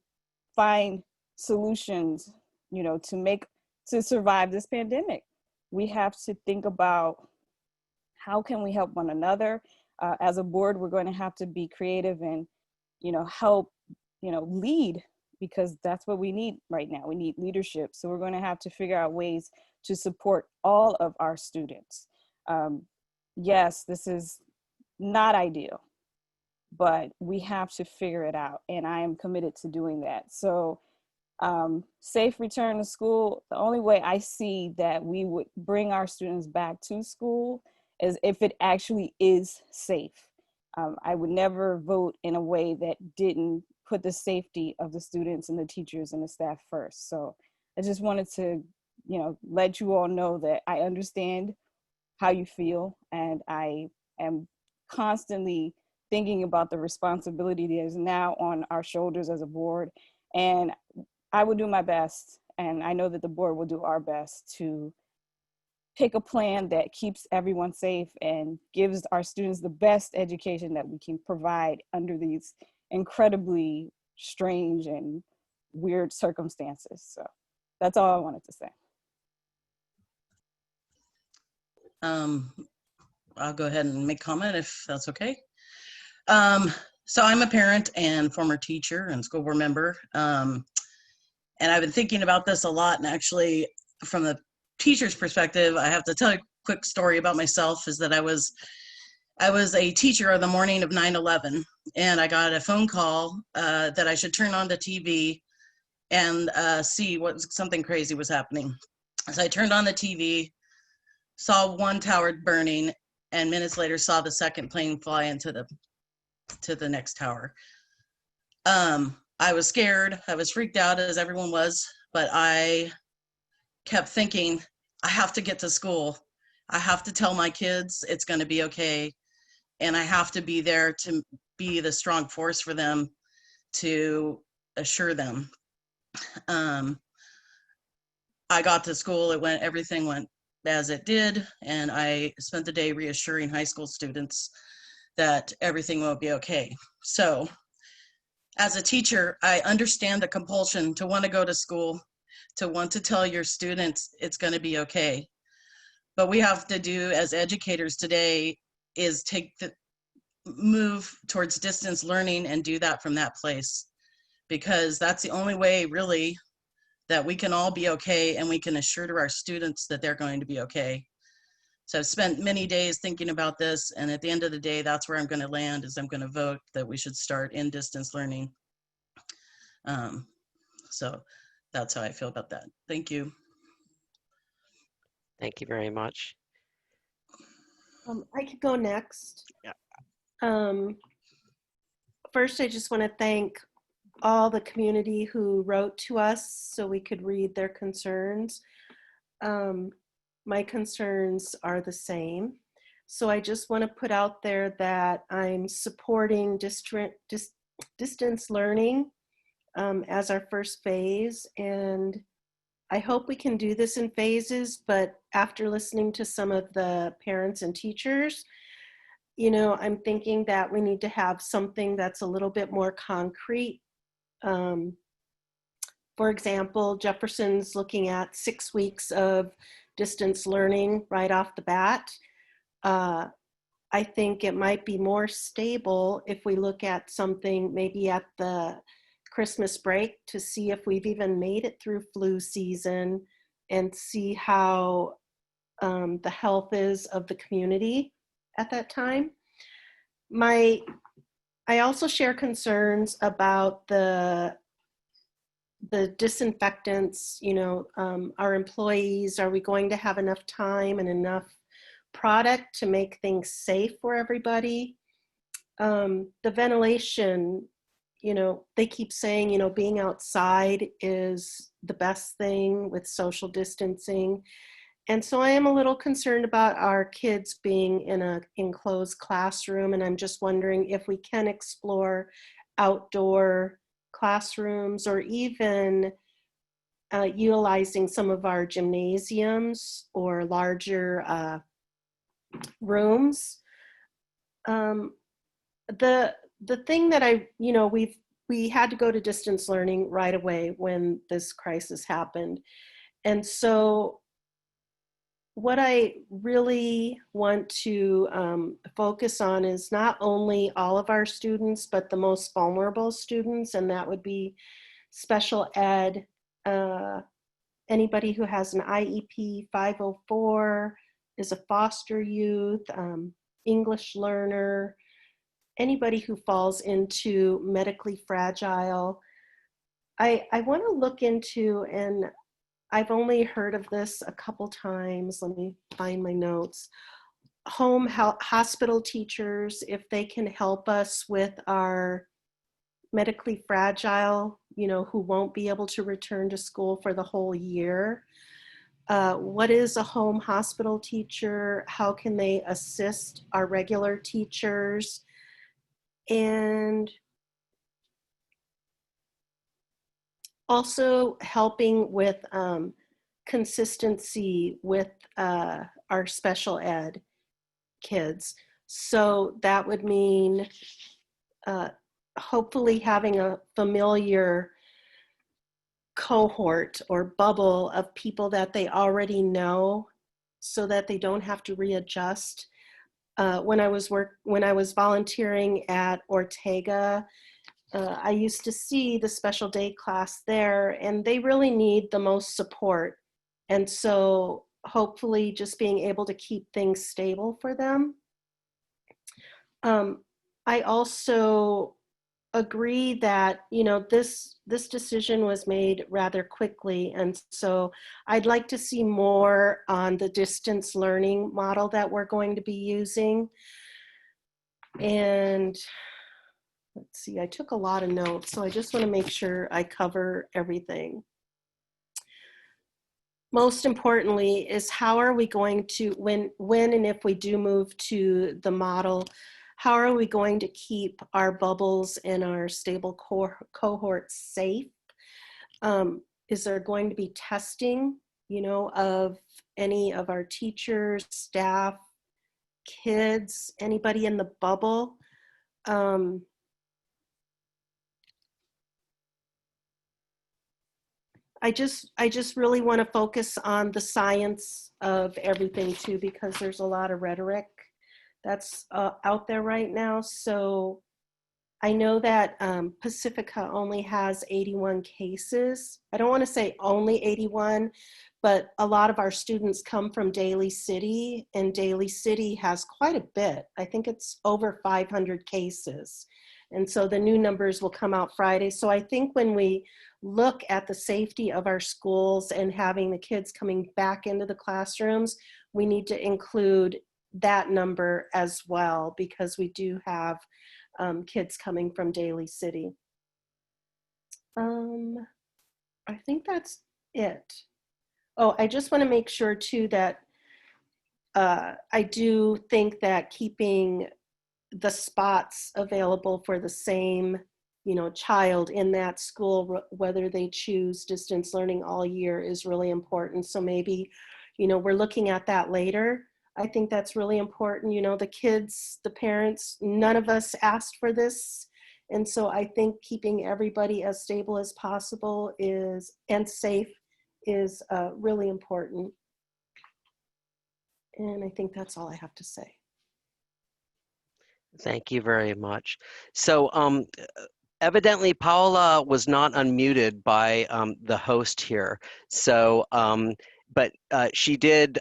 find solutions, to survive this pandemic. We have to think about how can we help one another. As a board, we're going to have to be creative and, help, lead, because that's what we need right now. We need leadership. So we're going to have to figure out ways to support all of our students. Yes, this is not ideal, but we have to figure it out. And I am committed to doing that. So safe return to school, the only way I see that we would bring our students back to school is if it actually is safe. I would never vote in a way that didn't put the safety of the students and the teachers and the staff first. So I just wanted to, let you all know that I understand how you feel, and I am constantly thinking about the responsibility that is now on our shoulders as a board. And I will do my best, and I know that the board will do our best to pick a plan that keeps everyone safe and gives our students the best education that we can provide under these incredibly strange and weird circumstances. So that's all I wanted to say. I'll go ahead and make comment if that's okay. So I'm a parent and former teacher and school board member. And I've been thinking about this a lot, and actually from the teacher's perspective, I have to tell you a quick story about myself, is that I was a teacher on the morning of 9/11, and I got a phone call that I should turn on the TV and see what something crazy was happening. So I turned on the TV, saw one tower burning, and minutes later saw the second plane fly into the next tower. I was scared, I was freaked out, as everyone was, but I kept thinking, I have to get to school. I have to tell my kids it's going to be okay. And I have to be there to be the strong force for them, to assure them. I got to school, everything went as it did. And I spent the day reassuring high school students that everything will be okay. So as a teacher, I understand the compulsion to want to go to school to want to tell your students it's going to be okay. But we have to do as educators today is take the move towards distance learning and do that from that place, because that's the only way really that we can all be okay and we can assure to our students that they're going to be okay. So I've spent many days thinking about this, and at the end of the day, that's where I'm going to land, is I'm going to vote that we should start in distance learning. So that's how I feel about that. Thank you. Thank you very much. I could go next. Yeah. First, I just want to thank all the community who wrote to us so we could read their concerns. My concerns are the same. So I just want to put out there that I'm supporting distance learning as our first phase. And I hope we can do this in phases, but after listening to some of the parents and teachers, you know, I'm thinking that we need to have something that's a little bit more concrete. For example, Jefferson's looking at 6 weeks of distance learning right off the bat. I think it might be more stable if we look at something maybe at the Christmas break to see if we've even made it through flu season and see how the health is of the community at that time. I also share concerns about the disinfectants, you know, our employees, are we going to have enough time and enough product to make things safe for everybody? The ventilation, you know, they keep saying, you know, being outside is the best thing with social distancing. And so I am a little concerned about our kids being in an enclosed classroom, and I'm just wondering if we can explore outdoor classrooms or even utilizing some of our gymnasiums or larger rooms. The thing that you know, we had to go to distance learning right away when this crisis happened. And so what I really want to focus on is not only all of our students, but the most vulnerable students, and that would be special ed, anybody who has an IEP 504, is a foster youth, English learner, anybody who falls into medically fragile. I want to look into, and I've only heard of this a couple times, let me find my notes, home health, hospital teachers, if they can help us with our medically fragile, you know, who won't be able to return to school for the whole year. What is a home hospital teacher? How can they assist our regular teachers? And also helping with consistency with our special ed kids. So that would mean hopefully having a familiar cohort or bubble of people that they already know so that they don't have to readjust. When I was volunteering at Ortega, I used to see the special day class there, and they really need the most support. And so hopefully just being able to keep things stable for them. I also agree that, you know, this decision was made rather quickly. And so I'd like to see more on the distance learning model that we're going to be using. And let's see, I took a lot of notes, so I just want to make sure I cover everything. Most importantly is how are we going to, when and if we do move to the model, how are we going to keep our bubbles and our stable cohorts safe? Is there going to be testing, you know, of any of our teachers, staff, kids, anybody in the bubble? I just really want to focus on the science of everything too, because there's a lot of rhetoric that's out there right now. So I know that Pacifica only has 81 cases. I don't want to say only 81, but a lot of our students come from Daly City, and Daly City has quite a bit. I think it's over 500 cases. And so the new numbers will come out Friday. So I think when we look at the safety of our schools and having the kids coming back into the classrooms, we need to include that number as well, because we do have kids coming from Daly City. I think that's it. Oh, I just want to make sure too that I do think that keeping the spots available for the same, child in that school, whether they choose distance learning all year, is really important. So maybe, we're looking at that later. I think that's really important. The kids, the parents, none of us asked for this. And so I think keeping everybody as stable as possible and safe is really important. And I think that's all I have to say. Thank you very much. So evidently Paola was not unmuted by the host here. So, but she did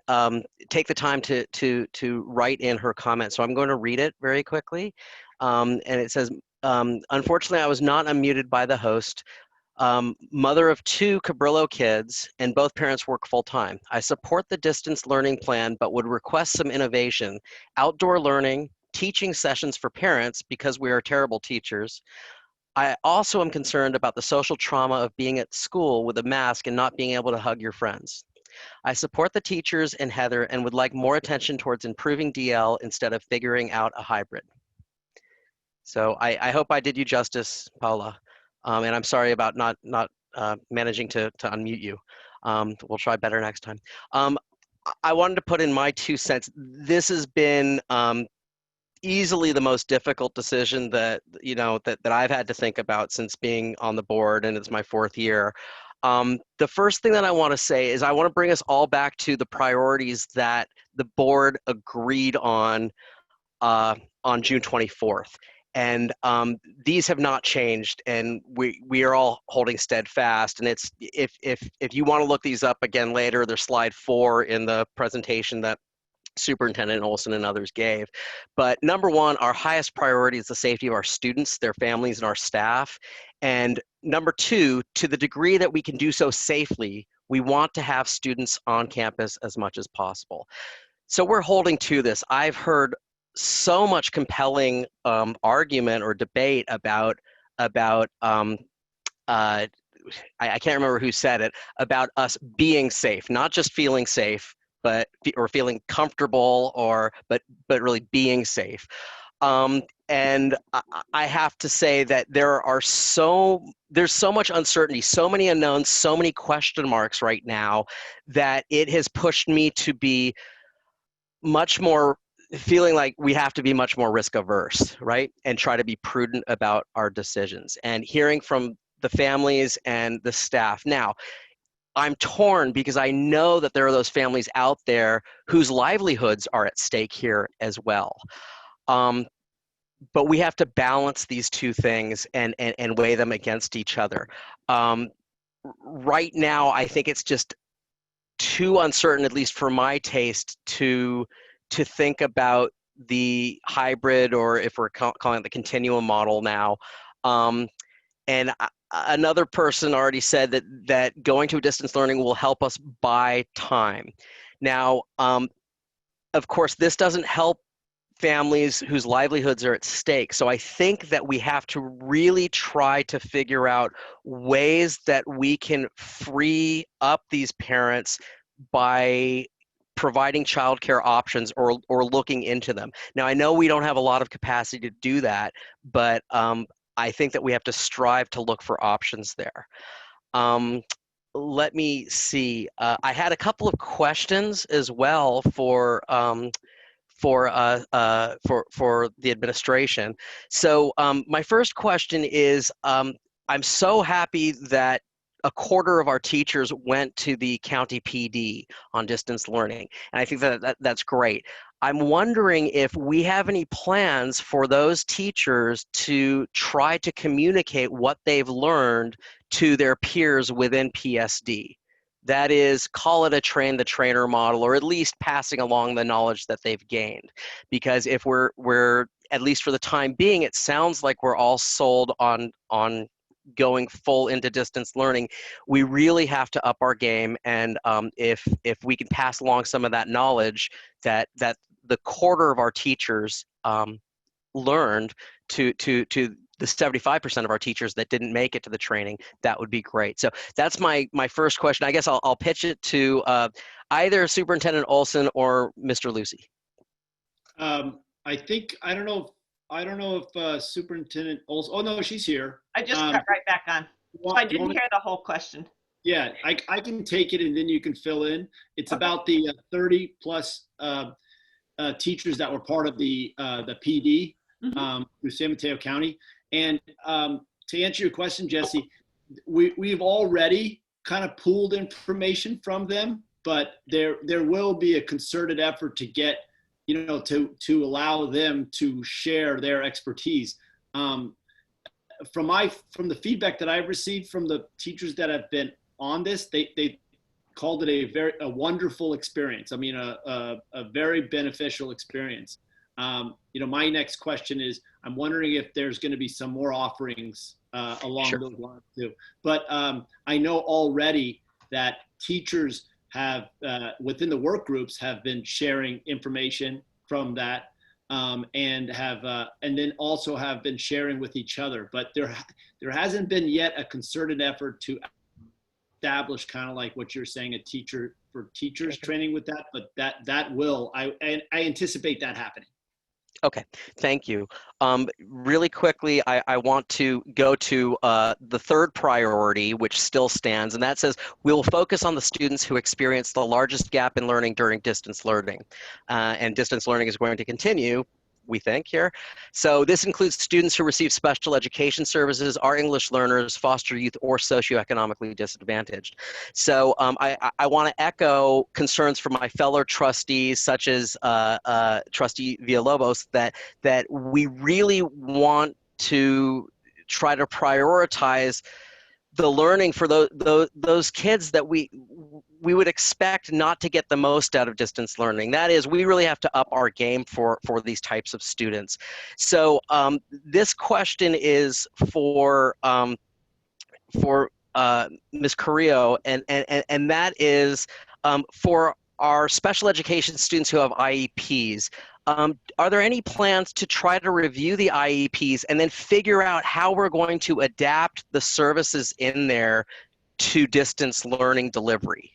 take the time to write in her comment. So I'm going to read it very quickly. And it says, unfortunately, I was not unmuted by the host. Mother of 2 Cabrillo kids, and both parents work full-time. I support the distance learning plan, but would request some innovation, outdoor learning, teaching sessions for parents because we are terrible teachers. I also am concerned about the social trauma of being at school with a mask and not being able to hug your friends. I support the teachers and Heather and would like more attention towards improving DL instead of figuring out a hybrid. So I hope I did you justice, Paula. And I'm sorry about not managing to unmute you. We'll try better next time. I wanted to put in my 2 cents. This has been easily the most difficult decision that that I've had to think about since being on the board, and it's my 4th year. The first thing that I want to say is I want to bring us all back to the priorities that the board agreed on June 24th. And these have not changed, and we are all holding steadfast. And it's if you want to look these up again later, there's slide 4 in the presentation that Superintendent Olson and others gave. But number 1, our highest priority is the safety of our students, their families, and our staff. And number 2, to the degree that we can do so safely, we want to have students on campus as much as possible. So we're holding to this. I've heard so much compelling argument or debate about I can't remember who said it, about us being safe, not just feeling safe, or feeling comfortable, but really being safe. And I have to say that there's so much uncertainty, so many unknowns, so many question marks right now, that it has pushed me to be much more feeling like we have to be much more risk averse, right? And try to be prudent about our decisions, and hearing from the families and the staff. Now, I'm torn because I know that there are those families out there whose livelihoods are at stake here as well. But we have to balance these 2 things and weigh them against each other. Right now, I think it's just too uncertain, at least for my taste, to think about the hybrid, or if we're calling it the continuum model now. And another person already said that going to a distance learning will help us buy time. Now, of course, this doesn't help families whose livelihoods are at stake. So I think that we have to really try to figure out ways that we can free up these parents by providing childcare options or looking into them. Now, I know we don't have a lot of capacity to do that, but I think that we have to strive to look for options there. Let me see. I had a couple of questions as well for the administration. So my first question is, I'm so happy that a quarter of our teachers went to the county PD on distance learning. And I think that's great. I'm wondering if we have any plans for those teachers to try to communicate what they've learned to their peers within PSD. That is, call it a train the trainer model, or at least passing along the knowledge that they've gained. Because if we're at least for the time being, it sounds like we're all sold on going full into distance learning. We really have to up our game, and if we can pass along some of that knowledge that the quarter of our teachers learned to the 75% of our teachers that didn't make it to the training, that would be great. So that's my first question. I guess I'll pitch it to either Superintendent Olson or Mr. Lucy. I don't know if Superintendent Olson. Oh no, she's here. I just got right back on. So I didn't hear the whole question. Yeah, I can take it and then you can fill in. It's okay. About the 30 plus teachers that were part of the PD through San Mateo County. And to answer your question, Jesse, we've already kind of pooled information from them, but there will be a concerted effort to get, to allow them to share their expertise. From the feedback that I've received from the teachers that have been on this, they called it a wonderful experience. I mean, a very beneficial experience. My next question is, I'm wondering if there's going to be some more offerings along those lines too. But I know already that teachers have, within the work groups, have been sharing information from that, and then also have been sharing with each other. But there hasn't been yet a concerted effort to establish, kind of like what you're saying, a teacher for teachers training with that. But that will, I anticipate that happening. Okay, thank you. Really quickly, I want to go to the third priority, which still stands, and that says we'll focus on the students who experience the largest gap in learning during distance learning. And distance learning is going to continue, we think, here. So this includes students who receive special education services, are English learners, foster youth, or socioeconomically disadvantaged. So I want to echo concerns from my fellow trustees, such as Trustee Villalobos, that we really want to try to prioritize the learning for those kids that we would expect not to get the most out of distance learning. That is, we really have to up our game for these types of students. So this question is for Ms. Carrillo, and that is for our special education students who have IEPs. Are there any plans to try to review the IEPs and then figure out how we're going to adapt the services in there to distance learning delivery?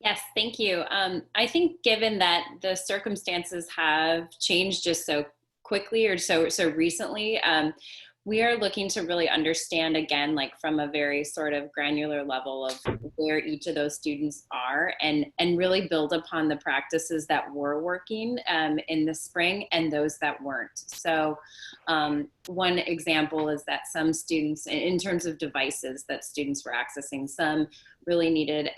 Yes, thank you. I think given that the circumstances have changed just so quickly or so recently, we are looking to really understand, again, like from a very sort of granular level of where each of those students are, and really build upon the practices that were working in the spring and those that weren't. So one example is that some students, in terms of devices that students were accessing, some really needed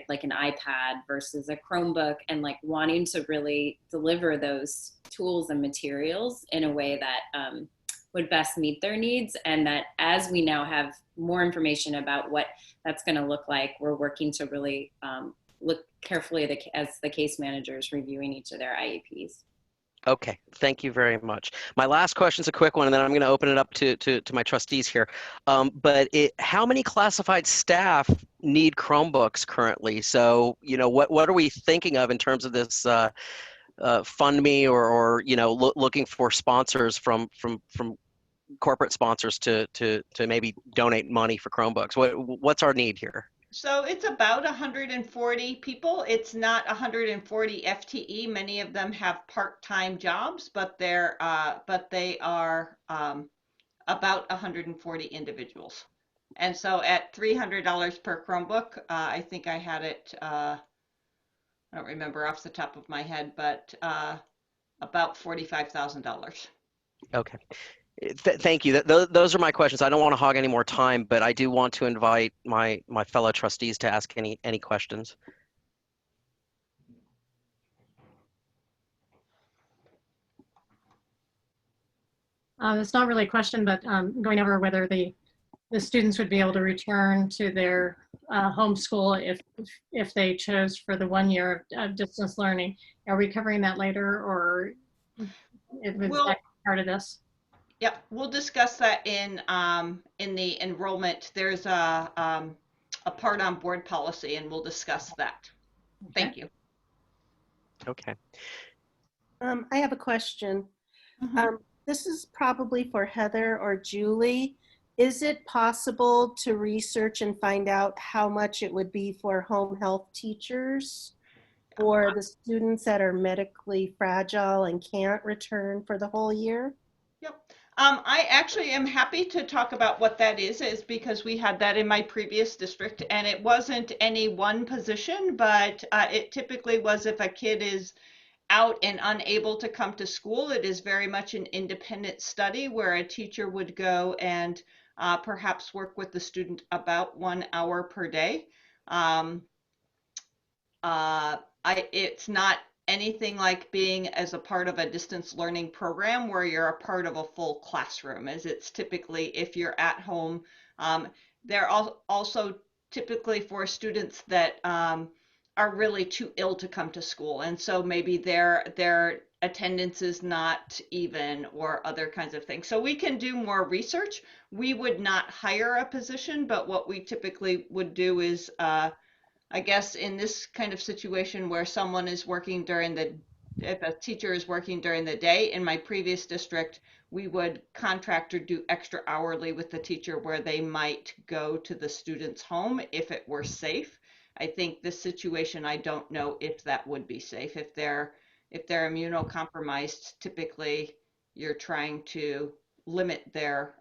like an iPad versus a Chromebook, and like wanting to really deliver those tools and materials in a way that would best meet their needs. And that as we now have more information about what that's going to look like, we're working to really look carefully as the case managers reviewing each of their IEPs. Okay, thank you very much. My last question is a quick one, and then I'm going to open it up to my trustees here. But how many classified staff need Chromebooks currently? So, what are we thinking of in terms of this fund me or looking for sponsors from corporate sponsors to maybe donate money for Chromebooks? What's our need here? So it's about 140 people. It's not 140 FTE. Many of them have part-time jobs, but they are about 140 individuals. And so at $300 per Chromebook, I think I had it, I don't remember off the top of my head, but about $45,000. Okay. Thank you. Those are my questions. I don't want to hog any more time, but I do want to invite my fellow trustees to ask any questions. It's not really a question, but going over whether the students would be able to return to their home school if they chose for the 1 year of distance learning. Are we covering that later, or is that part of this? Yep, we'll discuss that in the enrollment. There's a part on board policy, and we'll discuss that. Okay. Thank you. Okay. I have a question. This is probably for Heather or Julie. Is it possible to research and find out how much it would be for home health teachers or the students that are medically fragile and can't return for the whole year? Yep. I actually am happy to talk about what that is because we had that in my previous district, and it wasn't any one position, but it typically was if a kid is out and unable to come to school. It is very much an independent study where a teacher would go and perhaps work with the student about 1 hour per day. It's not anything like being as a part of a distance learning program where you're a part of a full classroom, as it's typically if you're at home. They're also typically for students that are really too ill to come to school, and so maybe their attendance is not even, or other kinds of things. So we can do more research. We would not hire a position, but what we typically would do is I guess in this kind of situation where someone is working if a teacher is working during the day, in my previous district, we would contract or do extra hourly with the teacher where they might go to the student's home if it were safe. I think this situation, I don't know if that would be safe. If they're immunocompromised, typically you're trying to limit their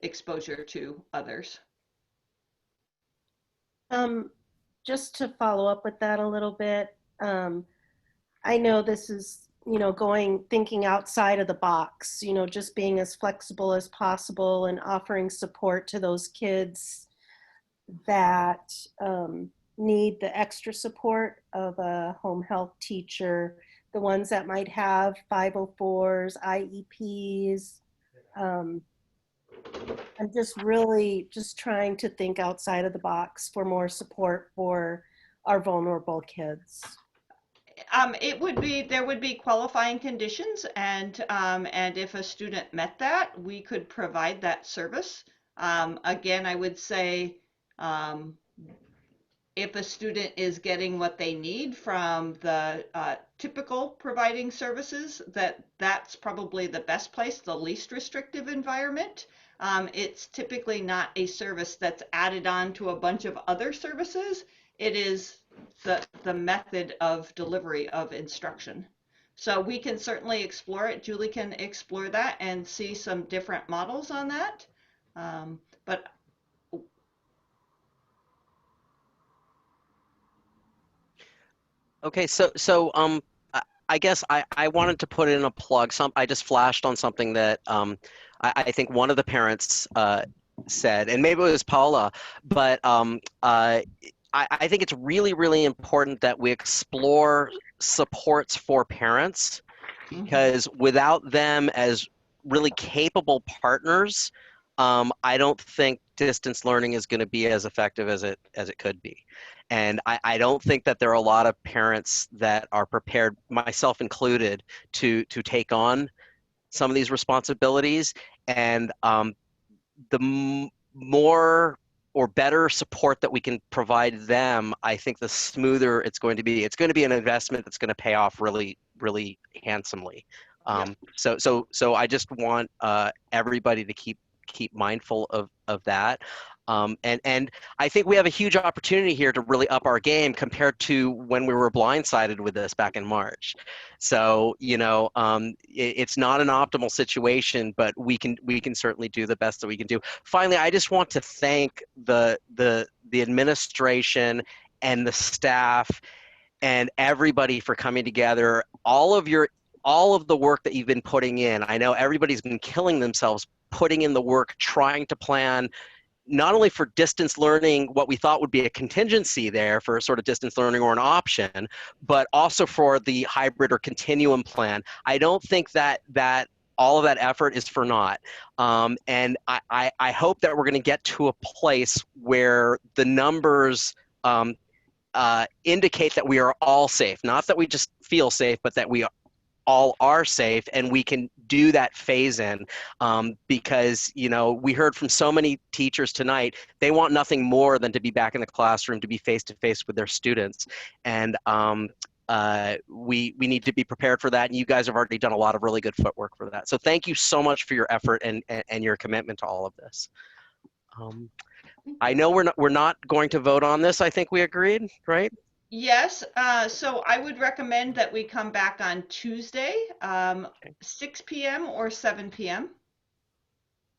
exposure to others. Just to follow up with that a little bit, I know this is, thinking outside of the box, just being as flexible as possible and offering support to those kids that need the extra support of a home health teacher, the ones that might have 504s, IEPs. I'm just really trying to think outside of the box for more support for our vulnerable kids. There would be qualifying conditions, and if a student met that, we could provide that service. Again, I would say if a student is getting what they need from the typical providing services, that's probably the best place, the least restrictive environment. It's typically not a service that's added on to a bunch of other services. It is the method of delivery of instruction. So we can certainly explore it. Julie can explore that and see some different models on that. But Okay, I guess I wanted to put in a plug. I just flashed on something that I think one of the parents said, and maybe it was Paula, but I think it's really, really important that we explore supports for parents, because without them as really capable partners, I don't think distance learning is going to be as effective as it could be. And I don't think that there are a lot of parents that are prepared, myself included, to take on some of these responsibilities. And the more or better support that we can provide them, I think the smoother it's going to be. It's going to be an investment that's going to pay off really, really handsomely. So I just want everybody to keep mindful of that. And I think we have a huge opportunity here to really up our game compared to when we were blindsided with this back in March. So, it's not an optimal situation, but we can certainly do the best that we can do. Finally, I just want to thank the administration and the staff and everybody for coming together. All of your all of the work that you've been putting in. I know everybody's been killing themselves putting in the work, trying to plan not only for distance learning, what we thought would be a contingency there for sort of distance learning or an option, but also for the hybrid or continuum plan. I don't think that all of that effort is for naught. And I hope that we're going to get to a place where the numbers indicate that we are all safe. Not that we just feel safe, but that we all are safe, and we can do that phase in, because we heard from so many teachers tonight, they want nothing more than to be back in the classroom, to be face to face with their students, and we need to be prepared for that, and you guys have already done a lot of really good footwork for that. So thank you so much for your effort and your commitment to all of this. I know we're not going to vote on this. I think we agreed, right? Yes, so I would recommend that we come back on Tuesday, 6 p.m. or 7 p.m.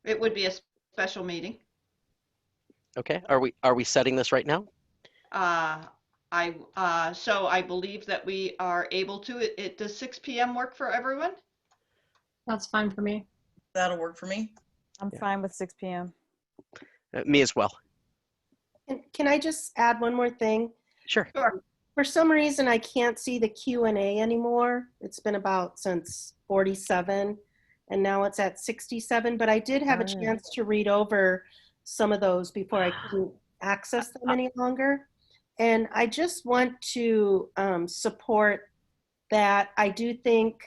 It would be a special meeting. Okay, are we setting this right now? So I believe that we are able to. Does 6 p.m. work for everyone? That's fine for me. That'll work for me. I'm fine with 6 p.m. Me as well. Can I just add one more thing? Sure. For some reason, I can't see the Q&A anymore. It's been about since 47, and now it's at 67. But I did have a chance to read over some of those before I couldn't access them any longer. And I just want to support that. I do think,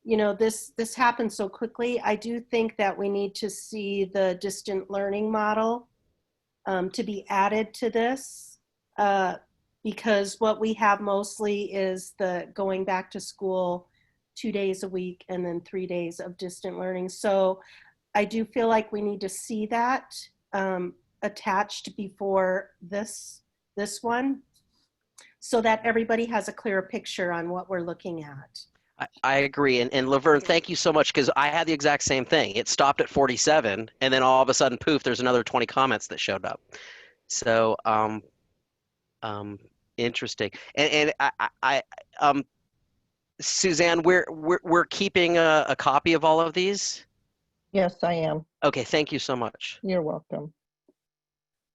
this happened so quickly. I do think that we need to see the distant learning model to be added to this. Because what we have mostly is the going back to school 2 days a week and then 3 days of distant learning. So I do feel like we need to see that attached before this one, so that everybody has a clearer picture on what we're looking at. I agree. And Laverne, thank you so much, because I had the exact same thing. It stopped at 47, and then all of a sudden, poof, there's another 20 comments that showed up. So interesting. And Suzanne, we're keeping a copy of all of these? Yes, I am. Okay, thank you so much. You're welcome.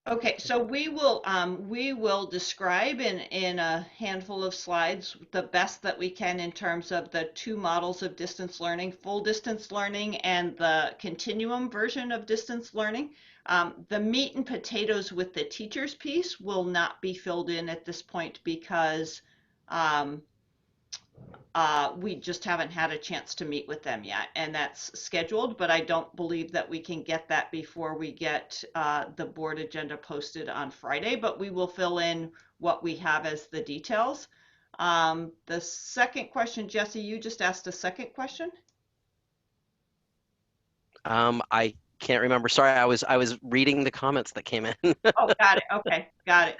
Okay, so we will describe in a handful of slides the best that we can in terms of the two models of distance learning, full distance learning and the continuum version of distance learning. The meat and potatoes with the teachers piece will not be filled in at this point because we just haven't had a chance to meet with them yet, and that's scheduled, but I don't believe that we can get that before we get the board agenda posted on Friday, but we will fill in what we have as the details. The second question, Jesse, you just asked a second question? I can't remember. Sorry, I was reading the comments that came in. Oh, got it. Okay, got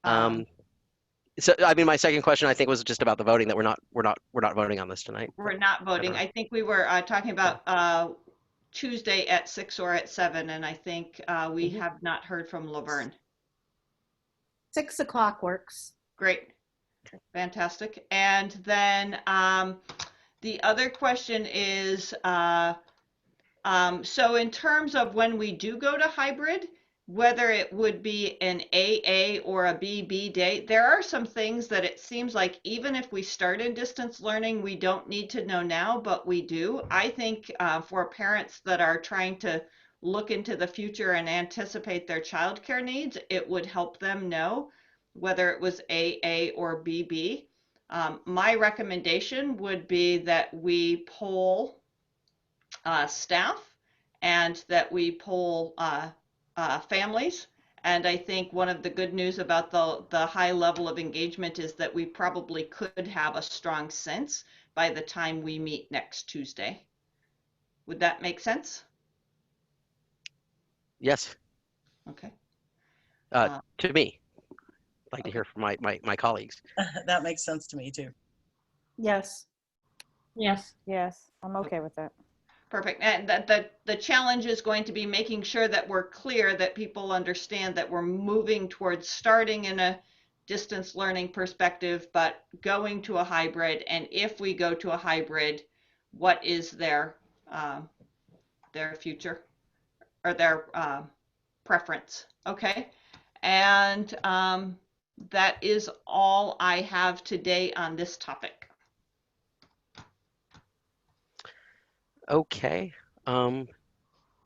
it. So, I mean, my second question, I think, was just about the voting, that we're not voting on this tonight. We're not voting. I think we were talking about Tuesday at 6 or at 7, and I think we have not heard from Laverne. 6 o'clock works. Great. Fantastic. And then the other question is, so in terms of when we do go to hybrid, whether it would be an AA or a BB day, there are some things that it seems like even if we start in distance learning, we don't need to know now, but we do. I think for parents that are trying to look into the future and anticipate their childcare needs, it would help them know whether it was AA or BB. My recommendation would be that we poll staff and that we poll families. And I think one of the good news about the high level of engagement is that we probably could have a strong sense by the time we meet next Tuesday. Would that make sense? Yes. Okay. To me. I'd like to hear from my colleagues. That makes sense to me too. Yes. Yes. Yes, I'm okay with that. Perfect. And the challenge is going to be making sure that we're clear, that people understand that we're moving towards starting in a distance learning perspective, but going to a hybrid, and if we go to a hybrid, what is their future or their preference? Okay, and that is all I have today on this topic. Okay.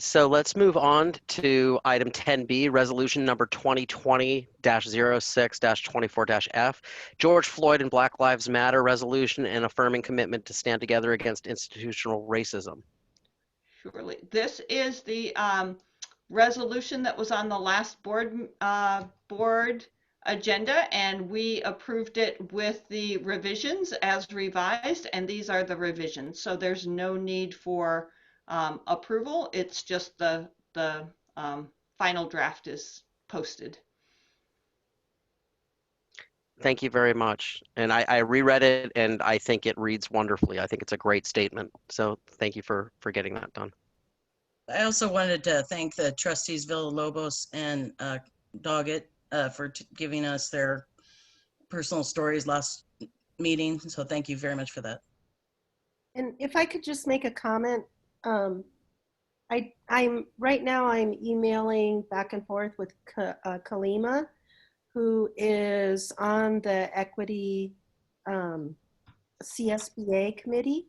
So let's move on to item 10B, resolution number 2020-06-24-F, George Floyd and Black Lives Matter resolution and affirming commitment to stand together against institutional racism. Surely. This is the resolution that was on the last board agenda, and we approved it with the revisions as revised, and these are the revisions. So there's no need for approval. It's just the final draft is posted. Thank you very much. And I reread it, and I think it reads wonderfully. I think it's a great statement. So thank you for getting that done. I also wanted to thank the trustees Villalobos and Doggett for giving us their personal stories last meeting. So thank you very much for that. And if I could just make a comment, I'm right now I'm emailing back and forth with Kalima, who is on the equity CSBA committee.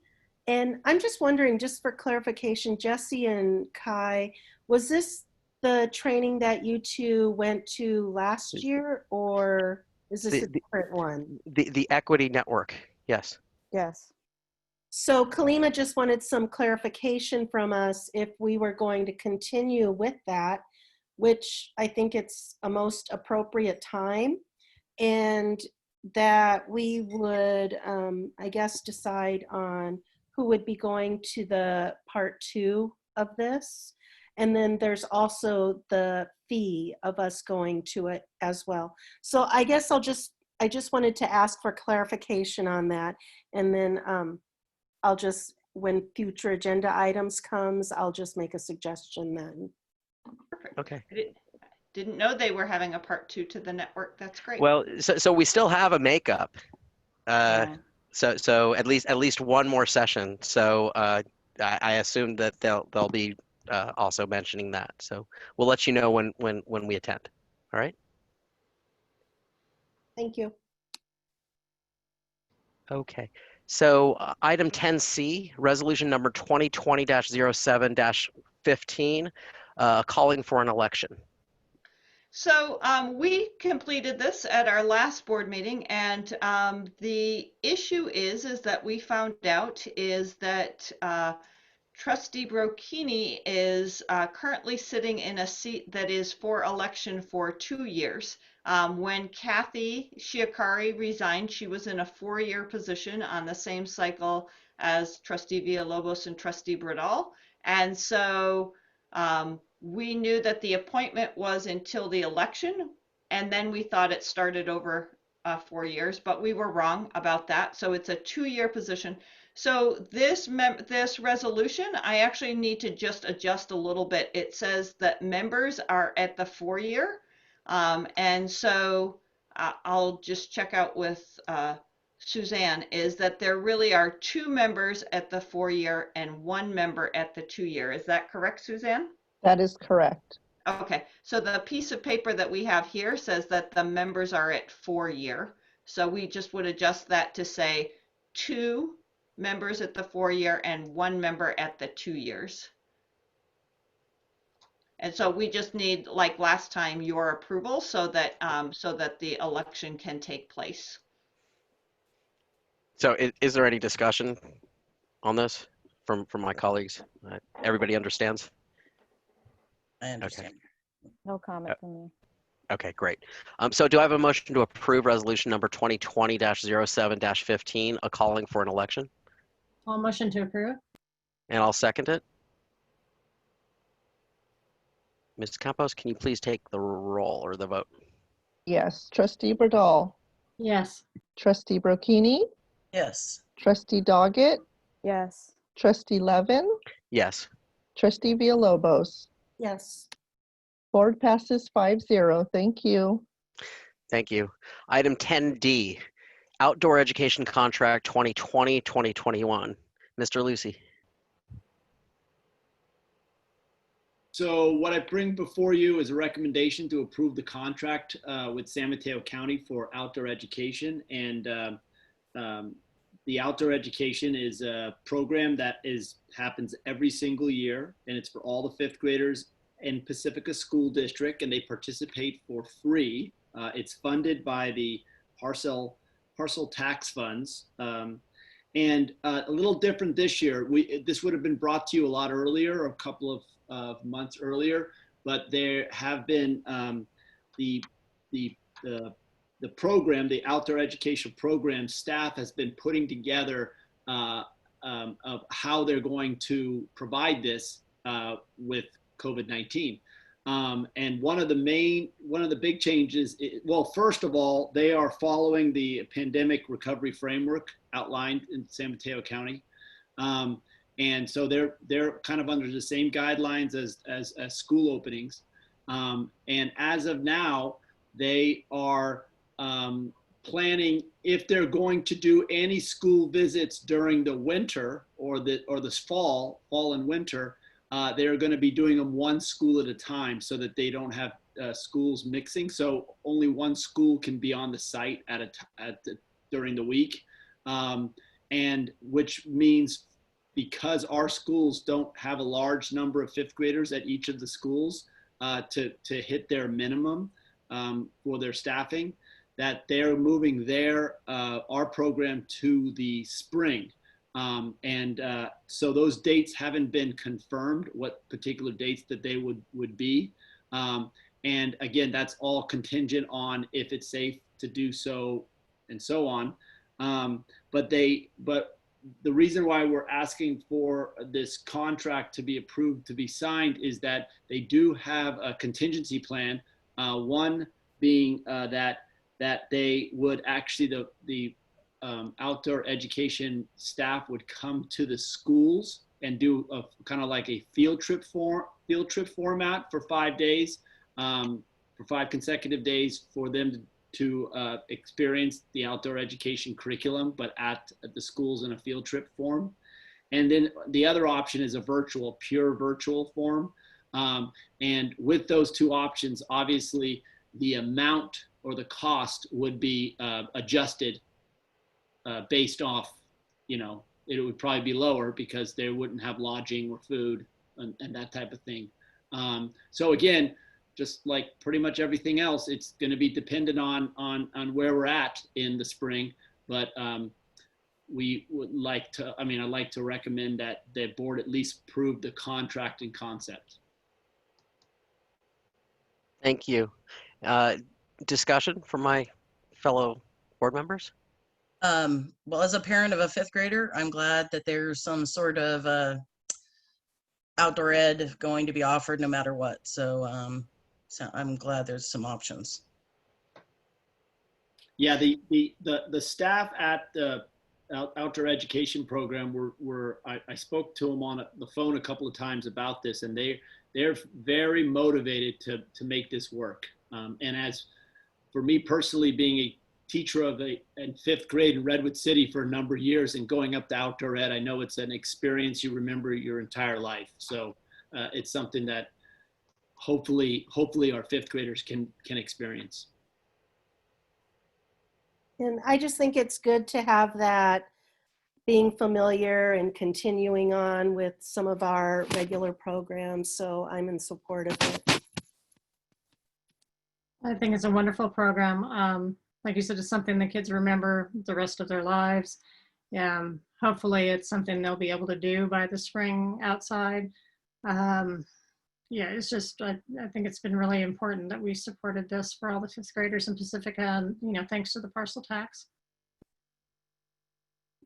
And I'm just wondering, just for clarification, Jesse and Kai, was this the training that you two went to last year, or is this a different one? The equity network, yes. Yes. So Kalima just wanted some clarification from us if we were going to continue with that, which I think it's a most appropriate time, and that we would, I guess, decide on who would be going to the part 2 of this. And then there's also the fee of us going to it as well. So I guess I just wanted to ask for clarification on that. And then I'll just, when future agenda items comes, I'll just make a suggestion then. Perfect. Okay. I didn't know they were having a part 2 to the network. That's great. Well, so we still have a makeup. Yeah. So at least one more session. So I assume that they'll be also mentioning that. So we'll let you know when we attend. All right. Thank you. Okay. So item 10C, resolution number 2020-07-15, calling for an election. So we completed this at our last board meeting, and the issue is that we found out is that Trustee Brocchini is currently sitting in a seat that is for election for 2 years. When Kathy Shiakari resigned, she was in a 4-year position on the same cycle as Trustee Villalobos and Trustee Bradall. And so we knew that the appointment was until the election, and then we thought it started over 4 years, but we were wrong about that. So it's a 2-year position. So this resolution, I actually need to just adjust a little bit. It says that members are at the 4-year. And so I'll just check out with Suzanne, is that there really are 2 members at the 4-year and 1 member at the 2-year. Is that correct, Suzanne? That is correct. Okay, so the piece of paper that we have here says that the members are at 4-year. So we just would adjust that to say 2 members at the 4-year and 1 member at the 2 years. And so we just need, like last time, your approval so that the election can take place. So is there any discussion on this from my colleagues? Everybody understands? I understand. Okay. No comment from me. Okay, great. So do I have a motion to approve resolution number 2020-07-15, a calling for an election? I'll motion to approve. And I'll second it. Ms. Campos, can you please take the roll or the vote? Yes. Trustee Bradall. Yes. Trustee Brocchini. Yes. Trustee Doggett. Yes. Trustee Levin. Yes. Trustee Villalobos. Yes. Board passes 5-0. Thank you. Thank you. Item 10D, Outdoor Education Contract 2020-2021. Mr. Lucy. So what I bring before you is a recommendation to approve the contract with San Mateo County for outdoor education. And the outdoor education is a program that happens every single year, and it's for all the fifth graders in Pacifica School District, and they participate for free. It's funded by the parcel tax funds. And a little different this year. This would have been brought to you a lot earlier, a couple of months earlier, but there have been the program, the outdoor education program staff has been putting together of how they're going to provide this with COVID-19. And one of the big changes, well, first of all, they are following the pandemic recovery framework outlined in San Mateo County. And so they're kind of under the same guidelines as school openings. And as of now, they are planning, if they're going to do any school visits during the winter or this fall and winter, they're going to be doing them one school at a time so that they don't have schools mixing. So only one school can be on the site during the week. And which means, because our schools don't have a large number of fifth graders at each of the schools to hit their minimum for their staffing, that they're moving our program to the spring. So those dates haven't been confirmed, what particular dates that they would be. And again, that's all contingent on if it's safe to do so and so on. But the reason why we're asking for this contract to be approved, to be signed, is that they do have a contingency plan. One being that they would actually, the outdoor education staff would come to the schools and do a kind of like a field trip format for 5 days, for 5 consecutive days, for them to experience the outdoor education curriculum, but at the schools in a field trip form. And then the other option is a pure virtual form. And with those two options, obviously the amount or the cost would be adjusted based off, it would probably be lower because they wouldn't have lodging or food and that type of thing. So again, just like pretty much everything else, it's going to be dependent on where we're at in the spring. But we would like to, I'd like to recommend that the board at least approve the contract and concept. Thank you. Discussion from my fellow board members? Well, as a parent of a fifth grader, I'm glad that there's some sort of outdoor ed going to be offered no matter what. So, so I'm glad there's some options. Yeah, the staff at the outdoor education program I spoke to them on the phone a couple of times about this, and they're very motivated to make this work. And as for me personally, being a teacher in fifth grade in Redwood City for a number of years and going up to outdoor ed, I know it's an experience you remember your entire life. So it's something that hopefully our fifth graders can experience. And I just think it's good to have that being familiar and continuing on with some of our regular programs. So I'm in support of it. I think it's a wonderful program. Like you said, it's something the kids remember the rest of their lives. Hopefully it's something they'll be able to do by the spring outside. Yeah, it's just, I think it's been really important that we supported this for all the fifth graders in Pacifica, and thanks to the parcel tax.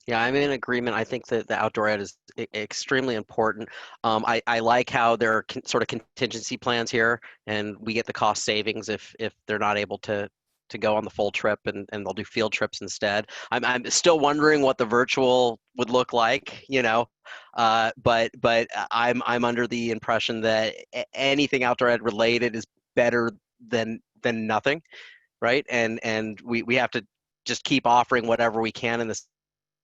Yeah, I'm in agreement. I think that the outdoor ed is extremely important. I like how there are sort of contingency plans here, and we get the cost savings if they're not able to go on the full trip, and they'll do field trips instead. I'm still wondering what the virtual would look like, but I'm under the impression that anything outdoor ed related is better than nothing, right? And we have to just keep offering whatever we can in this.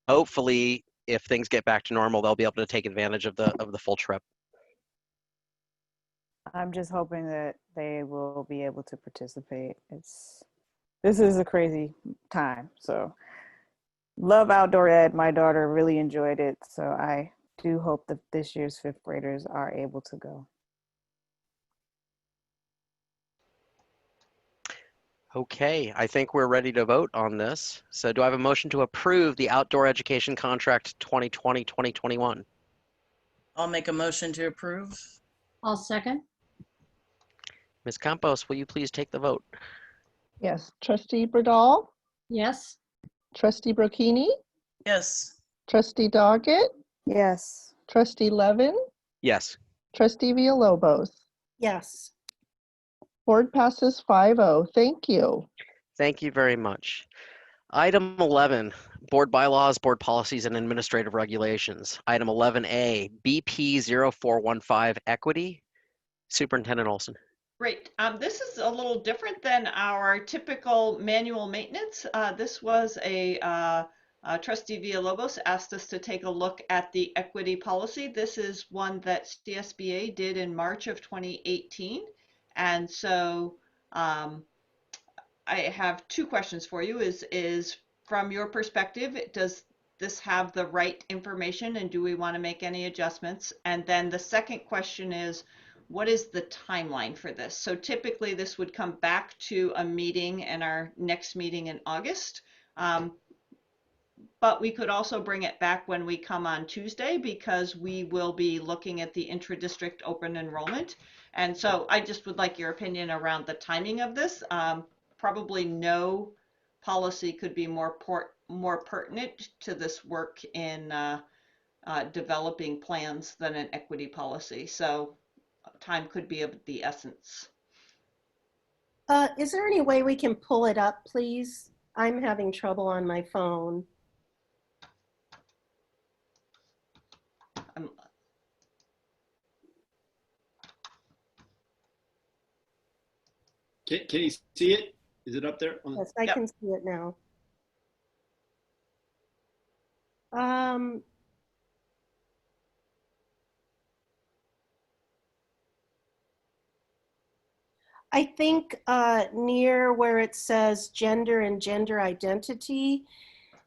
Hopefully, if things get back to normal, they'll be able to take advantage of the full trip. I'm just hoping that they will be able to participate. This is a crazy time. So love outdoor ed. My daughter really enjoyed it. So I do hope that this year's fifth graders are able to go. Okay, I think we're ready to vote on this. So do I have a motion to approve the outdoor education contract 2020-2021? I'll make a motion to approve. I'll second. Ms. Campos, will you please take the vote? Yes. Trustee Bradall, Yes. Trustee Brocchini, Yes. Trustee Doggett, Yes. Trustee Levin, Yes. Trustee Villalobos. Yes. Board passes 5-0. Thank you. Thank you very much. Item 11, board bylaws, board policies, and administrative regulations. Item 11A, BP 0415 equity. Superintendent Olson. Great. This is a little different than our typical manual maintenance. This was Trustee Villalobos asked us to take a look at the equity policy. This is one that CSBA did in March of 2018. And so I have two questions for you. Is from your perspective, does this have the right information and do we want to make any adjustments? And then the second question is, what is the timeline for this? So typically this would come back to a meeting in our next meeting in August. But we could also bring it back when we come on Tuesday because we will be looking at the intra-district open enrollment. And so I just would like your opinion around the timing of this. Probably no policy could be more pertinent to this work in developing plans than an equity policy. So time could be of the essence. Is there any way we can pull it up, please? I'm having trouble on my phone. Can you see it? Is it up there? Yes, I can see it now. I think near where it says gender and gender identity,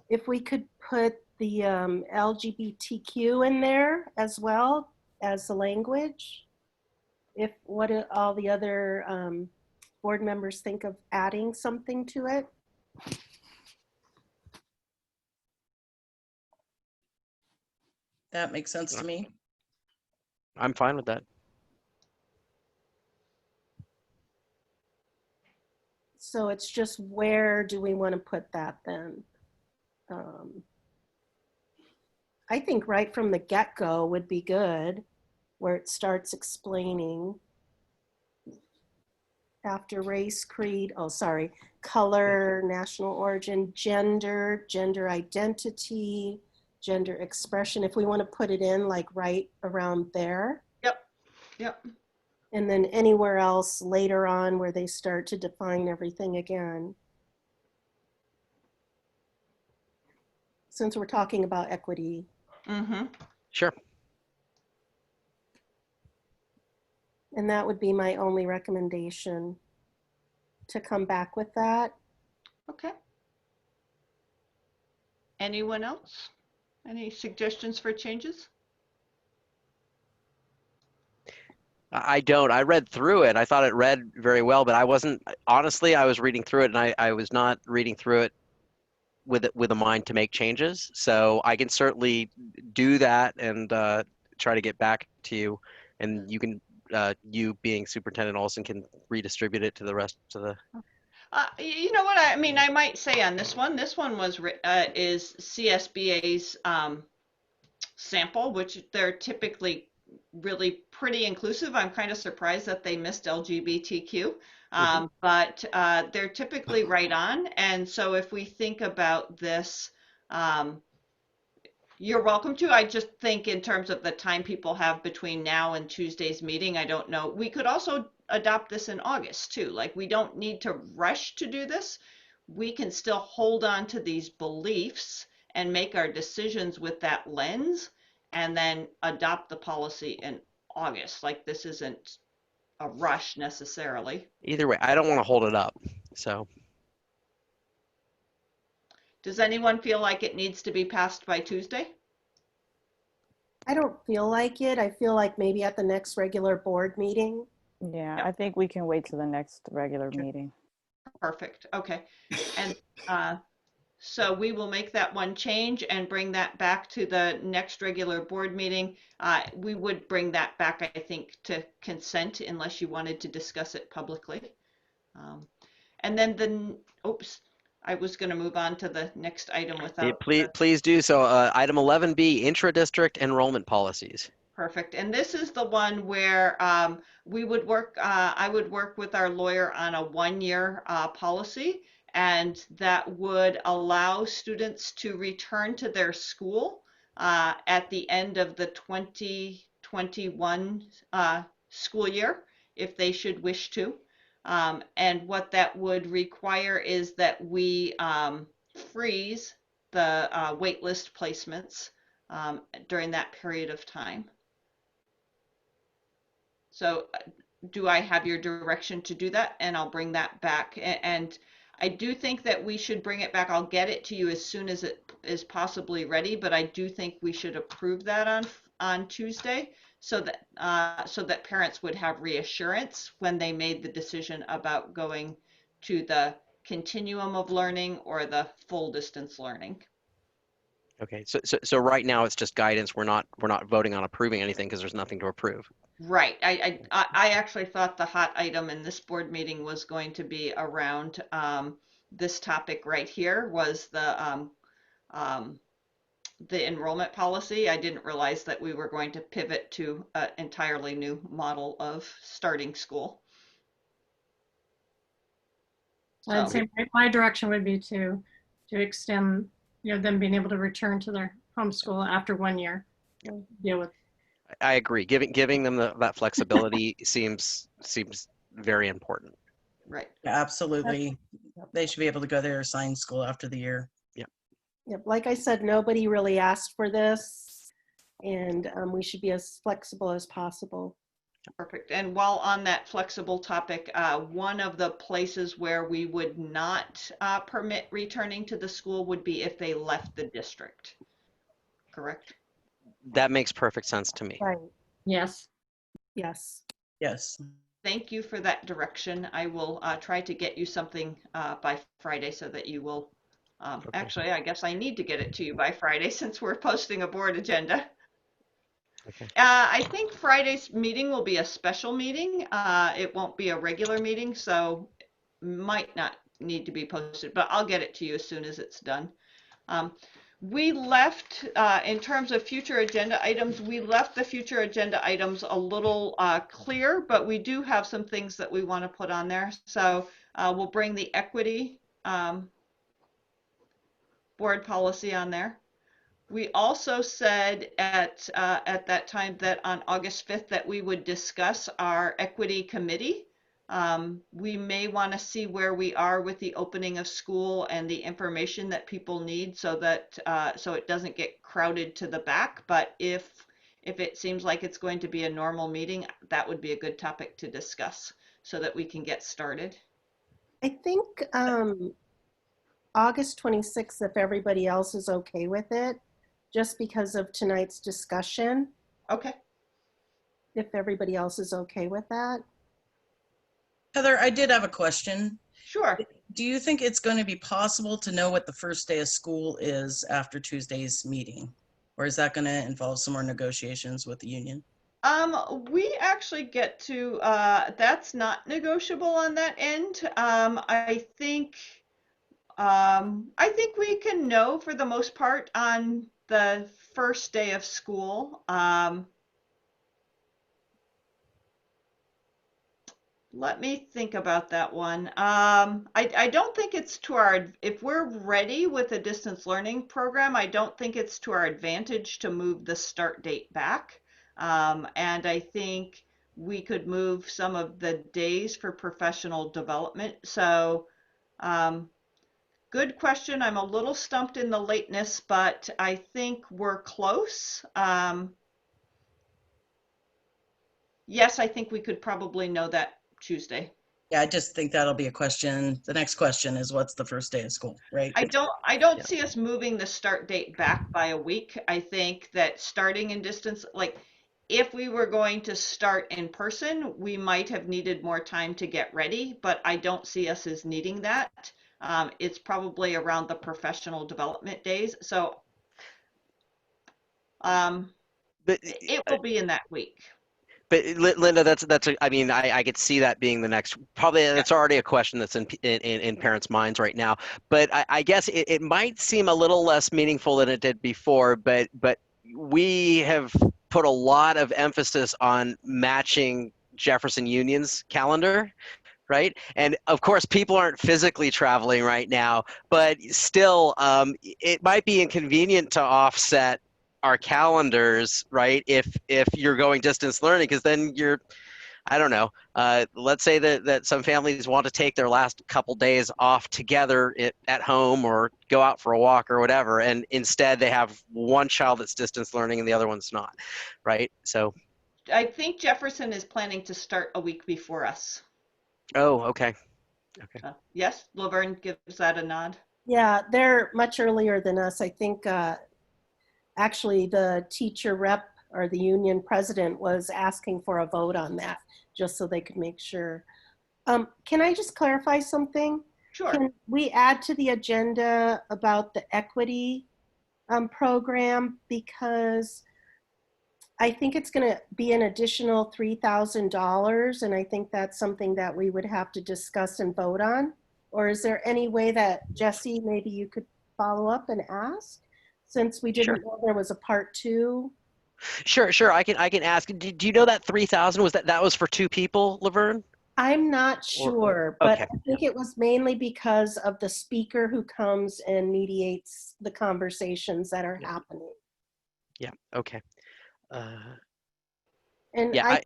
if we could put the LGBTQ in there as well as the language, if what all the other board members think of adding something to it. That makes sense to me. I'm fine with that. So it's just where do we want to put that then? I think right from the get-go would be good, where it starts explaining after race, creed, color, national origin, gender, gender identity, gender expression, if we want to put it in like right around there. Yep. And then anywhere else later on where they start to define everything again. Since we're talking about equity. Mm-hmm. Sure. And that would be my only recommendation, to come back with that. Okay. Anyone else? Any suggestions for changes? I don't. I read through it. I thought it read very well, but I wasn't, honestly, I was reading through it and I was not reading through it with a mind to make changes. So I can certainly do that and try to get back to you, and you can, you being Superintendent Olson, can redistribute it to the rest of the. You know what I mean? I might say on this one. This one was is CSBA's sample, which they're typically really pretty inclusive. I'm kind of surprised that they missed LGBTQ, but they're typically right on. And so if we think about this, you're welcome to. I just think in terms of the time people have between now and Tuesday's meeting, I don't know. We could also adopt this in August too. Like, we don't need to rush to do this. We can still hold on to these beliefs and make our decisions with that lens, and then adopt the policy in August. Like, this isn't a rush necessarily. Either way, I don't want to hold it up. So Does anyone feel like it needs to be passed by Tuesday? I don't feel like it. I feel like maybe at the next regular board meeting. Yeah, I think we can wait till the next regular meeting. Perfect. Okay. And so we will make that one change and bring that back to the next regular board meeting. We would bring that back, I think, to consent unless you wanted to discuss it publicly. And then oops, I was going to move on to the next item without. please do so. Item 11B, intra-district enrollment policies. Perfect. And this is the one where we would work, I would work with our lawyer on a one-year policy, and that would allow students to return to their school at the end of the 2021 school year, if they should wish to. And what that would require is that we freeze the waitlist placements during that period of time. So do I have your direction to do that? And I'll bring that back. And I do think that we should bring it back. I'll get it to you as soon as it is possibly ready, but I do think we should approve that on Tuesday, so that parents would have reassurance when they made the decision about going to the continuum of learning or the full distance learning. Okay, so right now it's just guidance. We're not voting on approving anything because there's nothing to approve. Right. I actually thought the hot item in this board meeting was going to be around this topic right here, was the enrollment policy. I didn't realize that we were going to pivot to an entirely new model of starting school. I'd say my direction would be to extend, them being able to return to their home school after 1 year. Deal with. I agree. Giving them that flexibility seems very important. Right. Absolutely. They should be able to go to their assigned school after the year. Yep. Yep. Like I said, nobody really asked for this, and we should be as flexible as possible. Perfect. And while on that flexible topic, one of the places where we would not permit returning to the school would be if they left the district. Correct? That makes perfect sense to me. Right. Yes. Yes. Yes. Thank you for that direction. I will try to get you something by Friday so that you will, Okay. Actually, I guess I need to get it to you by Friday since we're posting a board agenda. Okay. I think Friday's meeting will be a special meeting. It won't be a regular meeting, so might not need to be posted, but I'll get it to you as soon as it's done. We left, in terms of future agenda items, we left the future agenda items a little clear, but we do have some things that we want to put on there. So we'll bring the equity board policy on there. We also said at that time that on August 5th that we would discuss our equity committee. We may want to see where we are with the opening of school and the information that people need, so that so it doesn't get crowded to the back. But if it seems like it's going to be a normal meeting, that would be a good topic to discuss so that we can get started. I think August 26th, if everybody else is okay with it, just because of tonight's discussion. Okay. If everybody else is okay with that. Heather, I did have a question. Sure. Do you think it's going to be possible to know what the first day of school is after Tuesday's meeting? Or is that going to involve some more negotiations with the union? We actually get to, that's not negotiable on that end. I think we can know for the most part on the first day of school. Let me think about that one. I don't think it's to our, if we're ready with a distance learning program, I don't think it's to our advantage to move the start date back. And I think we could move some of the days for professional development. So good question. I'm a little stumped in the lateness, but I think we're close. Yes, I think we could probably know that Tuesday. Yeah, I just think that'll be a question. The next question is what's the first day of school, right? I don't see us moving the start date back by a week. I think that starting in distance, like if we were going to start in person, we might have needed more time to get ready, but I don't see us as needing that. It's probably around the professional development days. So But it will be in that week. But Linda, I mean, I could see that being the next, probably that's already a question that's in parents' minds right now. But I guess it might seem a little less meaningful than it did before, but we have put a lot of emphasis on matching Jefferson Union's calendar, right? And of course, people aren't physically traveling right now, but still, it might be inconvenient to offset our calendars, right? If you're going distance learning, because then you're, I don't know. Let's say that some families want to take their last couple days off together at home or go out for a walk or whatever, and instead they have one child that's distance learning and the other one's not, right? So. I think Jefferson is planning to start a week before us. Oh, okay. Okay. Yes, Laverne gives that a nod. Yeah, they're much earlier than us. I think actually the teacher rep or the union president was asking for a vote on that just so they could make sure. Can I just clarify something? Sure. Can we add to the agenda about the equity program? Because I think it's going to be an additional $3,000, and I think that's something that we would have to discuss and vote on. Or is there any way that, Jesse, maybe you could follow up and ask, since we didn't know there was a part 2? Sure. I can ask. Do you know that 3,000 was that was for 2 people, Laverne? I'm not sure, but okay. I think it was mainly because of the speaker who comes and mediates the conversations that are happening. Yeah. Okay. And yeah,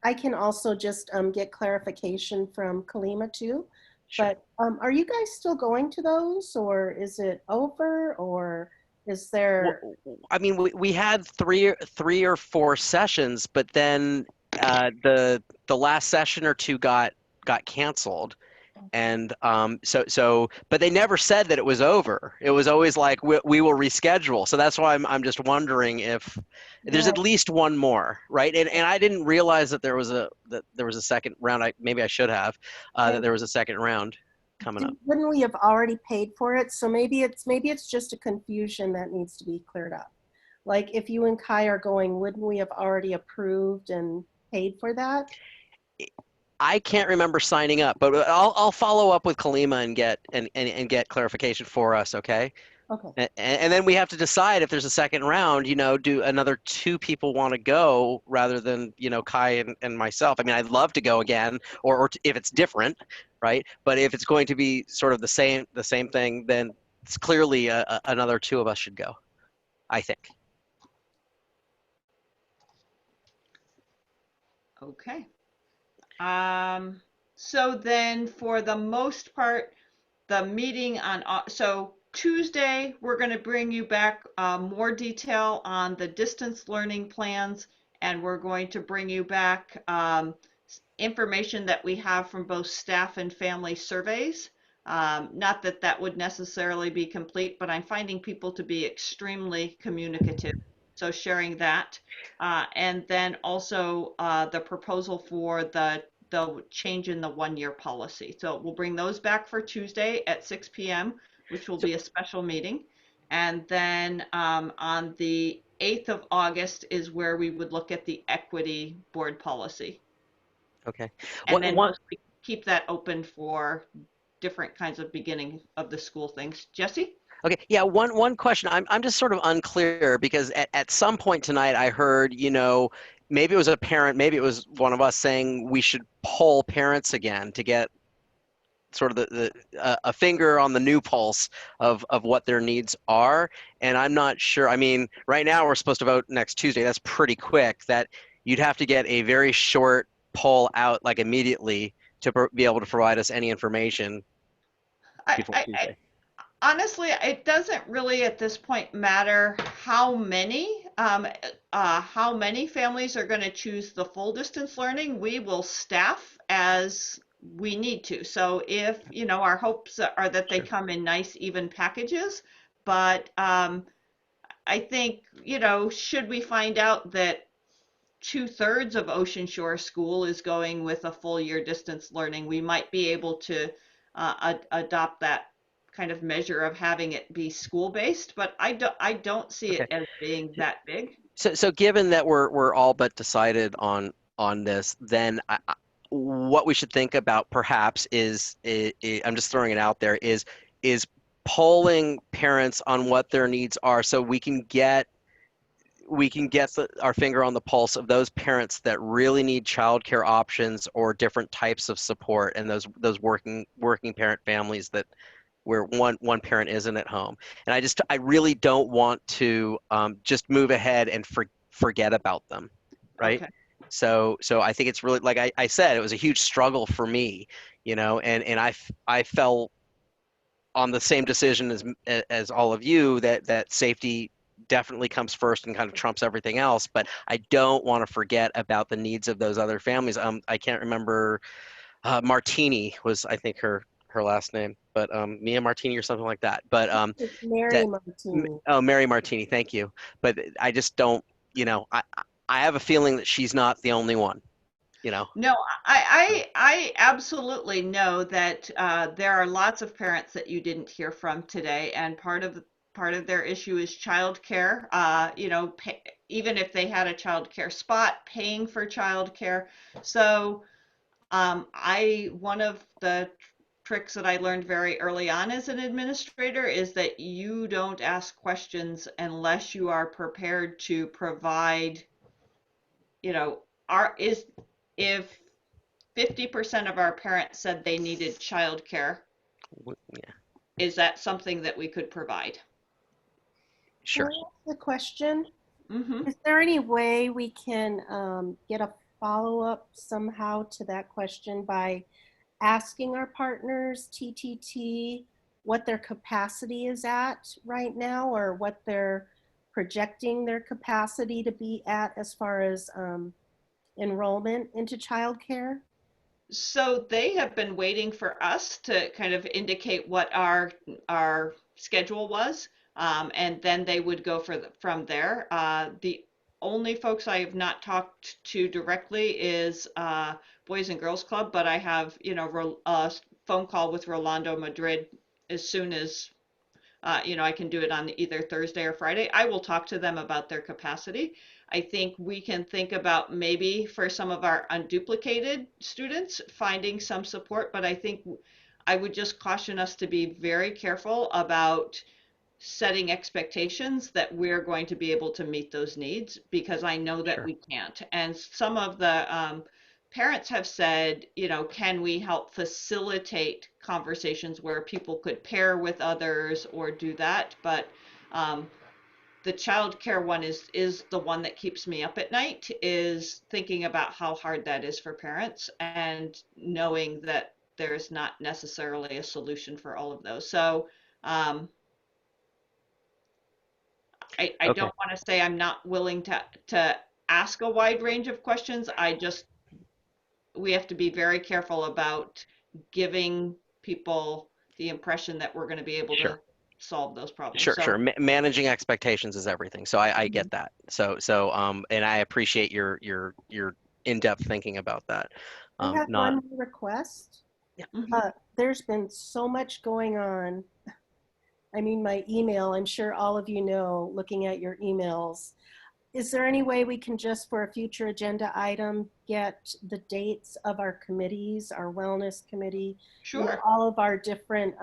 I can also just get clarification from Kalima too. But are you guys still going to those, or is it over, or is there? I mean, we had three or 4 sessions, but then the last session or 2 got canceled. And but they never said that it was over. It was always like we will reschedule. So that's why I'm just wondering if there's at least one more, right? And I didn't realize that there was a second round. Maybe I should have that there was a second round coming up. Wouldn't we have already paid for it? So maybe it's just a confusion that needs to be cleared up. Like if you and Kai are going, wouldn't we have already approved and paid for that? I can't remember signing up, but I'll follow up with Kalima and get clarification for us, okay? Okay. And then we have to decide if there's a second round, do another 2 people want to go rather than, Kai and myself. I mean, I'd love to go again, or if it's different, right? But if it's going to be sort of the same thing, then it's clearly another 2 of us should go, I think. Okay. So then for the most part, the meeting so Tuesday, we're going to bring you back more detail on the distance learning plans, and we're going to bring you back information that we have from both staff and family surveys. Not that that would necessarily be complete, but I'm finding people to be extremely communicative. So sharing that. And then also the proposal for the change in the 1-year policy. So we'll bring those back for Tuesday at 6 p.m., which will be a special meeting. And then on the 8th of August is where we would look at the equity board policy. Okay. And then mostly keep that open for different kinds of beginning of the school things. Jesse? Okay, yeah, one question. I'm just sort of unclear because at some point tonight I heard, maybe it was a parent, maybe it was one of us saying we should poll parents again to get sort of a finger on the new pulse of what their needs are. And I'm not sure. I mean, right now we're supposed to vote next Tuesday. That's pretty quick. That you'd have to get a very short poll out like immediately to be able to provide us any information before Tuesday. Honestly, it doesn't really at this point matter how many families are going to choose the full distance learning. We will staff as we need to. So if, our hopes are that they come in nice, even packages, but I think, should we find out that 2/3 of Ocean Shore School is going with a full year distance learning, we might be able to adopt that kind of measure of having it be school based, but I don't see it as being that big. So given that we're all but decided on this, then what we should think about perhaps is, I'm just throwing it out there, is polling parents on what their needs are, so we can get our finger on the pulse of those parents that really need childcare options or different types of support, and those working parent families that where one parent isn't at home. And I really don't want to just move ahead and forget about them, right? Okay. So I think it's really, like I said, it was a huge struggle for me, and I fell on the same decision as all of you, that safety definitely comes first and kind of trumps everything else. But I don't want to forget about the needs of those other families. I can't remember. Martini was, I think, her last name, but Mia Martini or something like that. But It's Mary that, Martini. oh, Mary Martini, thank you. But I just don't, I have a feeling that she's not the only one. No, I absolutely know that there are lots of parents that you didn't hear from today, and part of their issue is childcare. Even if they had a childcare spot, paying for childcare. So one of the tricks that I learned very early on as an administrator is that you don't ask questions unless you are prepared to provide, if 50% of our parents said they needed childcare, yeah, is that something that we could provide? Sure. Can I ask the question? Mm-hmm. Is there any way we can get a follow-up somehow to that question by asking our partners, TTT, what their capacity is at right now, or what they're projecting their capacity to be at as far as enrollment into childcare? So they have been waiting for us to kind of indicate what our schedule was, and then they would go from there. The only folks I have not talked to directly is Boys and Girls Club, but I have, a phone call with Rolando Madrid as soon as I can do it on either Thursday or Friday. I will talk to them about their capacity. I think we can think about maybe for some of our unduplicated students, finding some support, but I think I would just caution us to be very careful about setting expectations that we're going to be able to meet those needs, because I know that we can't. And some of the parents have said, can we help facilitate conversations where people could pair with others or do that? But the child care one is the one that keeps me up at night, is thinking about how hard that is for parents and knowing that there's not necessarily a solution for all of those. So I don't want to say I'm not willing to ask a wide range of questions. We have to be very careful about giving people the impression that we're going to be able to solve those problems. Sure. Managing expectations is everything. So I get that. So and I appreciate your in-depth thinking about that. I have one request. Yeah. There's been so much going on. I mean, my email, I'm sure all of you know, looking at your emails. Is there any way we can just, for a future agenda item, get the dates of our committees, our wellness committee, all of our different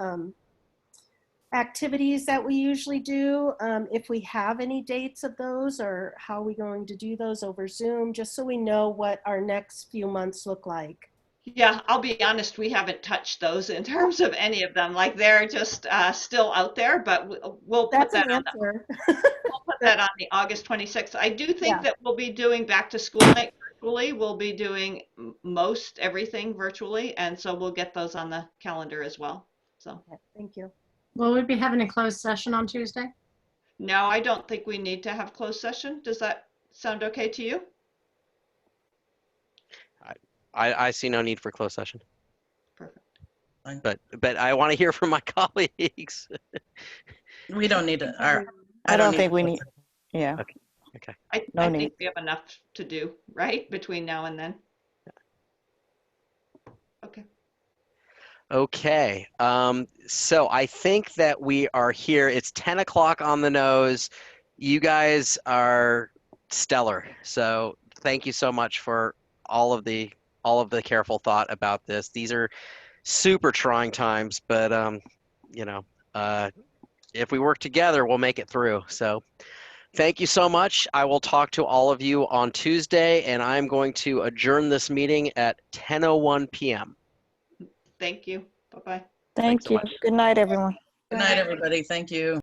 activities that we usually do, if we have any dates of those, or how are we going to do those over Zoom, just so we know what our next few months look like? Yeah, I'll be honest, we haven't touched those in terms of any of them. Like they're just still out there, but we'll put That's that an on answer. we'll put that on the August 26th. I do think Yeah. that we'll be doing back to school night virtually. We'll be doing most everything virtually, and so we'll get those on the calendar as well. So Okay, thank you. Will we be having a closed session on Tuesday? no, I don't think we need to have closed session. Does that sound okay to you? I see no need for closed session. Perfect. But I want to hear from my colleagues. We don't need to. I don't think we need. Yeah. Okay. Okay. No I need. think we have enough to do, right, between now and then. Okay. Okay. So I think that we are here. It's 10 o'clock on the nose. You guys are stellar. So thank you so much for all of the careful thought about this. These are super trying times, but you know, if we work together, we'll make it through. So thank you so much. I will talk to all of you on Tuesday, and I'm going to adjourn this meeting at 10:01 p.m. Thank you. Bye-bye. Thank you. Good night, everyone. Good night, everybody. Thank you.